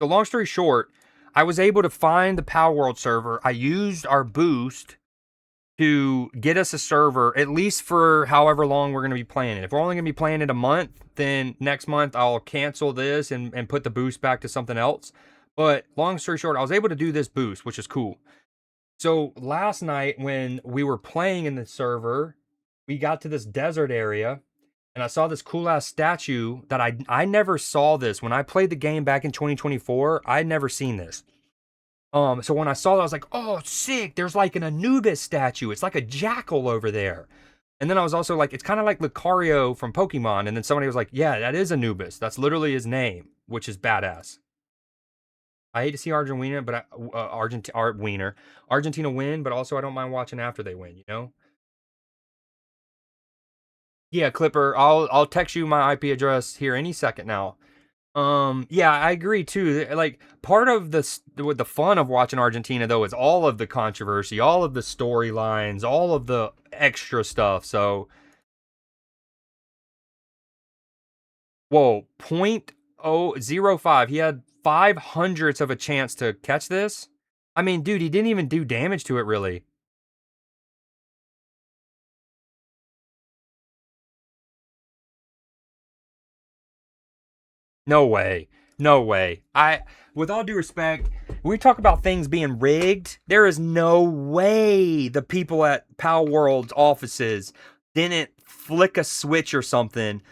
So long story short, I was able to find the Palworld server. I used our boost to get us a server, at least for however long we're going to be playing it. If we're only going to be playing it a month, then next month I'll cancel this and put the boost back to something else. But long story short, I was able to do this boost, which is cool. So last night when we were playing in the server, we got to this desert area and I saw this cool ass statue that I never saw this when I played the game back in 2024. I'd never seen this. So when I saw it, I was like, oh, sick. There's like an Anubis statue. It's like a jackal over there. And then I was also like, it's kind of like Lucario from Pokemon. And then somebody was like, yeah, that is Anubis. That's literally his name, which is badass. I hate to see Argentina, but Argentina win, but also I don't mind watching after they win, you know? Yeah, Clipper, I'll text you my IP address here any second now. Yeah, I agree too. Like part of the fun of watching Argentina though is all of the controversy, all of the storylines, all of the extra stuff. So, whoa, 0.005. He had 500ths of a chance to catch this. I mean, dude, he didn't even do damage to it really. No way. No way. With all due respect, when we talk about things being rigged, there is no way the people at Palworld's offices didn't flick a switch or something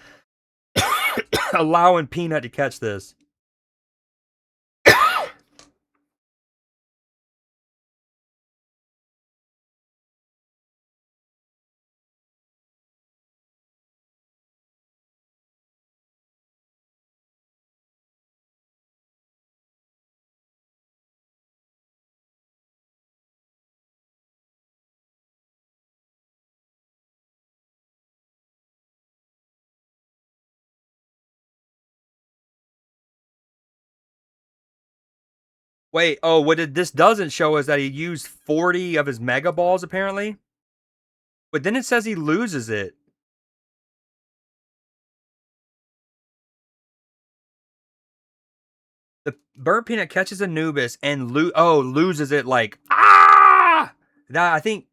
allowing Peanut to catch this. Wait, oh, this doesn't show is that he used 40 of his Mega Balls apparently. But then it says he loses it. The Burnt Peanut catches Anubis and loses it like that. I think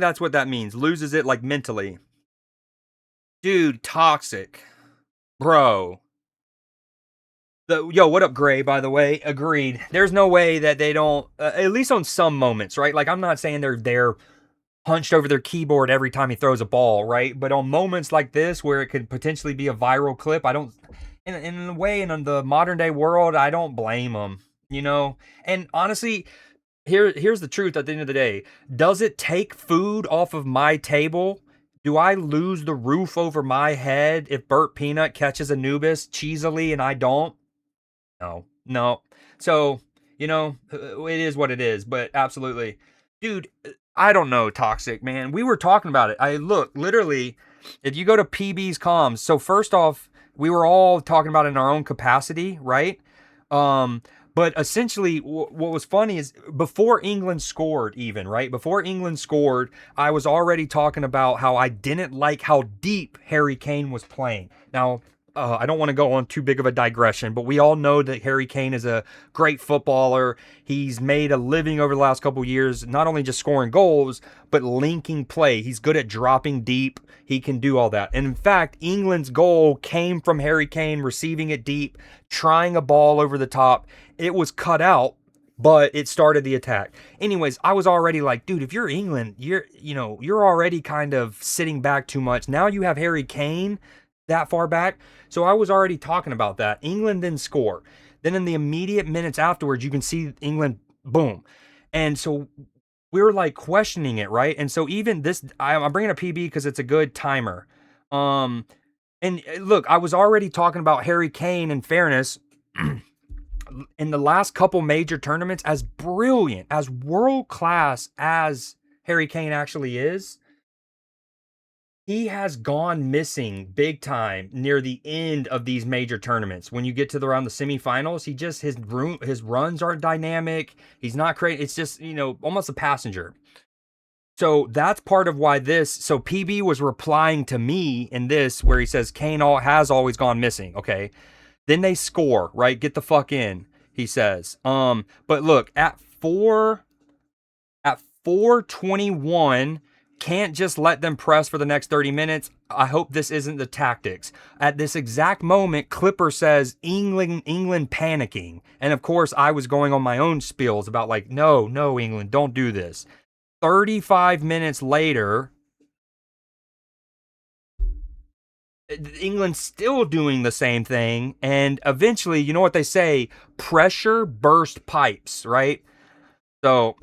that's what that means. Loses it like mentally. Dude, toxic. Bro. What up, Gray, by the way? Agreed. There's no way that they don't, at least on some moments, right? Like, I'm not saying they're hunched over their keyboard every time he throws a ball, right? But on moments like this where it could potentially be a viral clip, I don't, in a way, in the modern day world, I don't blame them, you know? And honestly, here's the truth at the end of the day. Does it take food off of my table? Do I lose the roof over my head if Burt Peanut catches Anubis cheesily and I don't? No, no. So, it is what it is, but absolutely. Dude, I don't know, Toxic, man. We were talking about it. I look, literally, if you go to PB's comms, so first off, we were all talking about it in our own capacity, right? But essentially, what was funny is before England scored, even, right? Before England scored, I was already talking about how I didn't like how deep Harry Kane was playing. Now, I don't want to go on too big of a digression, but we all know that Harry Kane is a great footballer. He's made a living over the last couple years, not only just scoring goals, but linking play. He's good at dropping deep. He can do all that. And in fact, England's goal came from Harry Kane receiving it deep, trying a ball over the top. It was cut out, but it started the attack. Anyways, I was already like, dude, if you're England, you're already kind of sitting back too much. Now you have Harry Kane that far back. So I was already talking about that. England didn't score. Then in the immediate minutes afterwards, you can see England, boom. And so we were like questioning it, right? And so even this, I'm bringing a PB because it's a good timer. And look, I was already talking about Harry Kane, in fairness, in the last couple major tournaments, as brilliant, as world class as Harry Kane actually is, he has gone missing big time near the end of these major tournaments. When you get to around the semifinals, his runs aren't dynamic. He's not creating. It's just almost a passenger. So that's part of why this. So PB was replying to me in this where he says Kane has always gone missing. Okay, Then they score, right? Get the fuck in, he says. But look, at 4:21, can't just let them press for the next 30 minutes. I hope this isn't the tactics. At this exact moment, Clipper says England panicking. And of course, I was going on my own spiels about like, no, no, England, don't do this. 35 minutes later, England's still doing the same thing. And eventually, you know what they say? Pressure burst pipes, right? So,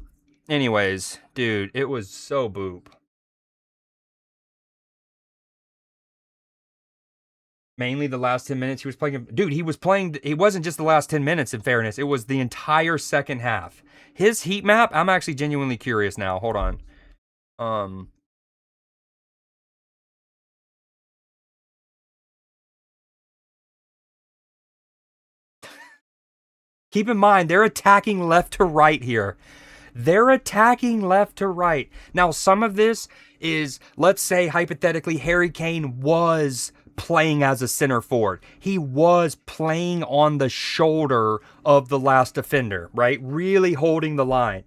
anyways, dude, it was so boop. Mainly the last 10 minutes he was playing. Dude, he was playing. It wasn't just the last 10 minutes, in fairness. It was the entire second half. His heat map, I'm actually genuinely curious now. Hold on. Um, Keep in mind, they're attacking left to right here. They're attacking left to right. Now, some of this is, let's say, hypothetically, Harry Kane was playing as a center forward. He was playing on the shoulder of the last defender, right? Really holding the line.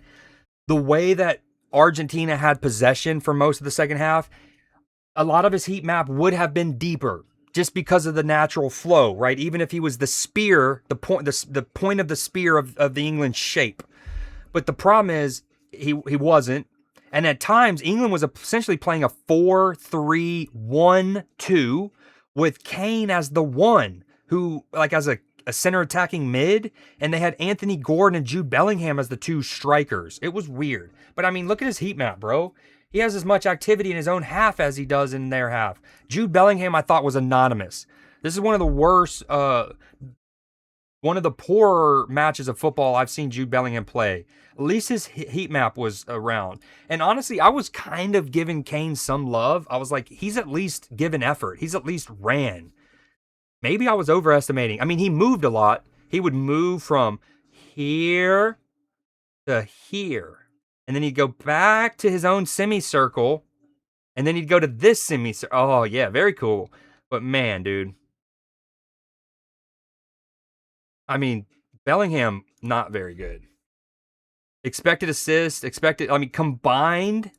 The way that Argentina had possession for most of the second half, a lot of his heat map would have been deeper just because of the natural flow, right? Even if he was the spear, the point of the spear of the England shape. But the problem is he wasn't. And at times, England was essentially playing a 4-3-1-2 with Kane as the one who, like, as a center attacking mid, and they had Anthony Gordon and Jude Bellingham as the two strikers. It was weird. But I mean, look at his heat map, bro. He has as much activity in his own half as he does in their half. Jude Bellingham, I thought, was anonymous. This is one of the worst, one of the poorer matches of football I've seen Jude Bellingham play. At least his heat map was around. And honestly, I was kind of giving Kane some love. I was like, he's at least given effort. He's at least ran. Maybe I was overestimating. I mean, he moved a lot. He would move from here to here. And then he'd go back to his own semicircle. And then he'd go to this semicircle. Oh, yeah, very cool. But man, dude. I mean, Bellingham, not very good. Expected assist, I mean, combined.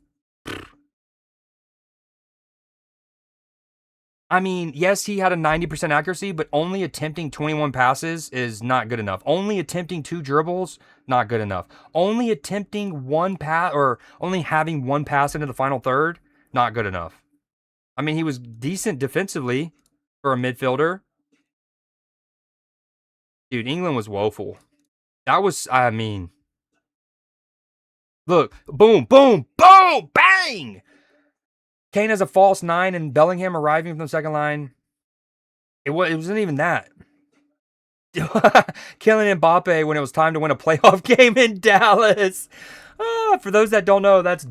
I mean, yes, he had a 90% accuracy, but only attempting 21 passes is not good enough. Only attempting 2 dribbles, not good enough. Only attempting one pass, or only having one pass into the final third, not good enough. I mean, he was decent defensively for a midfielder. Dude, England was woeful. That was, I mean, look, boom, boom, boom, bang! Kane has a false 9 and Bellingham arriving from the second line. It wasn't even that. Killing Mbappe when it was time to win a playoff game in Dallas. For those that don't know, that's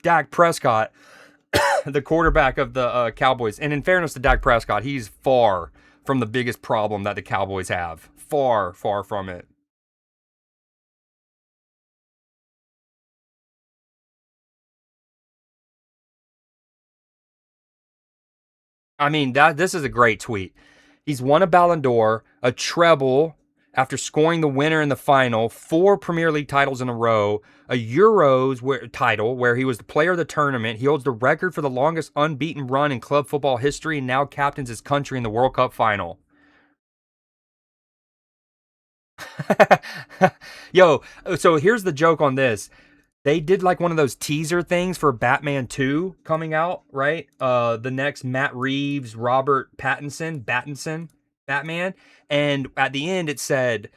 Dak Prescott, the quarterback of the Cowboys. And in fairness to Dak Prescott, he's far from the biggest problem that the Cowboys have. Far, far from it. I mean, this is a great tweet. He's won a Ballon d'Or, a treble after scoring the winner in the final, 4 Premier League titles in a row, a Euros title where he was the player of the tournament. He holds the record for the longest unbeaten run in club football history and now captains his country in the World Cup final. Yo, so here's the joke on this. They did like one of those teaser things for Batman 2 coming out, right? The next Matt Reeves, Robert Pattinson, Batman. And at the end it said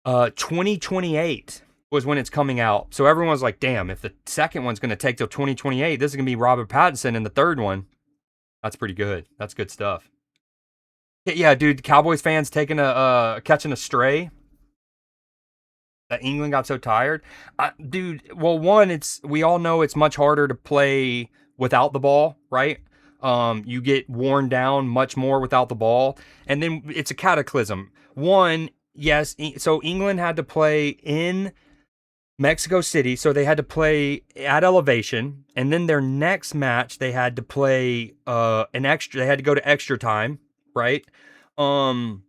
2028 was when it's coming out. So everyone was like, damn, if the second one's going to take till 2028, this is going to be Robert Pattinson in the third one. That's pretty good. That's good stuff. Yeah, dude, Cowboys fans taking catching a stray that England got so tired. Dude, well, one, we all know it's much harder to play without the ball, right? You get worn down much more without the ball, and then it's a cataclysm. One, yes, so England had to play in Mexico City, so they had to play at elevation, and then their next match they had to play They had to go to extra time, right? Um,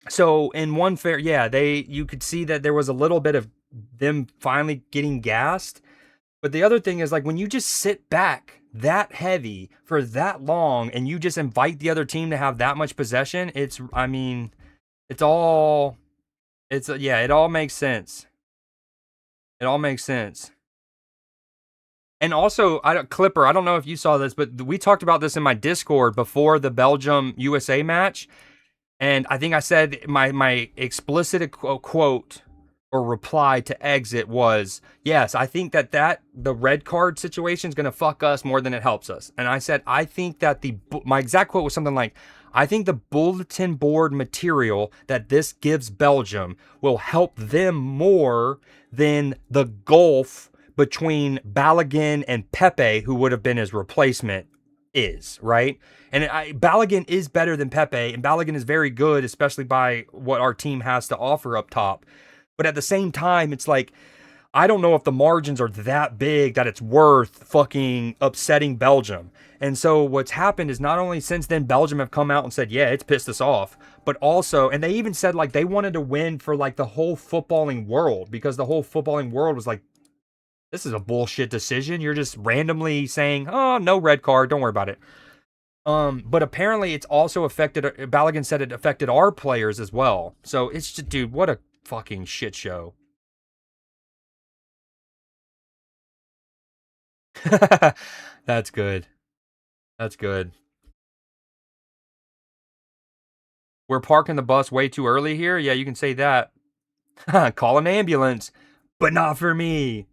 So in one fair, yeah, you could see that there was a little bit of them finally getting gassed. But the other thing is like when you just sit back that heavy for that long and you just invite the other team to have that much possession, I mean, it's all yeah, it all makes sense. It all makes sense. And also, Clipper, I don't know if you saw this, but we talked about this in my Discord before the Belgium USA match. And I think I said my explicit quote or reply to exit was, yes, I think that the red card situation is going to fuck us more than it helps us. And I said, I think that my exact quote was something like, I think the bulletin board material that this gives Belgium will help them more than the gulf between Balogun and Pepe, who would have been his replacement, is, right? And Balogun is better than Pepe, and Balogun is very good, especially by what our team has to offer up top. But at the same time, it's like, I don't know if the margins are that big that it's worth fucking upsetting Belgium. And so what's happened is not only since then Belgium have come out and said, yeah, it's pissed us off, but also, and they even said like they wanted to win for like the whole footballing world, because the whole footballing world was like, this is a bullshit decision. You're just randomly saying, oh, no red card, don't worry about it. But apparently it's also affected, Balogun said it affected our players as well. So it's just, dude, what a fucking shit show. That's good. That's good. We're parking the bus way too early here? Yeah, you can say that. Call an ambulance, but not for me.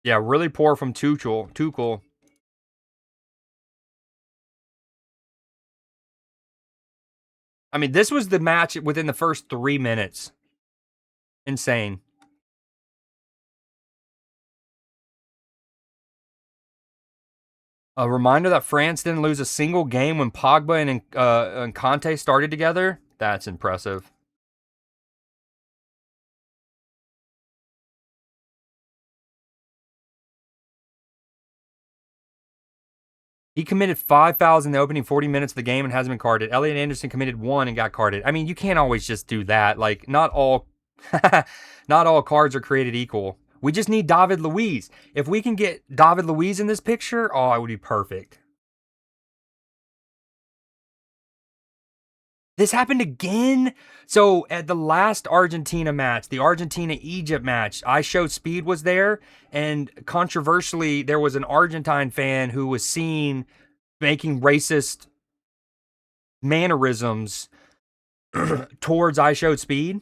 Yeah, really poor from Tuchel. I mean, this was the match within the first 3 minutes. Insane. A reminder that France didn't lose a single game when Pogba and Conte started together. That's impressive. He committed 5 fouls in the opening 40 minutes of the game and hasn't been carded. Elliot Anderson committed 1 and got carded. I mean, you can't always just do that. Like, not all not all cards are created equal. We just need David Luiz. If we can get David Luiz in this picture, oh, it would be perfect. This happened again? So at the last Argentina match, the Argentina-Egypt match, I Showed Speed was there, and controversially, there was an Argentine fan who was seen making racist mannerisms towards I Showed Speed,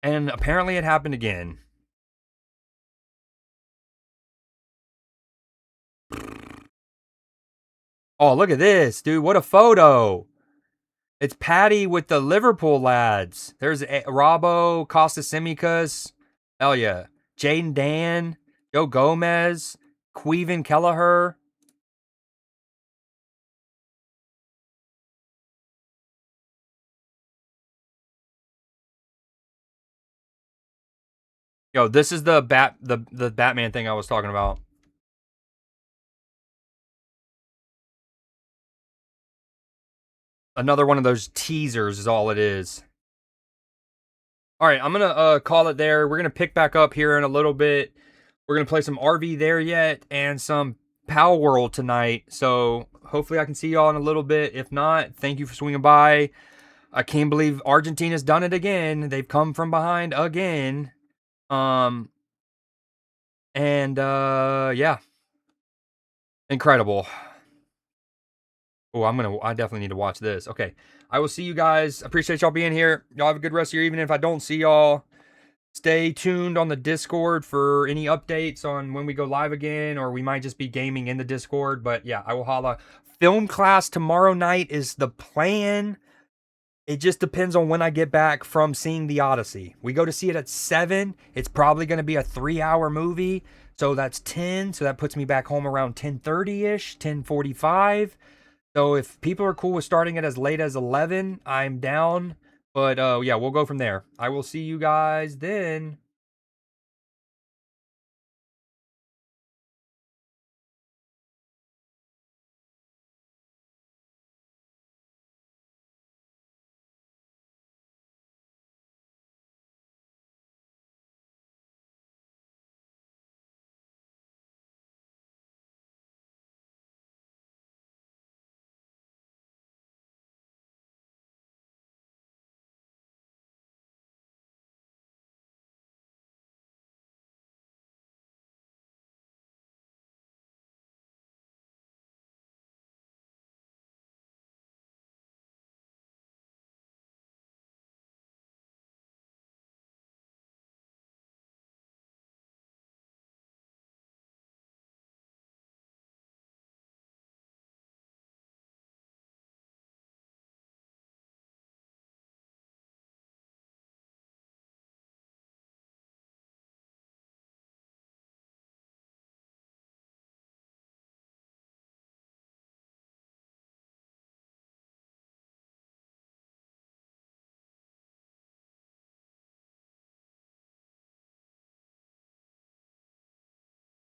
and apparently it happened again. Oh, look at this, dude. What a photo. It's Patty with the Liverpool lads. There's Robbo, Costa Simicas. Hell yeah. Jaden Dan, Joe Gomez, Queven Kelleher. Yo, this is the Batman thing I was talking about. Another one of those teasers is all it is. All right, I'm gonna call it there. We're gonna pick back up here in a little bit. We're gonna play some RV There Yet and some Palworld tonight. So hopefully I can see y'all in a little bit. If not, thank you for swinging by. I can't believe Argentina's done it again. They've come from behind again. And yeah, incredible. Oh, I definitely need to watch this. Okay, I will see you guys. Appreciate y'all being here. Y'all have a good rest of your evening. If I don't see y'all, stay tuned on the Discord for any updates on when we go live again, or we might just be gaming in the Discord. But yeah, I will holla. Film class tomorrow night is the plan. It just depends on when I get back from seeing The Odyssey. We go to see it at 7. It's probably going to be a 3-hour movie. So that's 10. So that puts me back home around 10:30-ish, 10:45. So if people are cool with starting it as late as 11, I'm down. But yeah, we'll go from there. I will see you guys then.